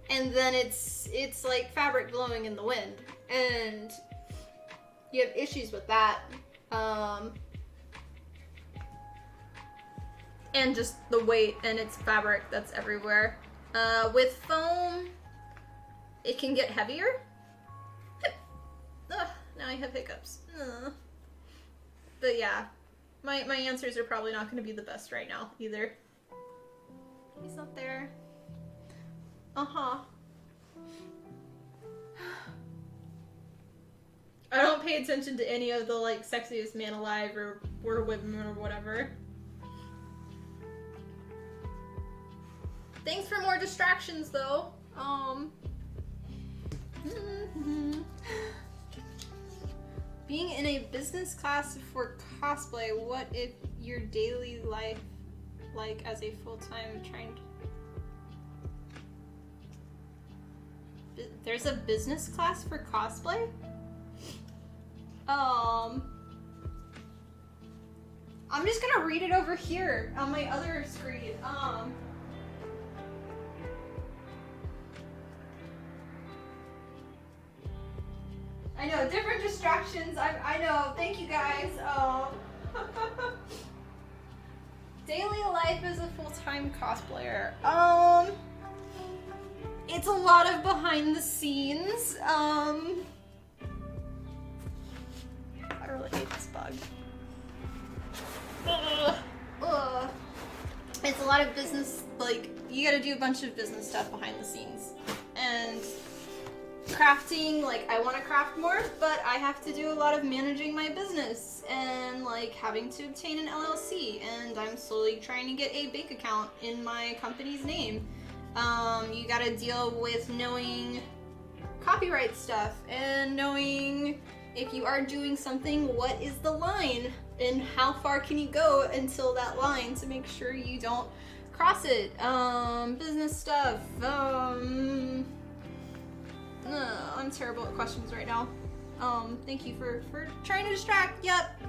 and then it's like fabric blowing in the wind, and you have issues with that. And just the weight, and it's fabric that's everywhere. With foam, it can get heavier. Ugh, now I have hiccups. Ugh. But yeah, my answers are probably not going to be the best right now either. He's not there. Uh-huh. I don't pay attention to any of the like sexiest man alive or women or whatever. Thanks for more distractions though. Being in a business class for cosplay, what if your daily life like as a full-time trying to... There's a business class for cosplay? I'm just gonna read it over here on my other screen. I know, different distractions. I know. Thank you guys. Daily life as a full-time cosplayer. It's a lot of behind the scenes. I really hate this bug. It's a lot of business, like, you gotta do a bunch of business stuff behind the scenes. And crafting, like, I want to craft more, but I have to do a lot of managing my business and like having to obtain an LLC, and I'm slowly trying to get a bank account in my company's name. You gotta deal with knowing copyright stuff and knowing if you are doing something, what is the line and how far can you go until that line to make sure you don't cross it. Business stuff. I'm terrible at questions right now. Thank you for trying to distract. Yep.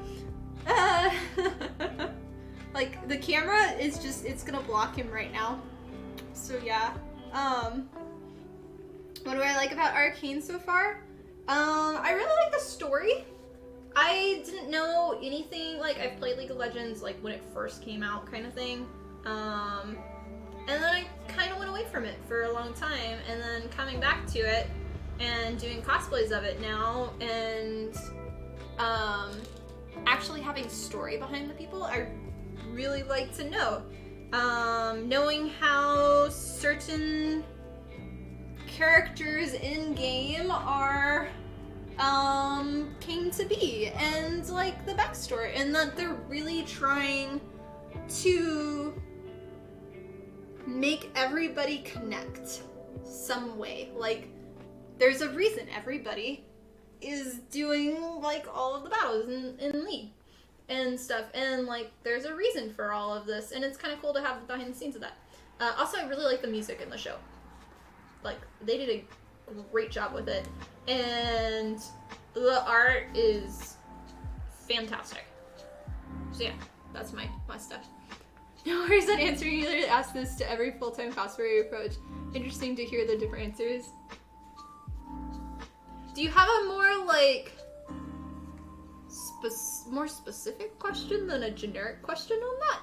Like, the camera is just, it's gonna block him right now. So yeah. What do I like about Arcane so far? I really like the story. I didn't know anything, like, I've played League of Legends, like, when it first came out, kind of thing. And then I kind of went away from it for a long time, and then coming back to it and doing cosplays of it now, and actually having story behind the people, I really like to know. Knowing how certain characters in game are came to be, and like the backstory, and that they're really trying to make everybody connect some way. Like, there's a reason everybody is doing like all of the battles in League and stuff, and like there's a reason for all of this, and it's kind of cool to have the behind the scenes of that. Also, I really like the music in the show. Like, they did a great job with it, and the art is fantastic. So yeah, that's my stuff. No worries on answering. You ask this to every full-time cosplayer you approach. Interesting to hear the different answers. Do you have a more, like, more specific question than a generic question on that?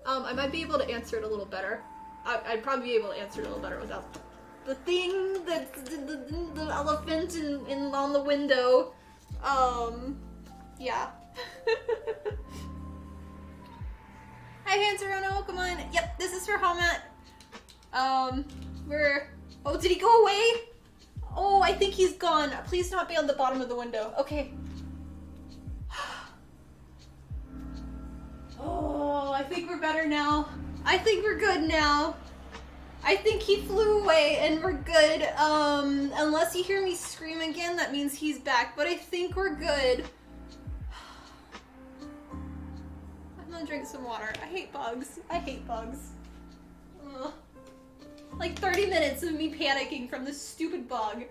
I might be able to answer it a little better. I'd probably be able to answer it a little better without the thing that's the elephant in on the window. Yeah. Hi, Hansarono, come on. Yep, this is for Helmet. Oh, did he go away? Oh, I think he's gone. Please not be on the bottom of the window. Okay. Oh, I think we're better now. I think we're good now. I think he flew away and we're good. Unless you hear me scream again, that means he's back, but I think we're good. I'm gonna drink some water. I hate bugs. I hate bugs. Ugh. Like 30 minutes of me panicking from this stupid bug.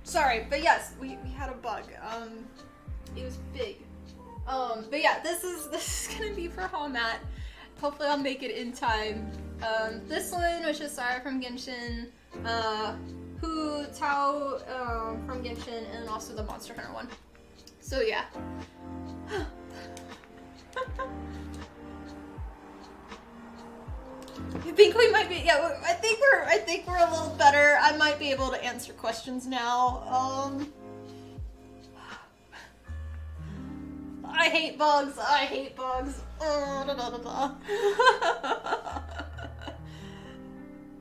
Sorry, but yes, we had a bug. It was big. But yeah, this is gonna be for Hallmat. Hopefully I'll make it in time. This one, which is Sara from Genshin, Hu Tao from Genshin, and also the Monster Hunter one. So yeah. I think we might be, yeah, I think we're a little better. I might be able to answer questions now. I hate bugs. I hate bugs.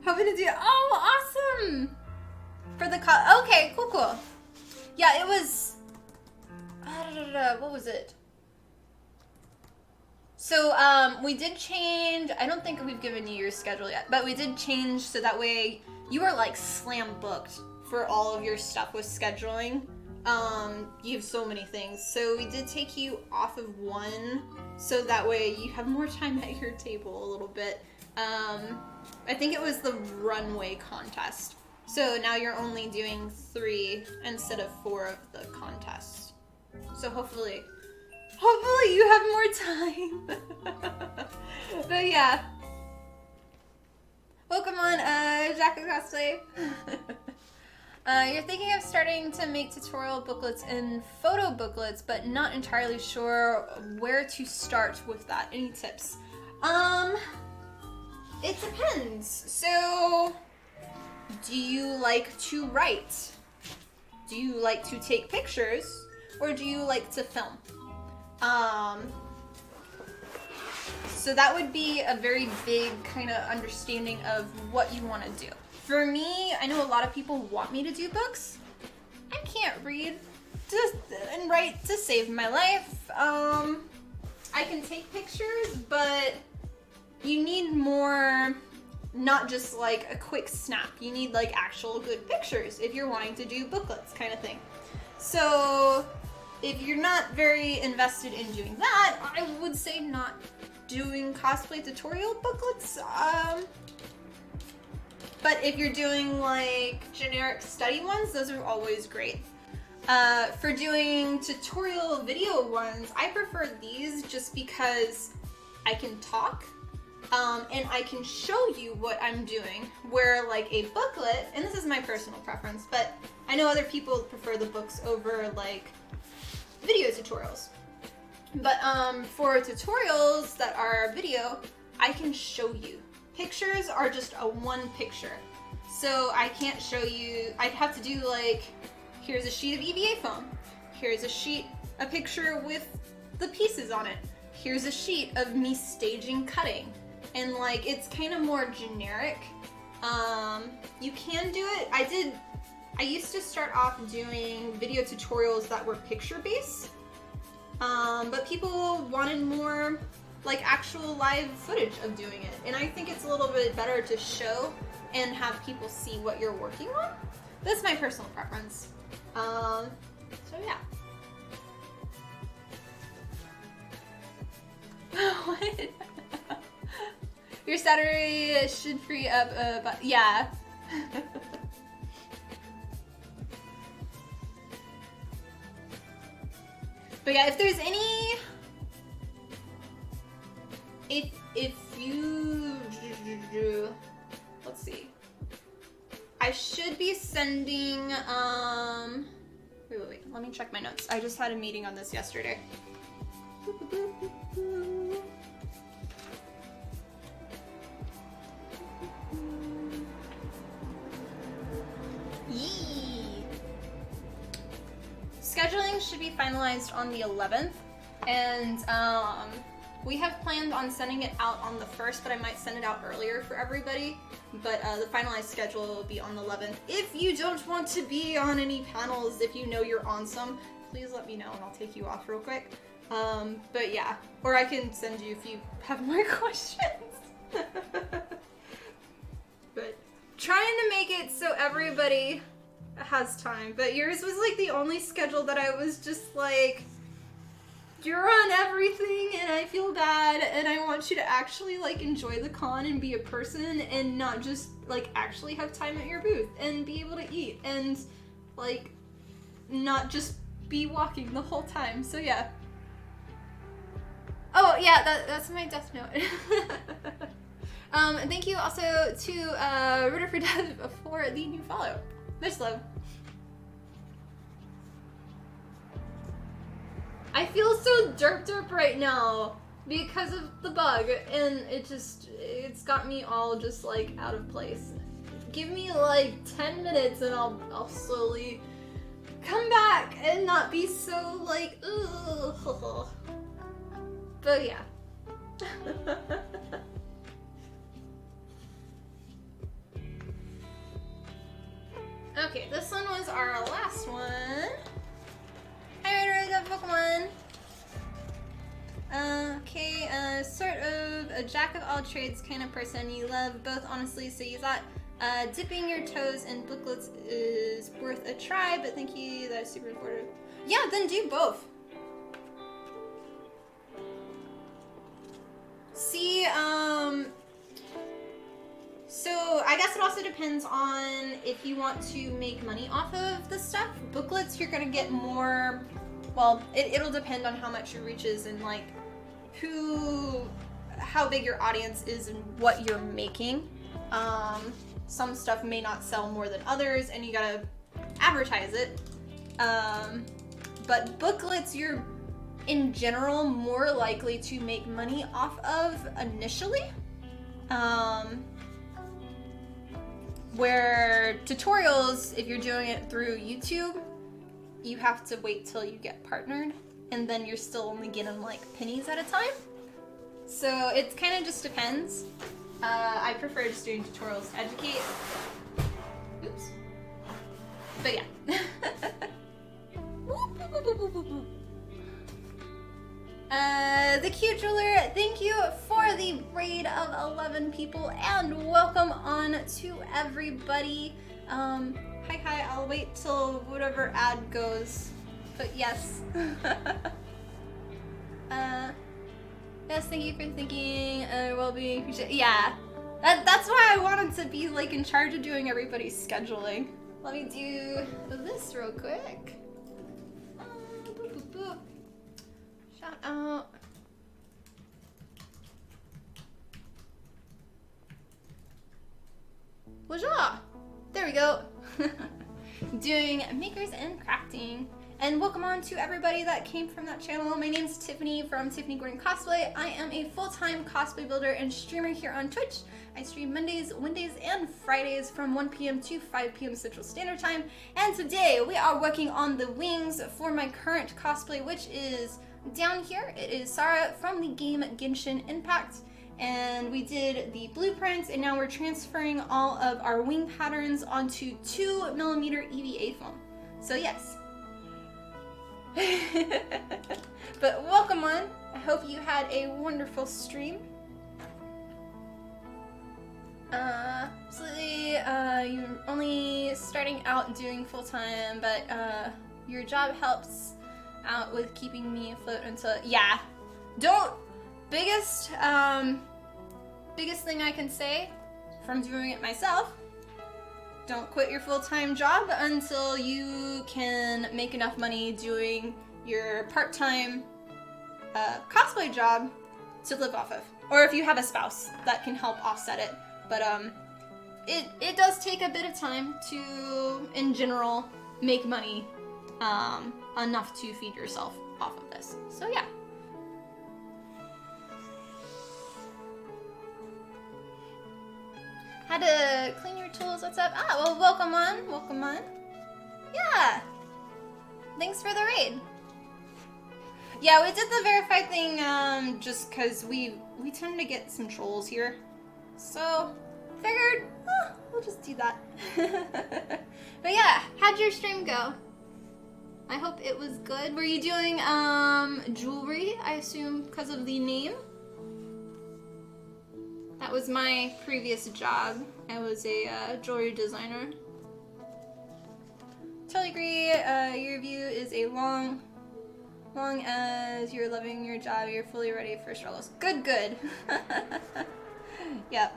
Hoping to do, oh, awesome! For the okay, cool. Yeah, it was, what was it? So, we did change, I don't think we've given you your schedule yet, but we did change so that way you are like slam booked for all of your stuff with scheduling. You have so many things. So we did take you off of one so that way you have more time at your table a little bit. I think it was the runway contest. So now you're only doing 3 instead of 4 of the contests. So hopefully you have more time. But yeah. Welcome on, Jacko Cosplay. You're thinking of starting to make tutorial booklets and photo booklets, but not entirely sure where to start with that. Any tips? It depends. So, do you like to write? Do you like to take pictures? Or do you like to film? So that would be a very big kind of understanding of what you want to do. For me, I know a lot of people want me to do books. I can't read and write to save my life. I can take pictures, but you need more, not just like a quick snap. You need like actual good pictures if you're wanting to do booklets kind of thing. So if you're not very invested in doing that, I would say not doing cosplay tutorial booklets. But if you're doing like generic study ones, those are always great. For doing tutorial video ones, I prefer these just because I can talk and I can show you what I'm doing. Where like a booklet, and this is my personal preference, but I know other people prefer the books over like video tutorials. But for tutorials that are video, I can show you. Pictures are just a one picture. So I can't show you, I'd have to do like, here's a sheet of EVA foam. Here's a picture with the pieces on it. Here's a sheet of me staging cutting. And like, it's kind of more generic. You can do it. I used to start off doing video tutorials that were picture-based. But people wanted more like actual live footage of doing it. And I think it's a little bit better to show and have people see what you're working on. That's my personal preference. So yeah. What? Your Saturday should free up, but yeah. But yeah, if there's any, if you let's see. I should be sending, wait, let me check my notes. I just had a meeting on this yesterday. Yee! Scheduling should be finalized on the 11th, and we have planned on sending it out on the 1st, but I might send it out earlier for everybody. But the finalized schedule will be on the 11th. If you don't want to be on any panels, if you know you're on some, please let me know and I'll take you off real quick. But yeah, or I can send you if you have more questions. But trying to make it so everybody has time. But yours was like the only schedule that I was just like, you're on everything and I feel bad and I want you to actually like enjoy the con and be a person and not just like actually have time at your booth and be able to eat and like not just be walking the whole time. So yeah. Oh yeah, that's my death note. Thank you also to Rooter for Death for the new follow. Much love. I feel so derp right now because of the bug, and it's got me all just like out of place. Give me like 10 minutes and I'll slowly come back and not be so like, ugh. But yeah. Okay, this one was our last one. Hi, Ryder, I got Pokemon. Okay, sort of a jack of all trades kind of person. You love both, honestly, so you thought dipping your toes in booklets is worth a try, but thank you, that's super important. Yeah, then do both. See, so I guess it also depends on if you want to make money off of the stuff. Booklets, you're gonna get more, well, it'll depend on how much your reach is and like how big your audience is and what you're making. Some stuff may not sell more than others and you gotta advertise it. But booklets, you're in general more likely to make money off of initially. Where tutorials, if you're doing it through YouTube, you have to wait till you get partnered and then you're still only getting like pennies at a time. So it kind of just depends. I prefer just doing tutorials to educate. Oops. But yeah. The cute jeweler, thank you for the raid of 11 people and welcome on to everybody. Hi, I'll wait till whatever ad goes, but yes. Yes, thank you for thinking, well-being, yeah. That's why I wanted to be like in charge of doing everybody's scheduling. Let me do this real quick. Shout out. Bonjour! There we go. Doing makers and crafting. And welcome on to everybody that came from that channel. My name's Tiffany from Tiffany Gordon Cosplay. I am a full-time cosplay builder and streamer here on Twitch. I stream Mondays, Wednesdays, and Fridays from 1 p.m. to 5 p.m. Central Standard Time. And today we are working on the wings for my current cosplay, which is down here. It is Sara from the game Genshin Impact. And we did the blueprints, and now we're transferring all of our wing patterns onto 2mm EVA foam. So yes. But welcome on. I hope you had a wonderful stream. You're only starting out doing full-time, but your job helps out with keeping me afloat until, yeah. Biggest thing I can say from doing it myself, don't quit your full-time job until you can make enough money doing your part-time cosplay job to live off of. or if you have a spouse that can help offset it. But it does take a bit of time to, in general, make money enough to feed yourself off of this. So yeah. Had to clean your tools, what's up? Ah, well, welcome on, welcome on. Yeah, thanks for the raid. Yeah, we did the verified thing just because we tend to get some trolls here. So, figured, we'll just do that. But yeah, how'd your stream go? I hope it was good. Were you doing jewelry, I assume, because of the name? That was my previous job. I was a jewelry designer. Totally agree. Your review is a long as you're loving your job, you're fully ready for struggles. Good, good. Yep.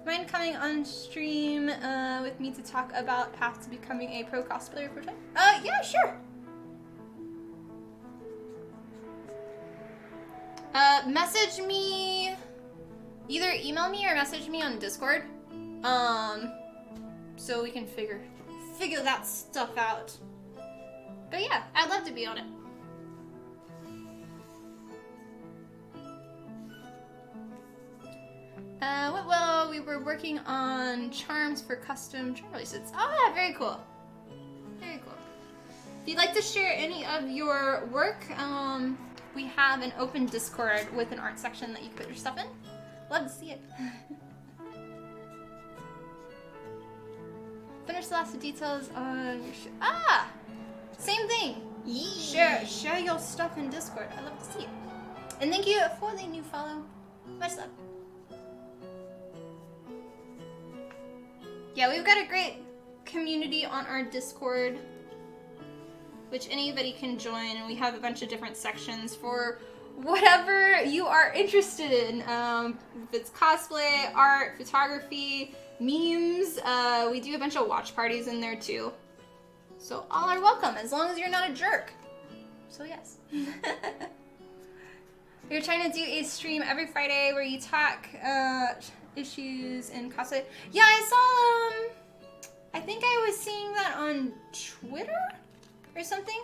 Mind coming on stream with me to talk about path to becoming a pro cosplayer for time? Yeah, sure. Message me, either email me or message me on Discord, so we can figure that stuff out. But yeah, I'd love to be on it. Well, we were working on charms for custom charm releases. Oh yeah, very cool. Very cool. If you'd like to share any of your work, we have an open Discord with an art section that you can put your stuff in. Love to see it. Finish the last details on your same thing. Yeah. Share your stuff in Discord. I love to see it. And thank you for the new follow. Much love. Yeah, we've got a great community on our Discord, which anybody can join, and we have a bunch of different sections for whatever you are interested in. If it's cosplay, art, photography, memes, we do a bunch of watch parties in there too. So all are welcome, as long as you're not a jerk. So yes. We're trying to do a stream every Friday where you talk issues in cosplay. Yeah, I saw, I think I was seeing that on Twitter or something.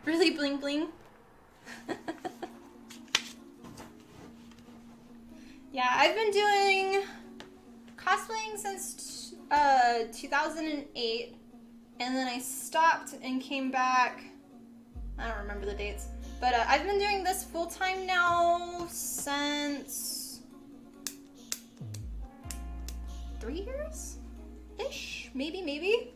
Really bling bling. Yeah, I've been doing cosplaying since 2008, and then I stopped and came back. I don't remember the dates, but I've been doing this full time now since 3 years ish, maybe.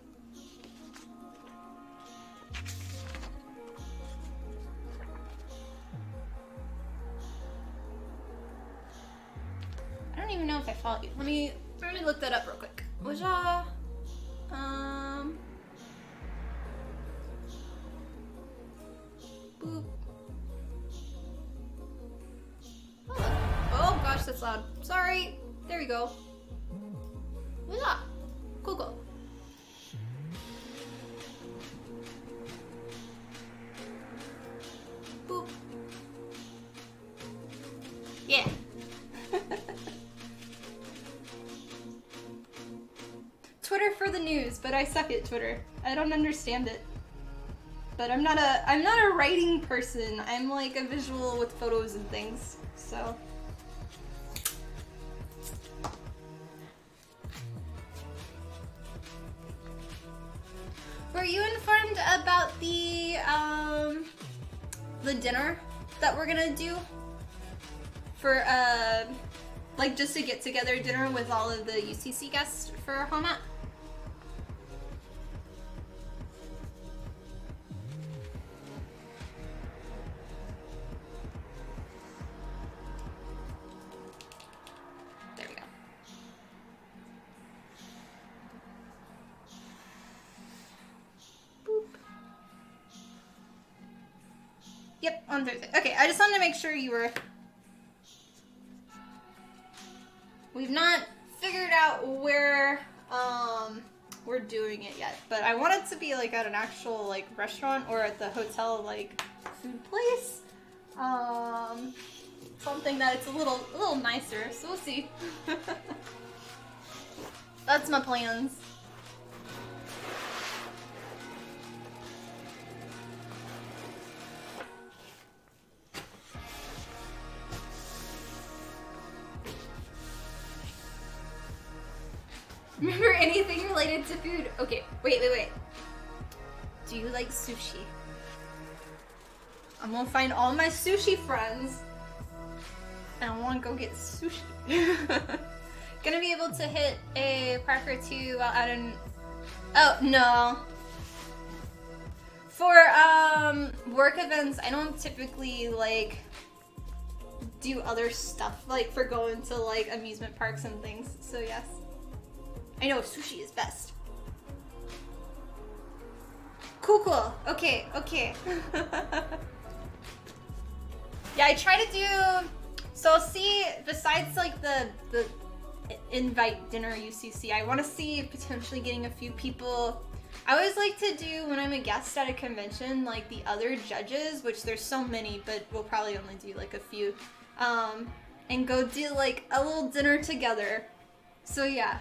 I don't even know if I follow you. Let me look that up real quick. Waja, boop. Oh gosh, that's loud. Sorry. There we go. Waja, cool. Boop. Yeah. Twitter for the news, but I suck at Twitter. I don't understand it. But I'm not a writing person. I'm like a visual with photos and things. So were you informed about the dinner that we're gonna do for like just a get together dinner with all of the UCC guests for home at? There we go. Boop. Yep, on Thursday. Okay, I just wanted to make sure you were. We've not figured out where we're doing it yet. But I want it to be like at an actual like restaurant or at the hotel like food place. Something that it's a little nicer. So we'll see. That's my plans. Remember anything related to food? Okay, wait. Do you like sushi? I'm gonna find all my sushi friends and I wanna go get sushi. Gonna be able to hit a park or two while out in... Oh, no. For work events, I don't typically like do other stuff like for going to like amusement parks and things, so yes. I know sushi is best. Cool. Okay. Yeah, I try to do... So I'll see, besides like the invite dinner UCC, I want to see potentially getting a few people. I always like to do, when I'm a guest at a convention, like the other judges, which there's so many, but we'll probably only do like a few, and go do like a little dinner together. So yeah.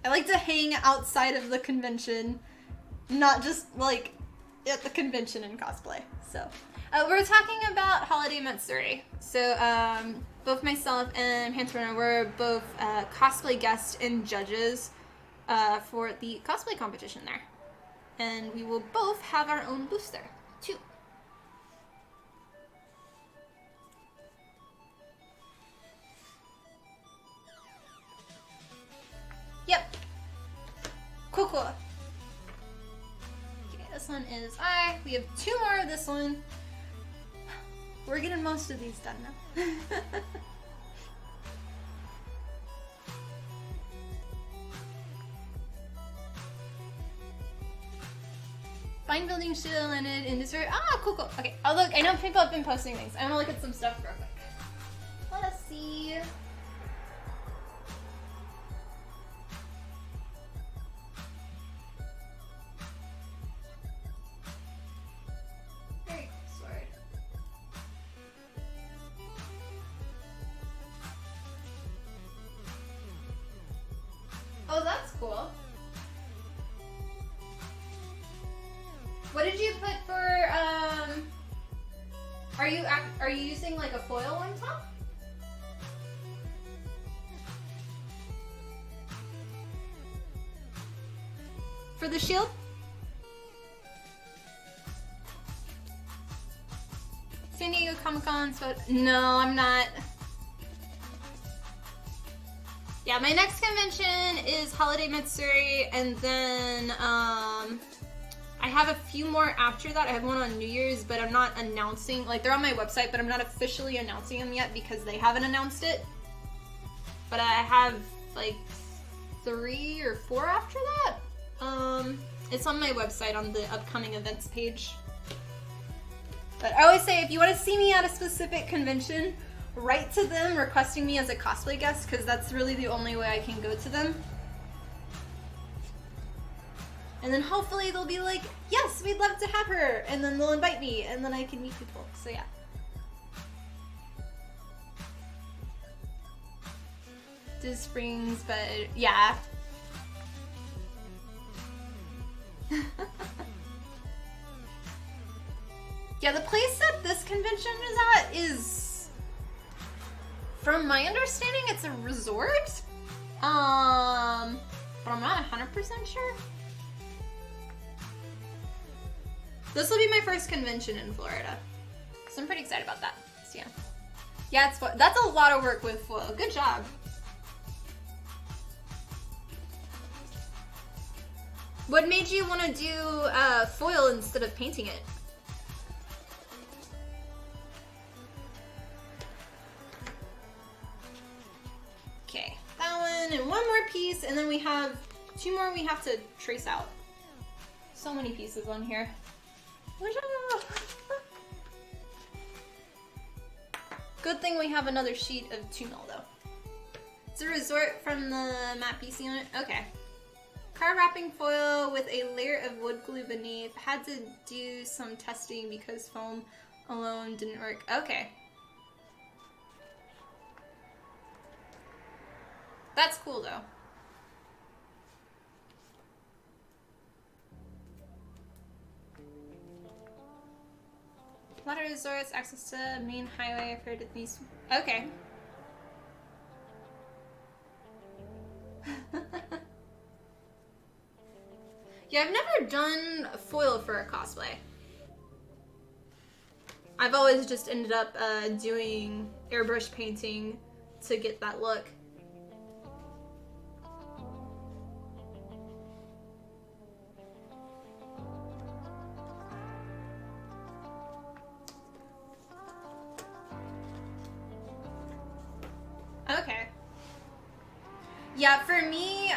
I like to hang outside of the convention, not just like at the convention and cosplay. So we're talking about Holiday Matsuri. So both myself and Pantarona were both cosplay guests and judges for the cosplay competition there. And we will both have our own booths there too. Yep. Cool. Okay, this one is I. We have 2 more of this one. We're getting most of these done now. Fine building still landed in this. Ah, cool. Okay, I'll look. I know people have been posting things. I want to look at some stuff real quick. Let us see. Very cool sword. Oh, that's cool. What did you put for, are you using like a foil on top? For the shield? San Diego Comic-Con, so no, I'm not. Yeah, my next convention is Holiday Matsuri, and then, I have a few more after that. I have one on New Year's, but I'm not announcing, like they're on my website, but I'm not officially announcing them yet because they haven't announced it. But I have like 3 or 4 after that. It's on my website on the upcoming events page. But I always say if you want to see me at a specific convention, write to them requesting me as a cosplay guest because that's really the only way I can go to them. And then hopefully they'll be like, yes, we'd love to have her. And then they'll invite me and then I can meet people. So yeah. Diz Springs, but yeah. Yeah, the place that this convention is at is, from my understanding, it's a resort. But I'm not 100% sure. This will be my first convention in Florida, so I'm pretty excited about that. So yeah, it's that's a lot of work with foil. Good job. What made you want to do foil instead of painting it? Okay, that one and one more piece, and then we have 2 more we have to trace out. So many pieces on here. Good thing we have another sheet of 2 mil though. It's a resort from the map PC on it. Okay. Card wrapping foil with a layer of wood glue beneath. Had to do some testing because foam alone didn't work. Okay. That's cool though. A lot of resorts, access to main highway. I've heard of these. Okay. Yeah, I've never done foil for a cosplay. I've always just ended up doing airbrush painting to get that look. Okay. Yeah, for me,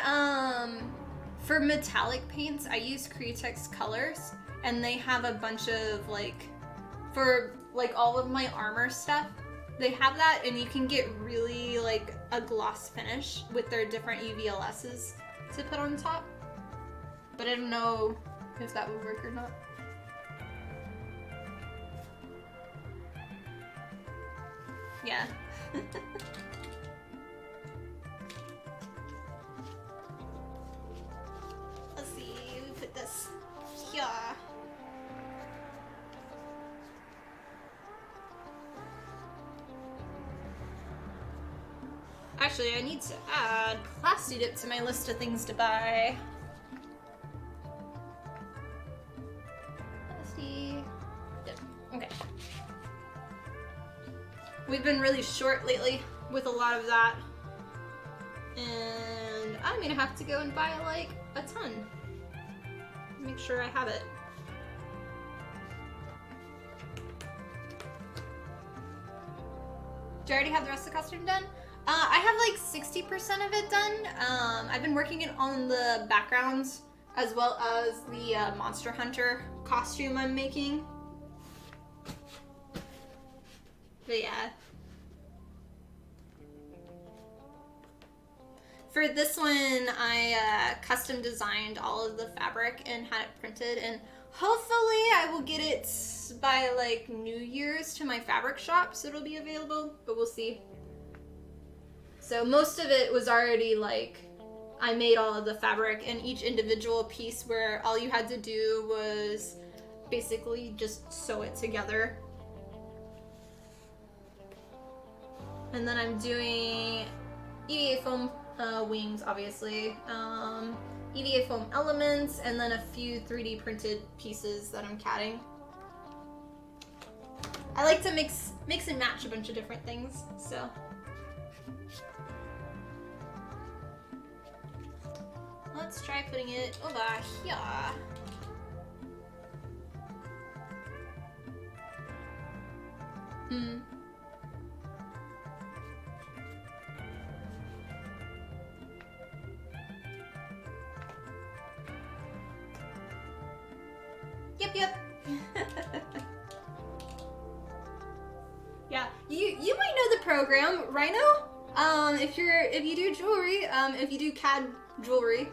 for metallic paints, I use Createx colors, and they have a bunch of like, for like all of my armor stuff, they have that, and you can get really like a gloss finish with their different UVLSs to put on top. But I don't know if that would work or not. Yeah. Let's see, we put this here. Actually, I need to add Plasti Dip to my list of things to buy. Plasti Dip. Okay. We've been really short lately with a lot of that. And I'm gonna have to go and buy like a ton. Make sure I have it. Do you already have the rest of the costume done? I have like 60% of it done. I've been working on the backgrounds as well as the Monster Hunter costume I'm making. But yeah. For this one, I custom designed all of the fabric and had it printed, and hopefully I will get it by like New Year's to my fabric shop, so it'll be available, but we'll see. So most of it was already like, I made all of the fabric and each individual piece where all you had to do was basically just sew it together. And then I'm doing EVA foam wings, obviously, EVA foam elements, and then a few 3D printed pieces that I'm catting. I like to mix and match a bunch of different things, so. Let's try putting it over here. Yep. Yeah, you might know the program, Rhino. If you do jewelry, if you do CAD jewelry.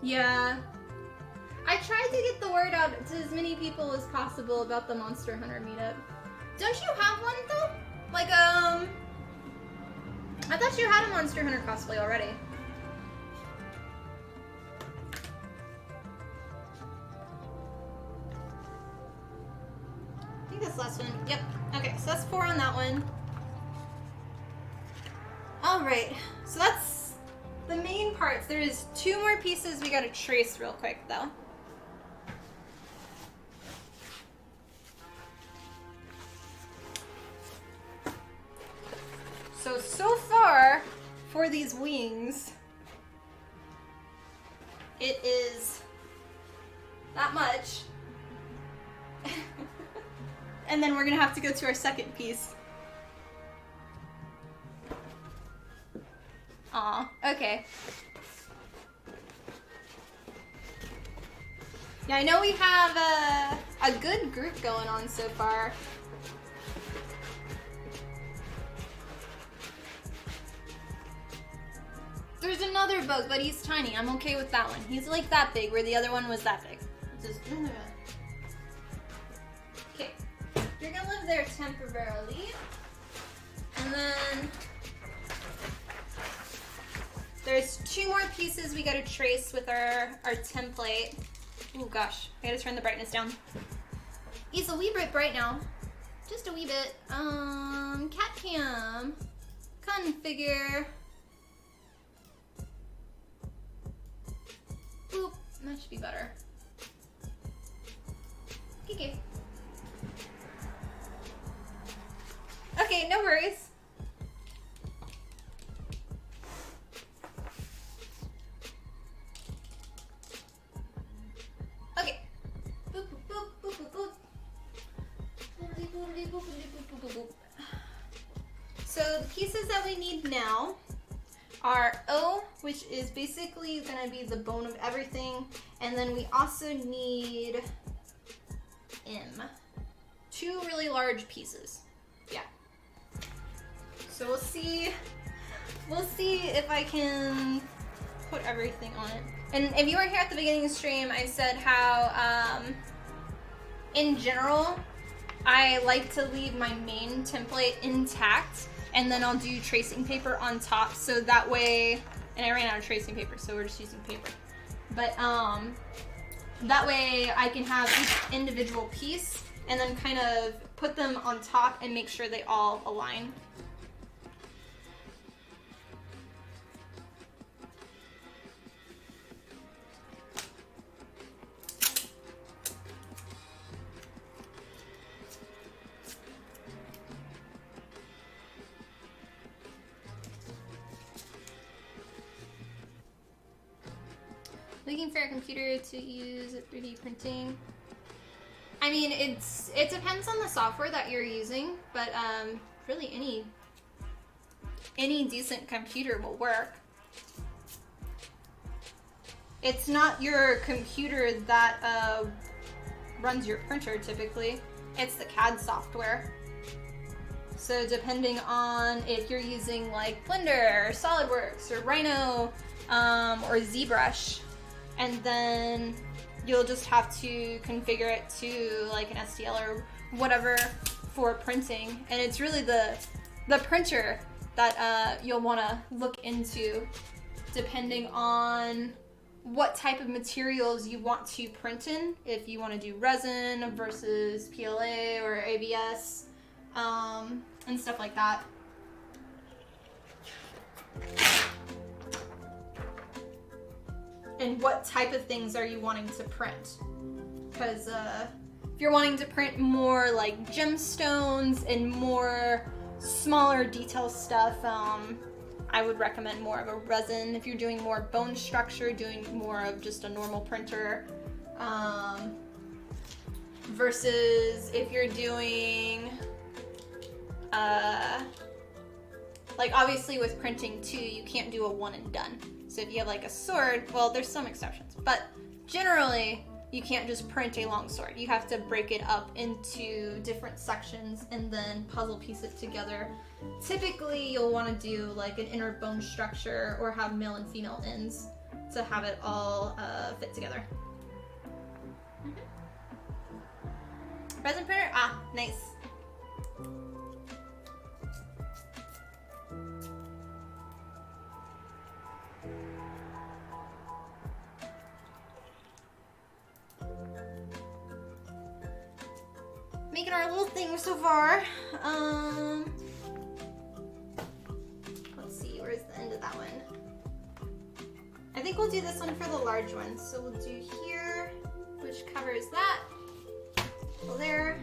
Yeah. I tried to get the word out to as many people as possible about the Monster Hunter meetup. Don't you have one though? Like, I thought you had a Monster Hunter cosplay already. I think that's the last one. Yep. Okay, so that's 4 on that one. Alright, so that's the main parts. There is 2 more pieces we gotta trace real quick though. So far, for these wings, it is that much. And then we're gonna have to go to our second piece. Aw, okay. Yeah, I know we have a good group going on so far. There's another bug, but he's tiny. I'm okay with that one. He's like that big, where the other one was that big. Just, okay, you're gonna live there temporarily. And then there's 2 more pieces we gotta trace with our template. Oh gosh, I gotta turn the brightness down. He's a wee bit bright now. Just a wee bit. Cat cam. Configure. Boop, that should be better. Okay. Okay, no worries. Okay. Boop, boop, boop, boop, boop, boop. So the pieces that we need now are O, which is basically gonna be the bone of everything, and then we also need M. 2 really large pieces. Yeah. So we'll see if I can put everything on it. And if you were here at the beginning of the stream, I said how, in general, I like to leave my main template intact, and then I'll do tracing paper on top, so that way, and I ran out of tracing paper, so we're just using paper. But that way I can have each individual piece and then kind of put them on top and make sure they all align. Looking for a computer to use 3D printing. I mean, it depends on the software that you're using, but really any decent computer will work. It's not your computer that runs your printer typically. It's the CAD software. So depending on if you're using like Blender or SolidWorks or Rhino or ZBrush, and then you'll just have to configure it to like an STL or whatever for printing. And it's really the printer that you'll want to look into depending on what type of materials you want to print in. If you want to do resin versus PLA or ABS and stuff like that. And what type of things are you wanting to print? Because if you're wanting to print more like gemstones and more smaller detail stuff, I would recommend more of a resin. If you're doing more bone structure, doing more of just a normal printer. Versus if you're doing, like obviously with printing too, you can't do a one and done. So if you have like a sword, well, there's some exceptions, but generally you can't just print a long sword. You have to break it up into different sections and then puzzle piece it together. Typically you'll want to do like an inner bone structure or have male and female ends to have it all fit together. Resin printer? Ah, nice. Making our little thing so far. Let's see, where's the end of that one? I think we'll do this one for the large one. So we'll do here, which covers that. Go there,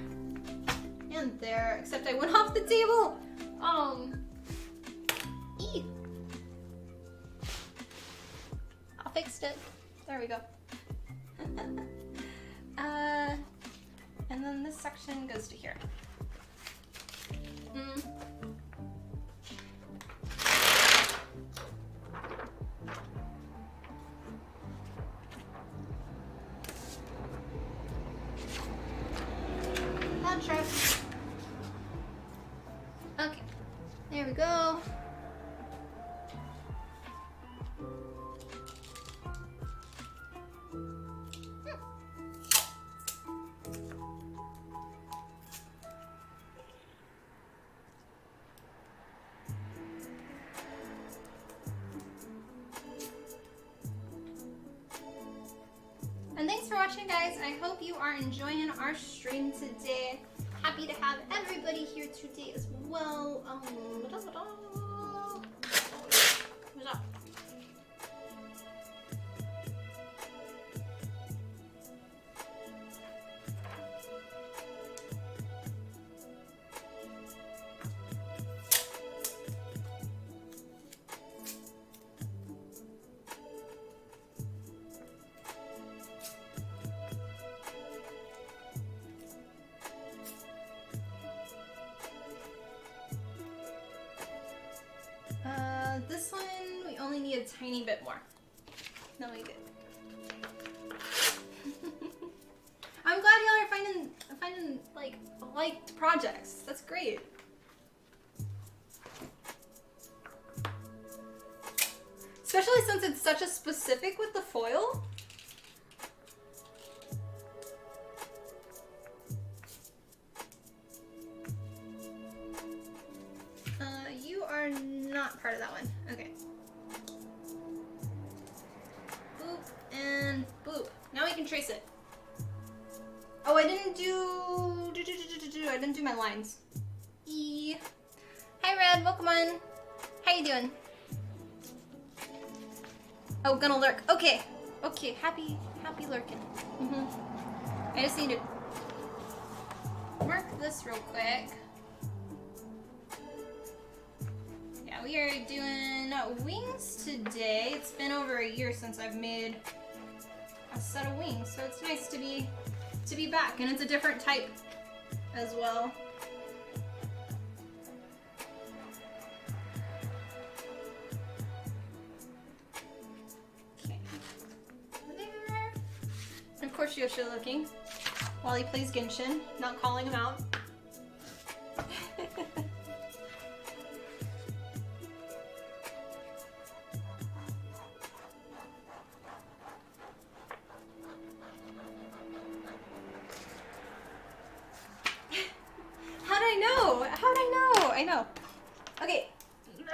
and there, except I went off the table. Eee. I fixed it. There we go. And then this section goes to here. one trip. Okay, there we go. And thanks for watching, guys. I hope you are enjoying our stream today. Happy to have everybody here today as well. What's up? This one, we only need a tiny bit more. No, we did. I'm glad y'all are finding like liked projects. That's great. Especially since it's such a specific with the foil. You are not part of that one. Okay. Boop and boop. Now we can trace it. Oh, I didn't I didn't do my lines. E. Hi, Red. Welcome on. How you doing? Oh, gonna lurk. Okay. Okay. Happy lurking. I just need to mark this real quick. Yeah, we are doing wings today. It's been over a year since I've made a set of wings, so it's nice to be back, and it's a different type as well. Okay. There. And of course, Yoshi looking while he plays Genshin, not calling him out. I know. Okay,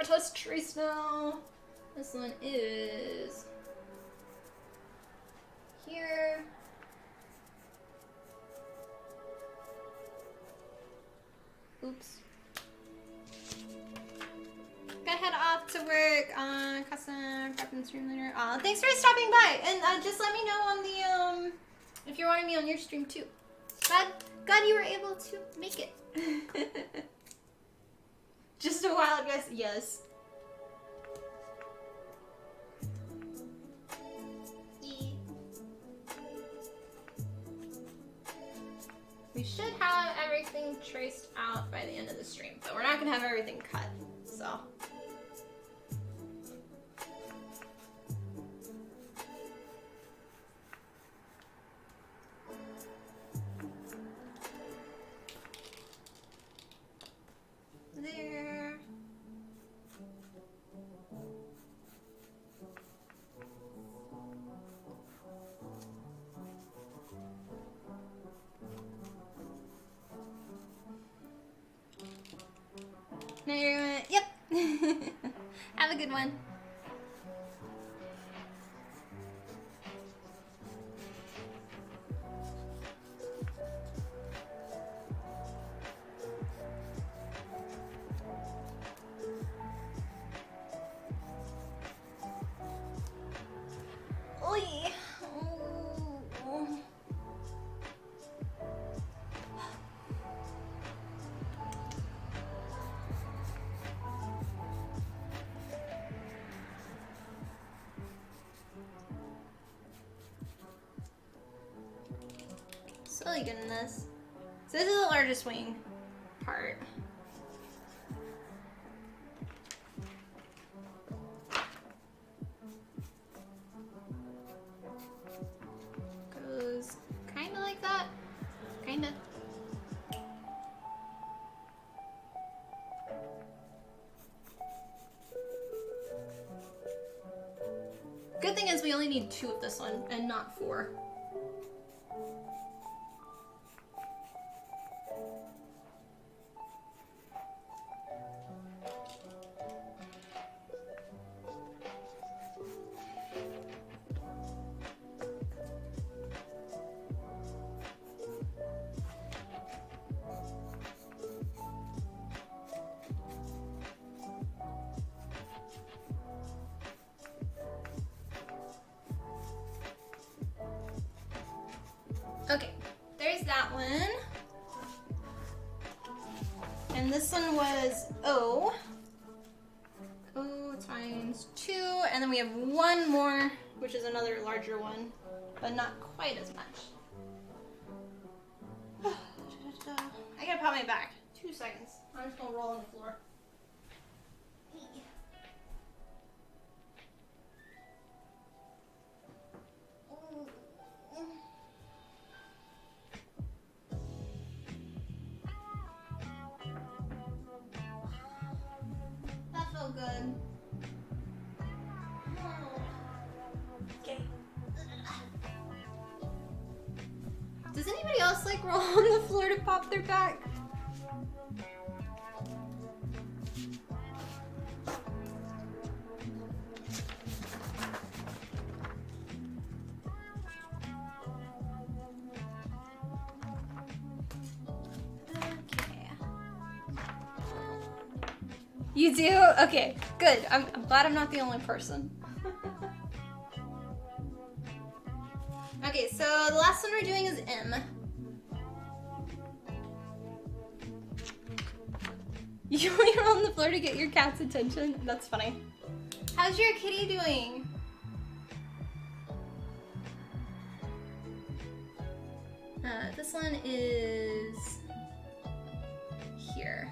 let's trace now. This one is here. Oops. Gotta head off to work on custom prep and stream later. Thanks for stopping by, and just let me know on the if you're wanting me on your stream too. Glad you were able to make it. Just a wild guess. Yes. We should have everything traced out by the end of the stream, but we're not gonna have everything cut, so. There. Yep. Have a good one. Oy. Oh. Slowly getting this. So this is the largest wing part. Goes kind of like that. Kind of. we only need 2 of this one and not 4. Okay, there's that one. And this one was O. O times 2. And then we have one more, which is another larger one, but not quite as much. I gotta pop my back. 2 seconds. I'm just gonna roll on the floor. That felt good. Okay. Does anybody else like roll on the floor to pop their back? You do? Okay, good. I'm glad I'm not the only person. Okay, so the last one we're doing is M. You only roll on the floor to get your cat's attention? That's funny. How's your kitty doing? This one is here.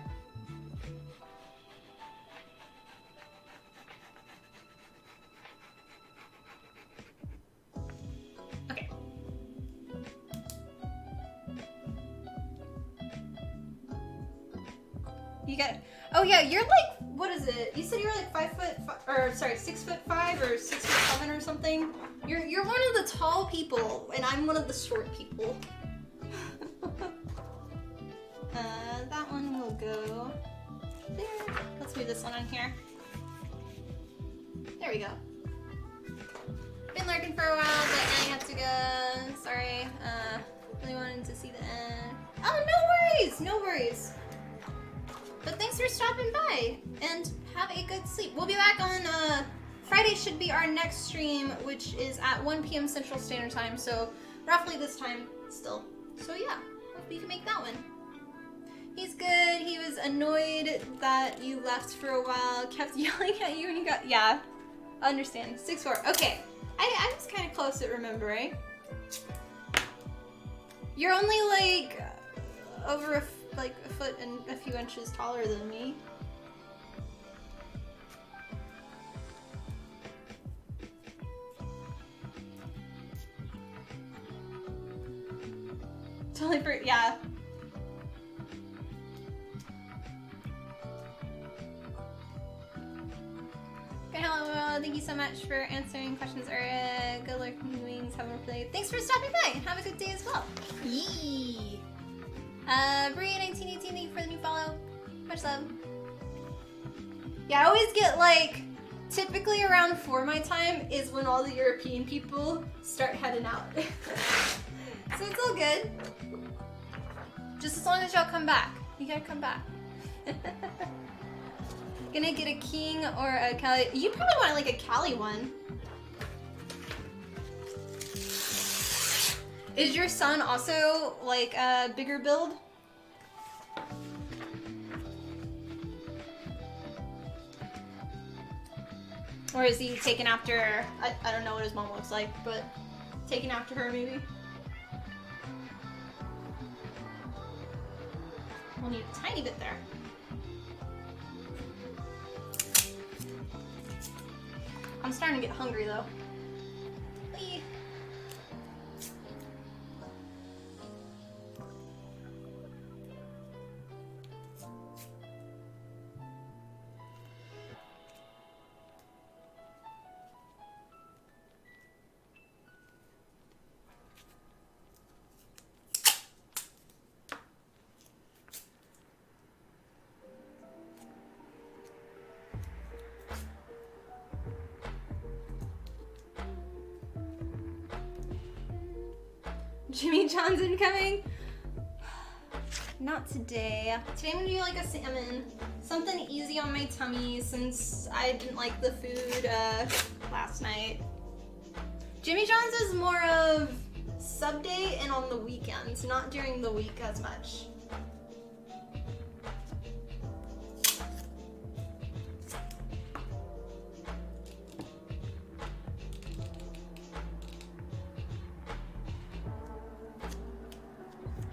Okay. You got, oh yeah, you're like, what is it? You said you were like 6'5" or 6'7" or something. You're one of the tall people, and I'm one of the short people. That one will go there. Let's move this one on here. There we go. Been lurking for a while, but I have to go. Sorry. Really wanted to see the end. Oh, no worries! No worries. But thanks for stopping by, and have a good sleep. We'll be back on, Friday should be our next stream, which is at 1 p.m. Central Standard Time, so roughly this time still. So yeah, hope you can make that one. He's good. He was annoyed that you left for a while, kept yelling at you when you got, yeah, I understand. 6'4", okay. I was kind of close at remembering. You're only like, over a foot and a few inches taller than me. Totally for, yeah. Okay, hello, thank you so much for answering questions, Aria. Good luck in wings, have a play. Thanks for stopping by, and have a good day as well. Yee! Brie1918, thank you for the new follow. Much love. Yeah, I always get like, typically around 4 my time is when all the European people start heading out. So it's all good. Just as long as y'all come back. You gotta come back. Gonna get a king or a Cali. You probably want like a Cali one. Is your son also like a bigger build? Or is he taken after, I don't know what his mom looks like, but taken after her maybe? We'll need a tiny bit there. I'm starting to get hungry though. Whee! Jimmy John's incoming? Not today. Today I'm gonna do like a salmon. Something easy on my tummy since I didn't like the food last night. Jimmy John's is more of sub day and on the weekends, not during the week as much.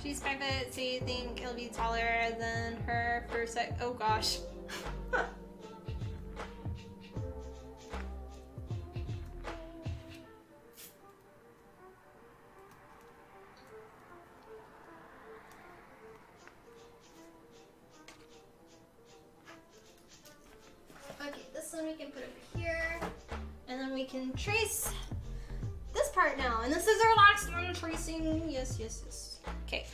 She's 5', so you think he'll be taller than her for a sec? Oh gosh. Okay, this one we can put over here, and then we can trace this part now. And this is our last one tracing. Yes, yes, yes. Okay.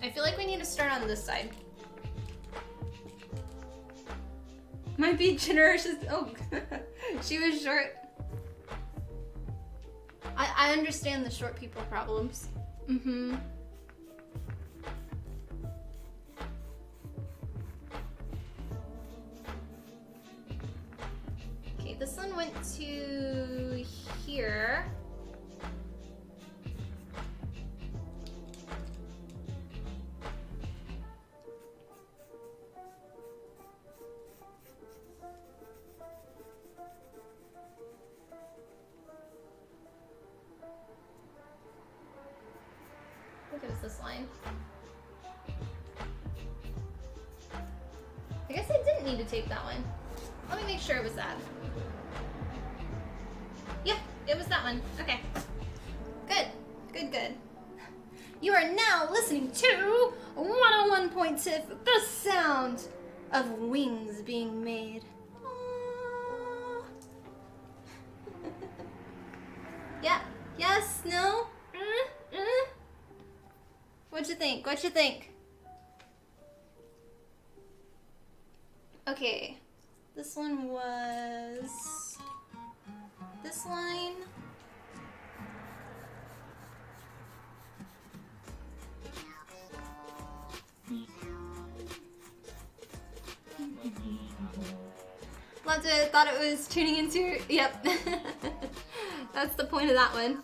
I feel like we need to start on this side. Might be generous. Oh, she was short. I understand the short people problems. Mm-hmm. Okay, this one went to here. I think it was this line. I guess I didn't need to tape that one. Let me make sure it was that. Yeah, it was that one. Okay. Good. Good, good. You are now listening to 101.tiff, the sound of wings being made. Aww. Yeah. Yes? No? What'd you think? What'd you think? Okay. This one was this line. Loved it. Thought it was tuning into. Yep. That's the point of that one.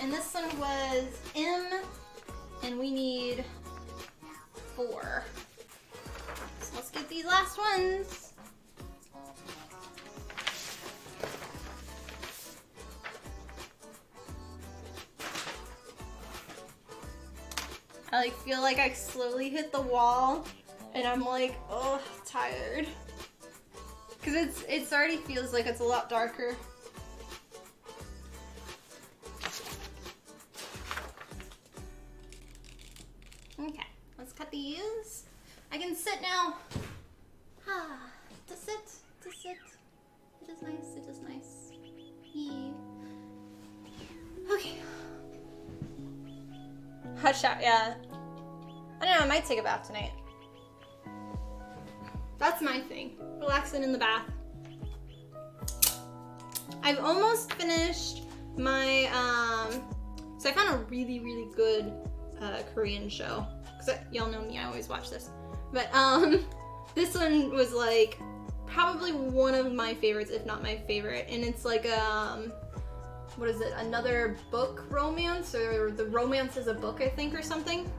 And this one was M, and we need 4. So let's get these last ones. I feel like I slowly hit the wall, and I'm like, oh, tired. Cause it already feels like it's a lot darker. Okay, let's cut these. I can sit now. To sit, to sit. It is nice, Hot shower, yeah. I don't know, I might take a bath tonight. That's my thing. Relaxing in the bath. I've almost finished my, so I found a really, really good Korean show. Because y'all know me, I always watch this. But this one was like probably one of my favorites, if not my favorite. And it's like, what is it? Another book romance, or the romance is a book, I think, or something.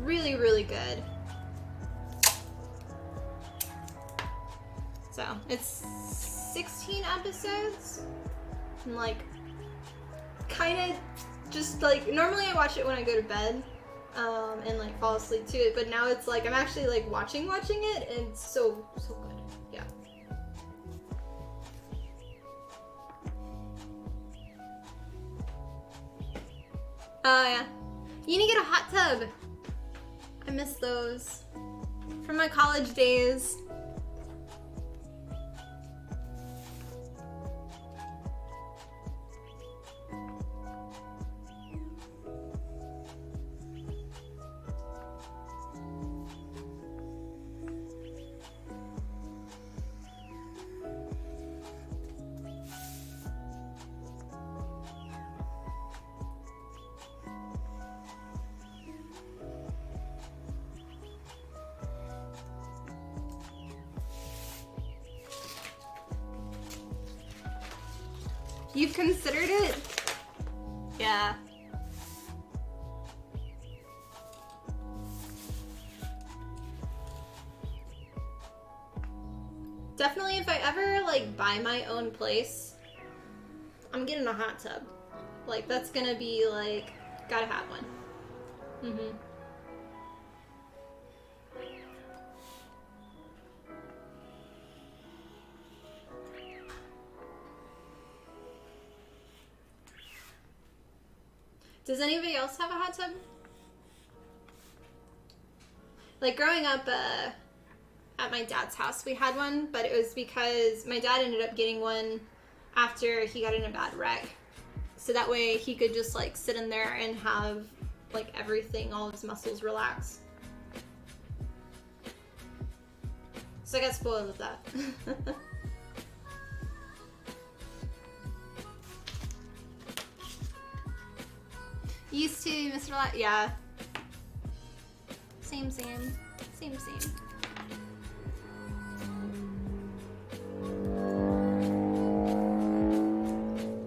Really, really good. So it's 16 episodes, and like kind of just like, normally I watch it when I go to bed and like fall asleep to it, but now it's like I'm actually like watching it, and it's so good. Yeah. Yeah. You need to get a hot tub. I miss those from my college days. You've considered it? Yeah. Definitely, if I ever like buy my own place, I'm getting a hot tub. Like, that's gonna be like, gotta have one. Mm-hmm. Does anybody else have a hot tub? Like growing up at my dad's house, we had one, but it was because my dad ended up getting one after he got in a bad wreck. So that way he could just like sit in there and have like everything, all his muscles relax. So I got spoiled with that. Used to, Mr. Yeah. Same.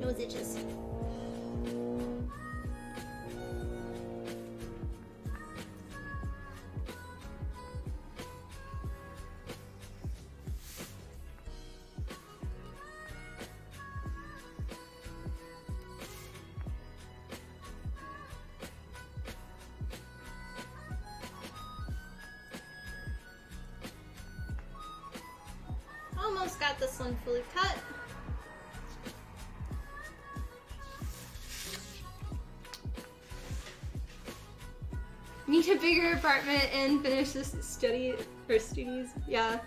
Nose itches. Almost got this one fully cut. Need a bigger apartment and finish this studies. Yeah.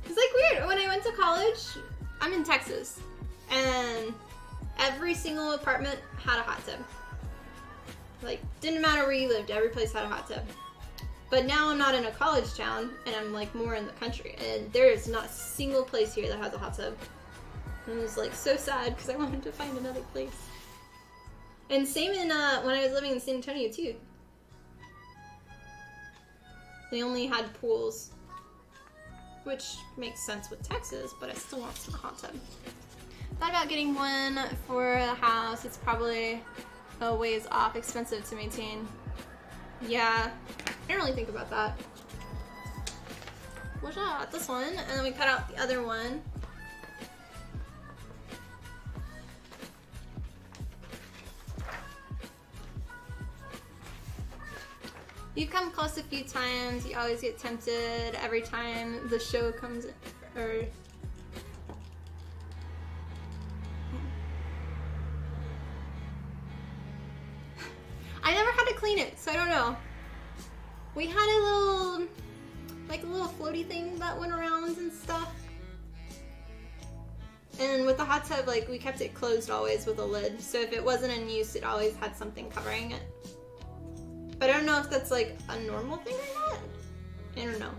It's like weird. When I went to college, I'm in Texas, and every single apartment had a hot tub. Like, didn't matter where you lived, every place had a hot tub. But now I'm not in a college town, and I'm like more in the country, and there is not a single place here that has a hot tub. And I was like so sad because I wanted to find another place. And same in when I was living in San Antonio too. They only had pools, which makes sense with Texas, but I still want some hot tub. Thought about getting one for the house. It's probably a ways off, expensive to maintain. Yeah, I didn't really think about that. We'll shot this one, and then we cut out the other one. You've come close a few times. You always get tempted every time the show comes in, or I never had to clean it, so I don't know. We had a little, like a little floaty thing that went around and stuff. And then with the hot tub, like, we kept it closed always with a lid. So if it wasn't in use, it always had something covering it. But I don't know if that's, like, a normal thing or not. I don't know.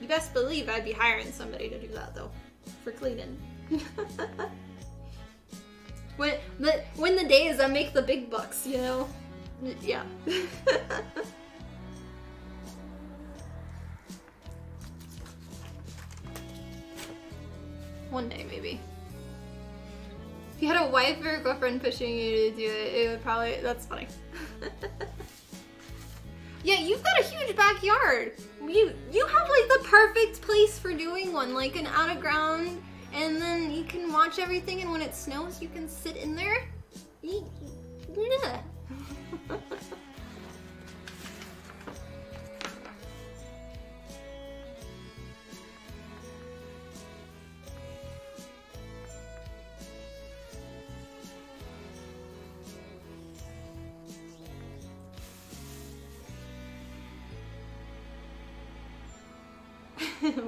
You best believe I'd be hiring somebody to do that, though. For cleaning. when the days I make the big bucks, you know? Yeah. One day, maybe. If you had a wife or a girlfriend pushing you to do it, it would probably... That's funny. Yeah, you've got a huge backyard. You have, like, the perfect place for doing one. Like, an out-of-ground, and then you can watch everything, and when it snows, you can sit in there. Yeah.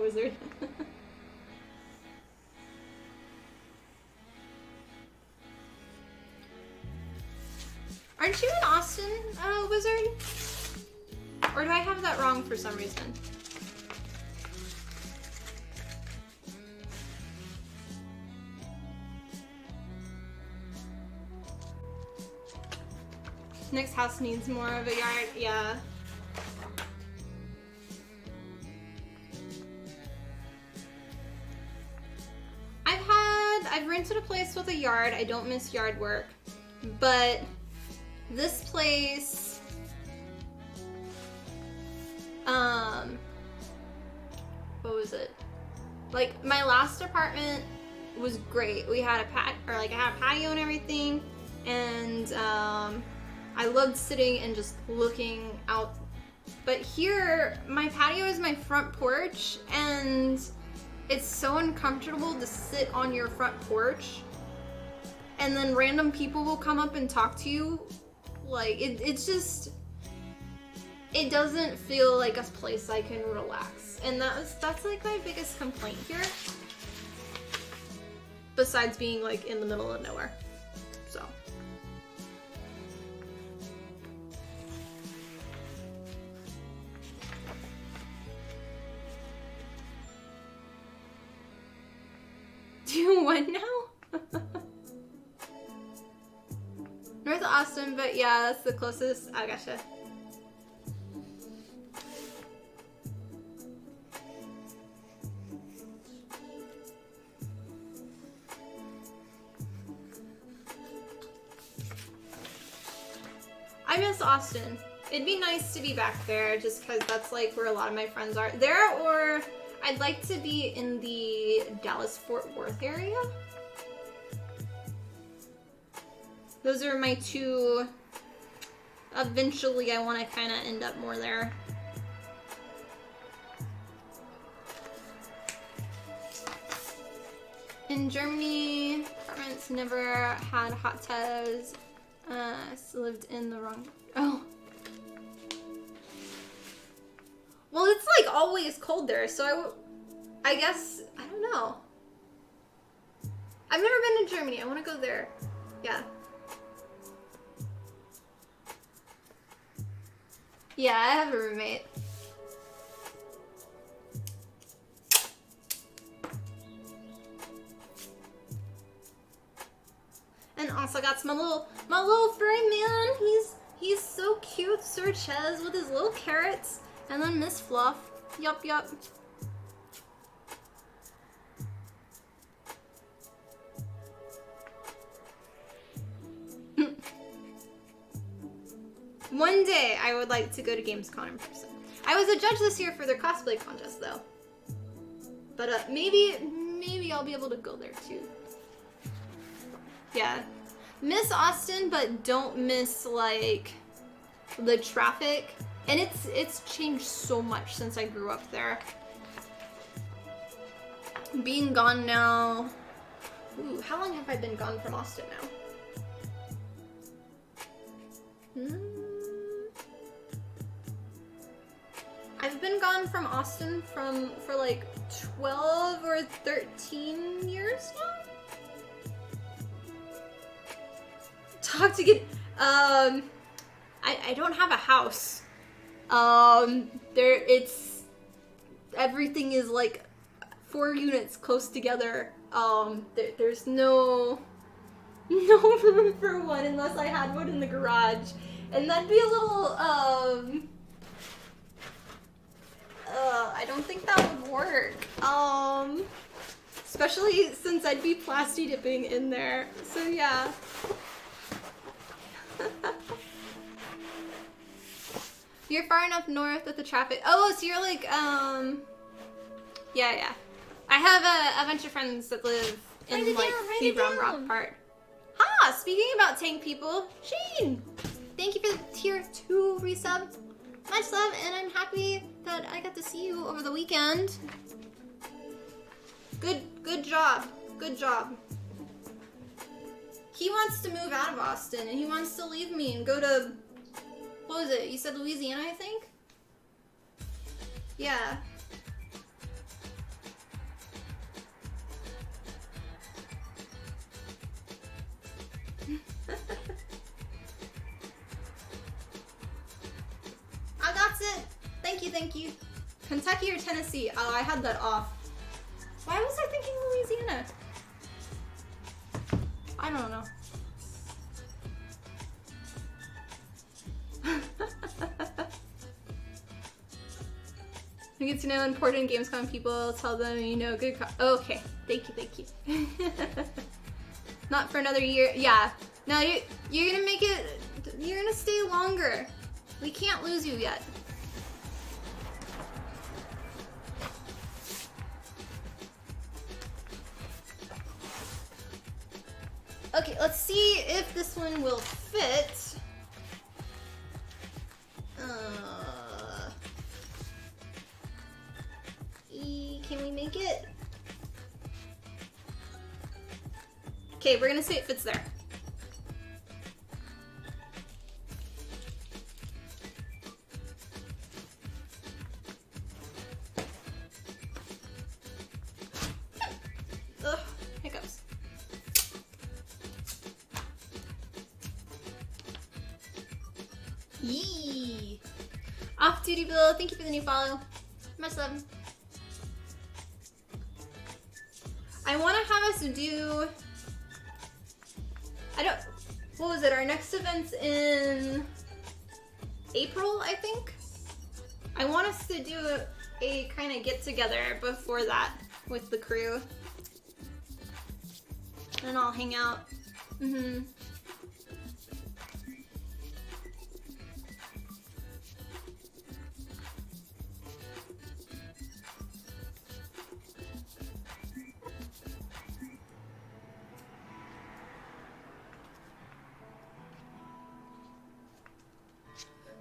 Wizard. Aren't you in Austin, Wizard? Or do I have that wrong for some reason? Next house needs more of a yard, yeah. I've rented a place with a yard. I don't miss yard work, but this place, what was it? Like, my last apartment was great. We had I had a patio and everything, and I loved sitting and just looking out. But here, my patio is my front porch, and it's so uncomfortable to sit on your front porch, and then random people will come up and talk to you. Like, it's just, it doesn't feel like a place I can relax. And that's like my biggest complaint here. Besides being like in the middle of nowhere. So. Do you what now? North Austin, but yeah, that's the closest. I gotcha. I miss Austin. It'd be nice to be back there just because that's like where a lot of my friends are. There, or I'd like to be in the Dallas-Fort Worth area. Those are my two. Eventually, I want to kind of end up more there. In Germany, apartments never had hot tubs. Lived in the wrong. Oh. Well, it's like always cold there, so I guess, I don't know. I've never been to Germany. I want to go there. Yeah. Yeah, I have a roommate. And also got my little furry man. He's so cute, Sir Ches, with his little carrots. And then Miss Fluff. Yup, yup. One day, I would like to go to Gamescom in person. I was a judge this year for their cosplay contest, though. But maybe I'll be able to go there too. Yeah. Miss Austin, but don't miss like the traffic. And it's changed so much since I grew up there. Being gone now. Ooh, how long have I been gone from Austin now? I've been gone from Austin for like 12 or 13 years now. Talk to get, I don't have a house. Everything is like 4 units close together. There's no room for one unless I had one in the garage. And that'd be a little, I don't think that would work. Especially since I'd be plasti dipping in there. So yeah. You're far enough north that the traffic. Oh, so you're like, yeah. I have a bunch of friends that live in like the Rock part. Ah, speaking about tank people, Shane! Thank you for the tier 2 resub. Much love, and I'm happy that I got to see you over the weekend. Good job. Good job. He wants to move out of Austin, and he wants to leave me and go to, what was it? You said Louisiana, I think? Yeah. Oh, that's it. Thank you. Kentucky or Tennessee? Oh, I had that off. Why was I thinking Louisiana? I don't know. You get to know important Gamescom people, tell them you know good oh, okay, thank you. Not for another year, yeah. No, you're gonna make it, you're gonna stay longer. We can't lose you yet. Okay, let's see if this one will fit. Can we make it? Okay, we're gonna say it fits there. Ugh, hiccups. Yee! Off Duty Bill, thank you for the new follow. Much love. I want to have us do, what was it, our next event's in April, I think? I want us to do a kind of get together before that with the crew. And I'll hang out.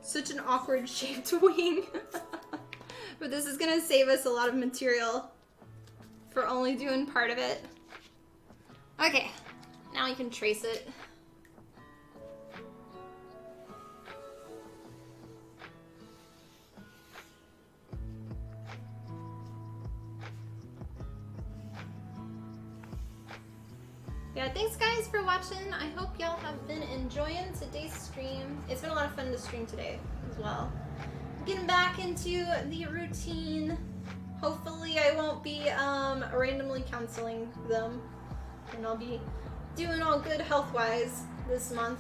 Such an awkward shaped wing. But this is gonna save us a lot of material for only doing part of it. Okay, now you can trace it. Yeah, thanks guys for watching. I hope y'all have been enjoying today's stream. It's been a lot of fun to stream today as well. Getting back into the routine. Hopefully I won't be randomly counseling them. And I'll be doing all good health-wise this month.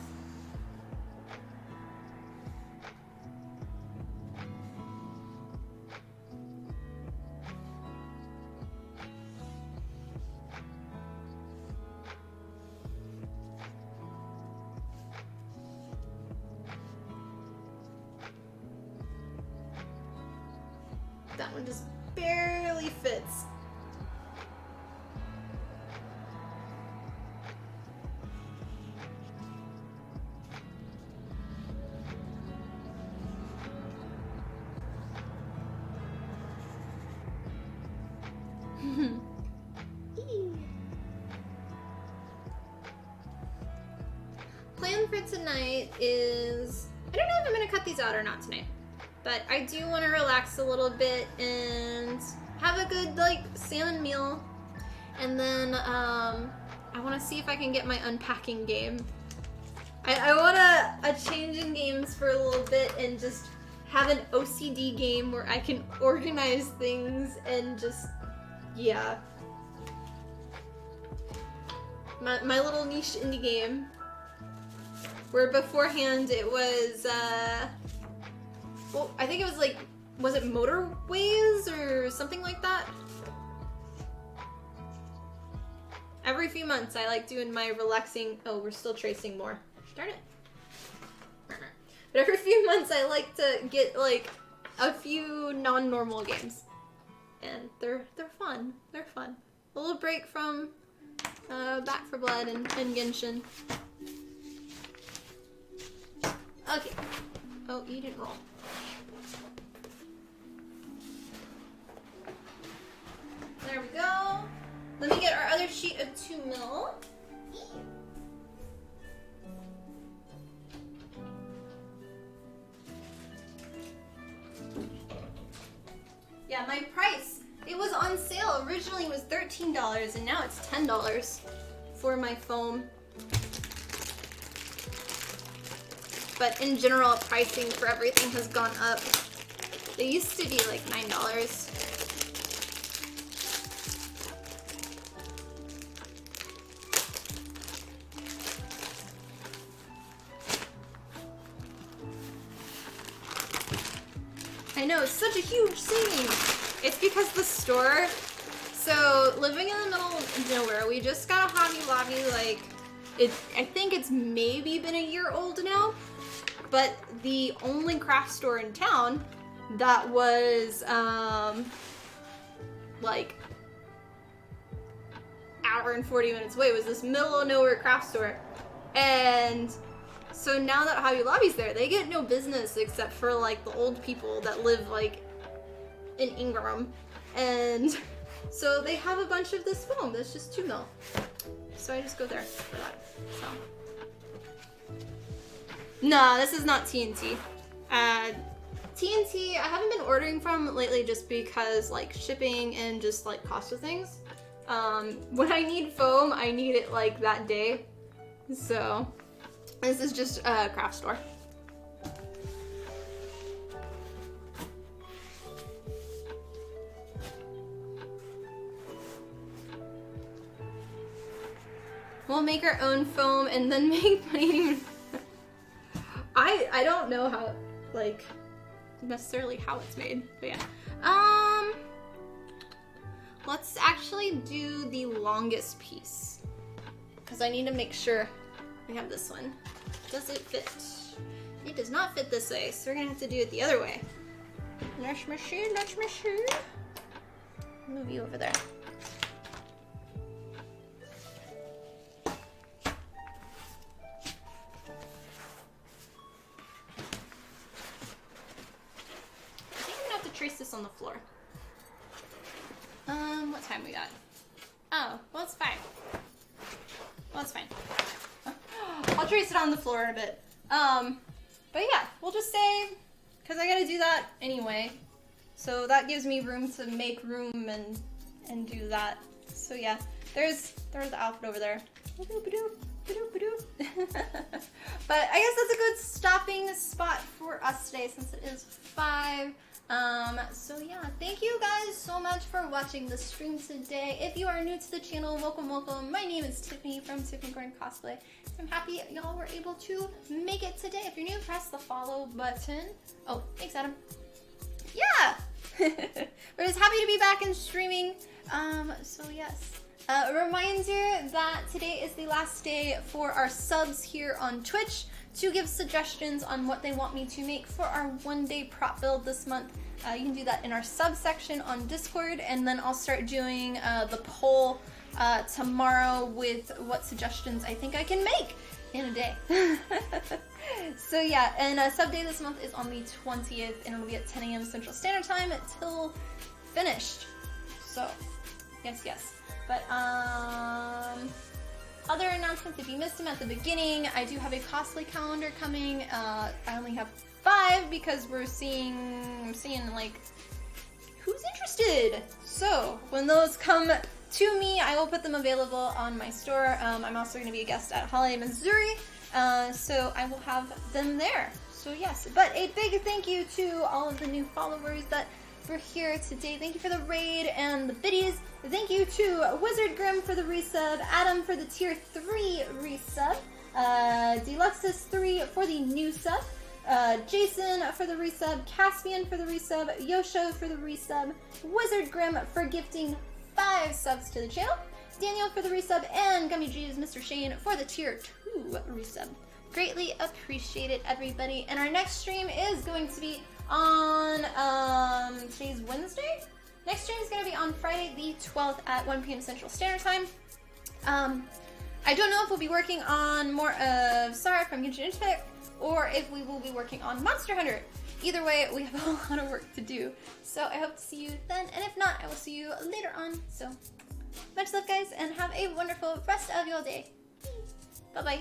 That one just barely fits. Plan for tonight is, I don't know if I'm gonna cut these out or not tonight. But I do want to relax a little bit and have a good, like, salmon meal. And then, I want to see if I can get my unpacking game. I want a change in games for a little bit and just have an OCD game where I can organize things and just, yeah. My little niche indie game. Where beforehand it was, well, I think it was like, was it Motorways or something like that? Every few months I like doing my relaxing, oh, we're still tracing more. Darn it. But every few months I like to get like a few non-normal games. And they're fun. They're fun. A little break from Back 4 Blood and Genshin. Okay. Oh, you didn't roll. There we go. Let me get our other sheet of 2 mil. Yeah, my price. It was on sale. Originally it was $13 and now it's $10 for my foam. But in general, pricing for everything has gone up. They used to be like $9. I know, it's such a huge saving. It's because the store, so living in the middle of nowhere, we just got a Hobby Lobby, like, I think it's maybe been a year old now, but the only craft store in town that was, like, hour and 40 minutes away was this middle of nowhere craft store. And so now that Hobby Lobby's there, they get no business except for like the old people that live like in Ingram. And so they have a bunch of this foam that's just 2 mil. So I just go there for that. So. Nah, this is not TNT. TNT, I haven't been ordering from lately just because like shipping and just like cost of things. When I need foam, I need it like that day. So this is just a craft store. We'll make our own foam and then make money. I don't know how, like, necessarily how it's made, but yeah. Let's actually do the longest piece because I need to make sure we have this one. Does it fit? It does not fit this way, so we're gonna have to do it the other way. Nudge my shoe, nudge my shoe. Move you over there. Trace this on the floor. What time we got? Oh, well it's fine. Well it's fine. I'll trace it on the floor in a bit. But yeah, we'll just say, because I gotta do that anyway. So that gives me room to make room and do that. So yeah, there's the outfit over there. But I guess that's a good stopping spot for us today since it is 5. So yeah, thank you guys so much for watching the stream today. If you are new to the channel, welcome, welcome. My name is Tiffany from Tiffany Gordon Cosplay. I'm happy y'all were able to make it today. If you're new, press the follow button. Oh, thanks, Adam. Yeah! We're just happy to be back in streaming. So yes. A reminder that today is the last day for our subs here on Twitch to give suggestions on what they want me to make for our one-day prop build this month. You can do that in our sub section on Discord, and then I'll start doing the poll tomorrow with what suggestions I think I can make in a day. So yeah, and sub day this month is on the 20th, and it'll be at 10 a.m. Central Standard Time until finished. So, yes. But, other announcements, if you missed them at the beginning, I do have a cosplay calendar coming. I only have 5 because I'm seeing like who's interested. So when those come to me, I will put them available on my store. I'm also going to be a guest at Holiday, Missouri, so I will have them there. So yes, but a big thank you to all of the new followers that were here today. Thank you for the raid and the biddies. Thank you to Wizard Grim for the resub, Adam for the tier 3 resub, Deluxus3 for the new sub, Jason for the resub, Caspian for the resub, Yosho for the resub, Wizard Grim for gifting 5 subs to the channel, Daniel for the resub, and Gummy G's Mr. Shane for the tier 2 resub. Greatly appreciated, everybody. And our next stream is going to be on, today's Wednesday? Next stream is going to be on Friday the 12th at 1 p.m. Central Standard Time. I don't know if we'll be working on more of Sara from Genshin Impact, or if we will be working on Monster Hunter. Either way, we have a lot of work to do. So I hope to see you then, and if not, I will see you later on. So much love, guys, and have a wonderful rest of your day. Bye-bye.